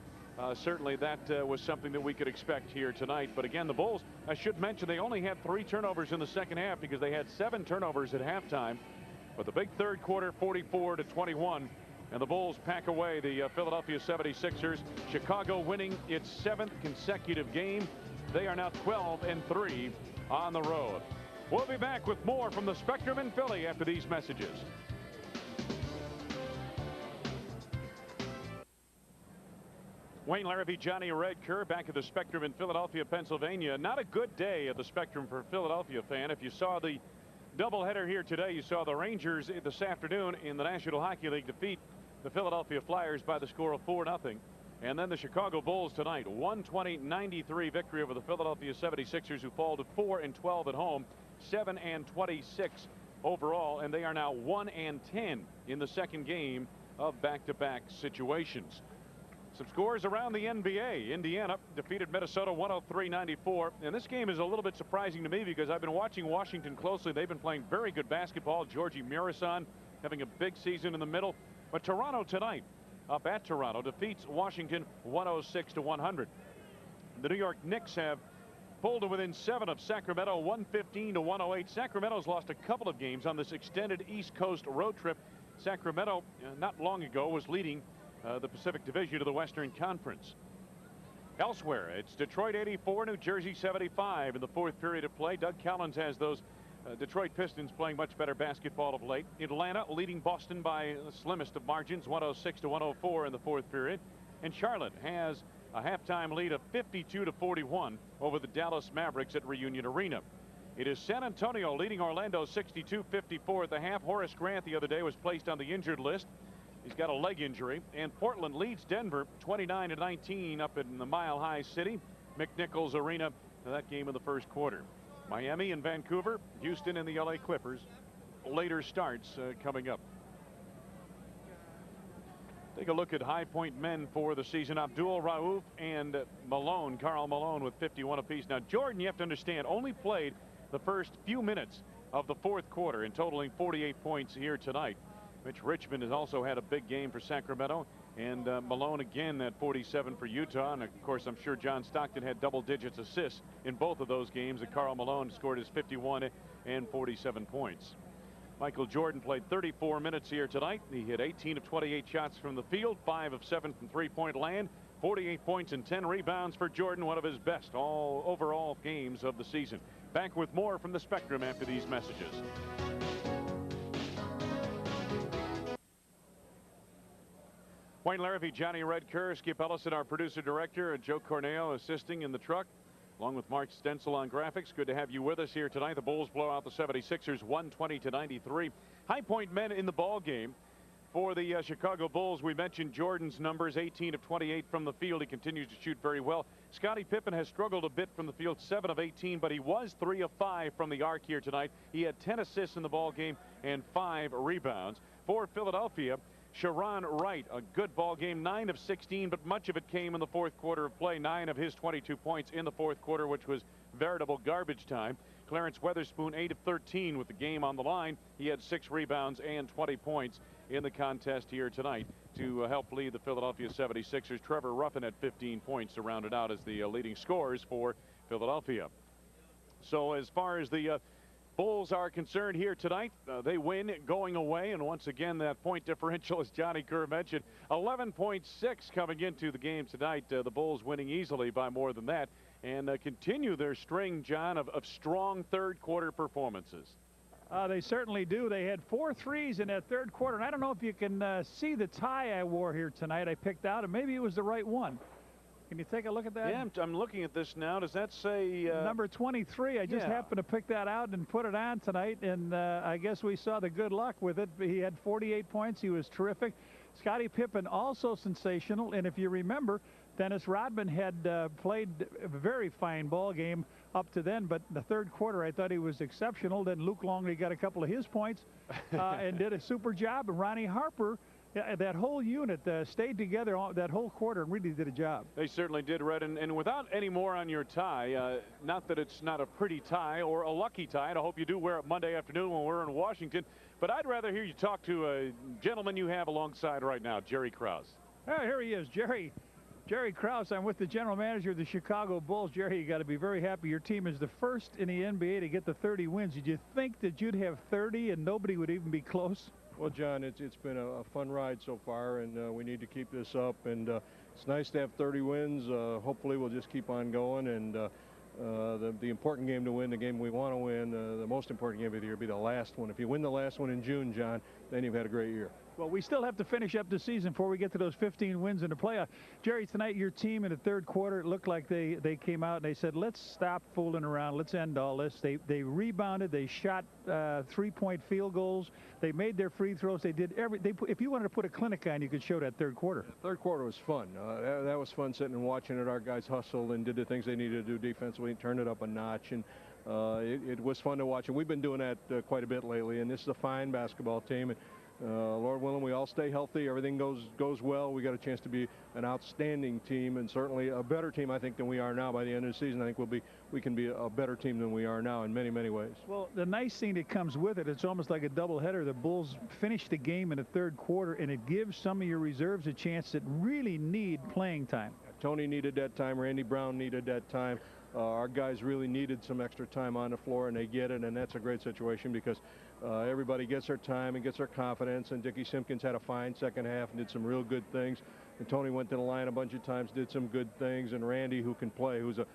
Certainly that was something that we could expect here tonight. But again, the Bulls, I should mention, they only had 3 turnovers in the second half because they had 7 turnovers at halftime. But the big third quarter, 44-21. And the Bulls pack away the Philadelphia 76ers. Chicago winning its 7th consecutive game. They are now 12-3 on the road. We'll be back with more from the Spectrum in Philly after these messages. Wayne Larrivee, Johnny Redker back at the Spectrum in Philadelphia, Pennsylvania. Not a good day at the Spectrum for a Philadelphia fan. If you saw the doubleheader here today, you saw the Rangers this afternoon in the National Hockey League defeat the Philadelphia Flyers by the score of 4-0. And then the Chicago Bulls tonight, 120-93 victory over the Philadelphia 76ers, who fall to 4-12 at home, 7-26 overall, and they are now 1-10 in the second game of back-to-back situations. Some scores around the NBA. Indiana defeated Minnesota 103-94. And this game is a little bit surprising to me because I've been watching Washington closely. They've been playing very good basketball. Georgie Mirasan having a big season in the middle. But Toronto tonight, up at Toronto, defeats Washington 106-100. The New York Knicks have pulled to within 7 of Sacramento, 115-108. Sacramento's lost a couple of games on this extended East Coast road trip. Sacramento, not long ago, was leading the Pacific Division of the Western Conference. Elsewhere, it's Detroit 84, New Jersey 75 in the 4th period of play. Doug Collins has those Detroit Pistons playing much better basketball of late. Atlanta leading Boston by the slimmest of margins, 106-104 in the 4th period. And Charlotte has a halftime lead of 52-41 over the Dallas Mavericks at Reunion Arena. It is San Antonio leading Orlando 62-54 at the half. Horace Grant the other day was placed on the injured list. He's got a leg injury. And Portland leads Denver 29-19 up in the Mile High City, McNichols Arena, that game in the first quarter. Miami and Vancouver, Houston and the LA Clippers. Later starts coming up. Take a look at high point men for the season. Abdul Rauf and Malone, Karl Malone with 51 apiece. Now Jordan, you have to understand, only played the first few minutes of the fourth quarter and totaling 48 points here tonight. Mitch Richmond has also had a big game for Sacramento, and Malone again at 47 for Utah. And of course, I'm sure John Stockton had double digits assists in both of those games, and Karl Malone scored his 51 and 47 points. Michael Jordan played 34 minutes here tonight. He hit 18 of 28 shots from the field, 5 of 7 from three-point land, 48 points and 10 rebounds for Jordan, one of his best overall games of the season. Back with more from the Spectrum after these messages. Wayne Larrivee, Johnny Red Kerr, Skip Ellison, our producer-director, and Joe Corneo assisting in the truck, along with Mark Stencil on graphics. Good to have you with us here tonight. The Bulls blow out the 76ers 120-93. High point men in the ball game for the Chicago Bulls. We mentioned Jordan's numbers, 18 of 28 from the field. He continues to shoot very well. Scottie Pippen has struggled a bit from the field, 7 of 18, but he was 3 of 5 from the arc here tonight. He had 10 assists in the ball game and 5 rebounds. For Philadelphia, Sharon Wright, a good ball game, 9 of 16, but much of it came in the fourth quarter of play. 9 of his 22 points in the fourth quarter, which was veritable garbage time. Clarence Weatherspoon, 8 of 13 with the game on the line. He had 6 rebounds and 20 points in the contest here tonight to help lead the Philadelphia 76ers. Trevor Ruffin had 15 points to round it out as the leading scorers for Philadelphia. So as far as the Bulls are concerned here tonight, they win going away, and once again that point differential, as Johnny Kerr mentioned, 11.6 coming into the game tonight. The Bulls winning easily by more than that, and continue their string, John, of strong third quarter performances. They certainly do. They had 4 threes in that third quarter, and I don't know if you can see the tie I wore here tonight. I picked out, and maybe it was the right one. Can you take a look at that? Yeah, I'm looking at this now. Does that say number 23? I just happened to pick that out and put it on tonight, and I guess we saw the good luck with it. He had 48 points. He was terrific. Scottie Pippen also sensational, and if you remember, Dennis Rodman had played a very fine ball game up to then, but in the third quarter I thought he was exceptional. Then Luke Longley got a couple of his points and did a super job, and Ronnie Harper, that whole unit stayed together that whole quarter and really did a job. They certainly did, Red. And without any more on your tie, not that it's not a pretty tie or a lucky tie, and I hope you do wear it Monday afternoon when we're in Washington, but I'd rather hear you talk to a gentleman you have alongside right now, Jerry Krause. Oh, here he is, Jerry Krause. I'm with the general manager of the Chicago Bulls. Jerry, you got to be very happy. Your team is the first in the NBA to get the 30 wins. Did you think that you'd have 30 and nobody would even be close? Well, John, it's been a fun ride so far, and we need to keep this up. And it's nice to have 30 wins. Hopefully, we'll just keep on going. And the important game to win, the game we want to win, the most important game of the year, will be the last one. If you win the last one in June, John, then you've had a great year. Well, we still have to finish up the season before we get to those 15 wins in the playoff. Jerry, tonight your team in the third quarter, it looked like they came out and they said, let's stop fooling around. Let's end all this. They rebounded. They shot 3-point field goals. They made their free throws. They did if you wanted to put a clinic on, you could show that third quarter. Third quarter was fun. That was fun sitting and watching it. Our guys hustled and did the things they needed to do defensively and turned it up a notch. And it was fun to watch. And we've been doing that quite a bit lately. And this is a fine basketball team. And Lord willing, we all stay healthy. Everything goes well. We got a chance to be an outstanding team, and certainly a better team, I think, than we are now. By the end of the season, I think we can be a better team than we are now in many, many ways. Well, the nice thing that comes with it, it's almost like a doubleheader. The Bulls finish the game in the third quarter, and it gives some of your reserves a chance that really need playing time. Tony needed that time. Randy Brown needed that time. Our guys really needed some extra time on the floor, and they get it, and that's a great situation because everybody gets their time and gets their confidence, and Dickie Simpkins had a fine second half and did some real good things, and Tony went to the line a bunch of times, did some good things, and Randy, who can play, who's a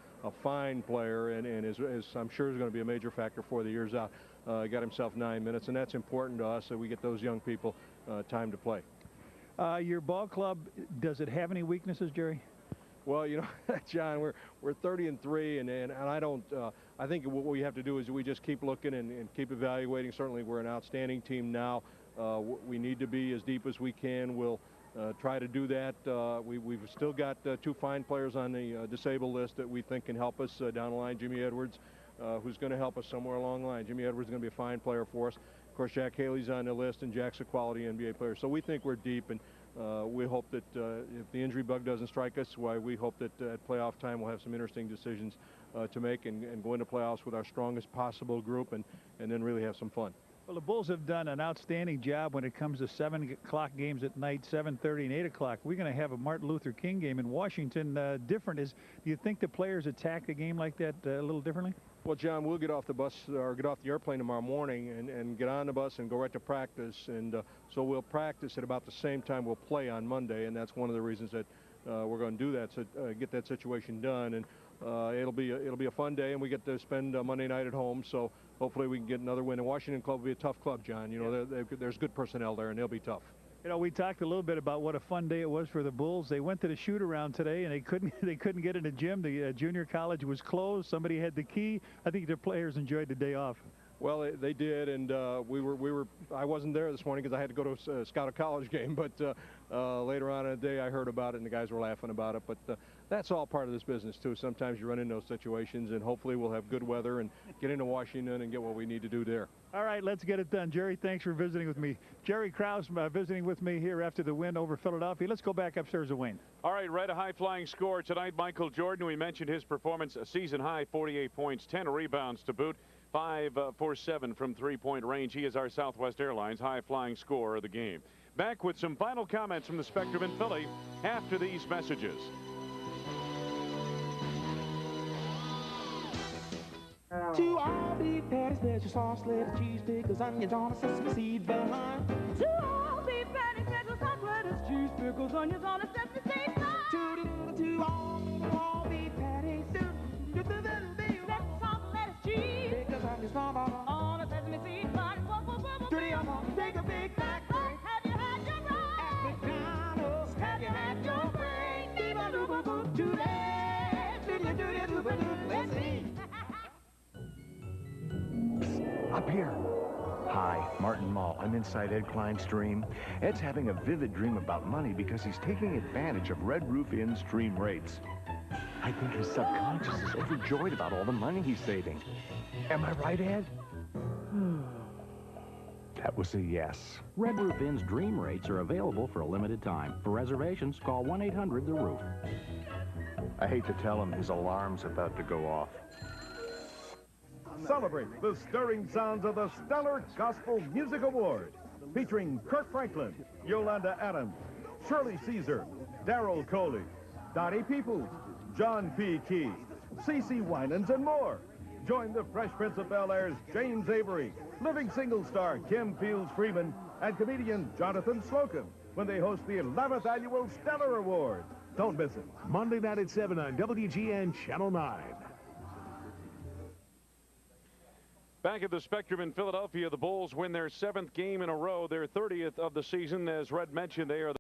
fine player and is I'm sure is going to be a major factor for the years out, got himself 9 minutes, and that's important to us that we get those young people time to play. Your ball club, does it have any weaknesses, Jerry? Well, you know, John, we're 30-3, and I don't. I think what we have to do is we just keep looking and keep evaluating. Certainly, we're an outstanding team now. We need to be as deep as we can. We'll try to do that. We've still got 2 fine players on the disabled list that we think can help us down the line. Jimmy Edwards, who's going to help us somewhere along the line. Jimmy Edwards is going to be a fine player for us. Of course, Jack Haley's on the list, and Jack's a quality NBA player. So we think we're deep, and we hope that if the injury bug doesn't strike us, we hope that at playoff time we'll have some interesting decisions to make and go into playoffs with our strongest possible group and then really have some fun. Well, the Bulls have done an outstanding job when it comes to 7 o'clock games at night, 7:30 and 8 o'clock. We're going to have a Martin Luther King game in Washington. Do you think the players attack a game like that a little differently? Well, John, we'll get off the bus or get off the airplane tomorrow morning and get on the bus and go right to practice. And so we'll practice at about the same time we'll play on Monday. And that's one of the reasons that we're going to do that, so get that situation done. And it'll be a fun day, and we get to spend Monday night at home. So hopefully we can get another win. And Washington Club will be a tough club, John. You know, there's good personnel there, and they'll be tough. You know, we talked a little bit about what a fun day it was for the Bulls. They went to the shoot-around today, and they couldn't get in the gym. The junior college was closed. Somebody had the key. I think their players enjoyed the day off. Well, they did, and I wasn't there this morning because I had to go to a Scout College game, but later on in the day I heard about it, and the guys were laughing about it. But that's all part of this business, too. Sometimes you run into those situations, and hopefully we'll have good weather and get into Washington and get what we need to do there. All right, let's get it done. Jerry, thanks for visiting with me. Jerry Krause visiting with me here after the win over Philadelphia. Let's go back upstairs to Wayne. All right, Red, a high-flying score tonight. Michael Jordan, we mentioned his performance, a season-high 48 points, 10 rebounds to boot. 5 for 7 from three-point range. He is our Southwest Airlines high-flying scorer of the game. Back with some final comments from the Spectrum in Philly after these messages. To all beef patties, special sauce, lettuce, cheese, pickles, onions on a sesame seed behind. To all beef patties, special sauce, lettuce, cheese, pickles, onions on a sesame seed behind. To all beef patties, special sauce, lettuce, cheese, pickles, onions on a sesame seed bun. Take a big fat break. Have you had your break? At McDonald's, have you had your break? Let's eat. Up here. Hi, Martin Mull. I'm inside Ed Klein's dream. Ed's having a vivid dream about money because he's taking advantage of Red Roof Inn's dream rates. I think his subconscious is overjoyed about all the money he's saving. Am I right, Ed? That was a yes. Red Roof Inn's dream rates are available for a limited time. For reservations, call 1-800-THE-ROOF. I hate to tell him his alarm's about to go off. Celebrate the stirring sounds of the Stellar Gospel Music Awards, featuring Kirk Franklin, Yolanda Adams, Shirley Caesar, Daryl Coley, Dottie Peoples, John P. Key, CeCe Winans, and more. Join the Fresh Prince of Bel-Air's James Avery, living single star Kim Fields Freeman, and comedian Jonathan Slocum when they host the 11th Annual Stellar Awards. Don't miss it. Monday night at 7 on WGN Channel 9. Back at the Spectrum in Philadelphia, the Bulls win their 7th game in a row, their 30th of the season. As Red mentioned, they are the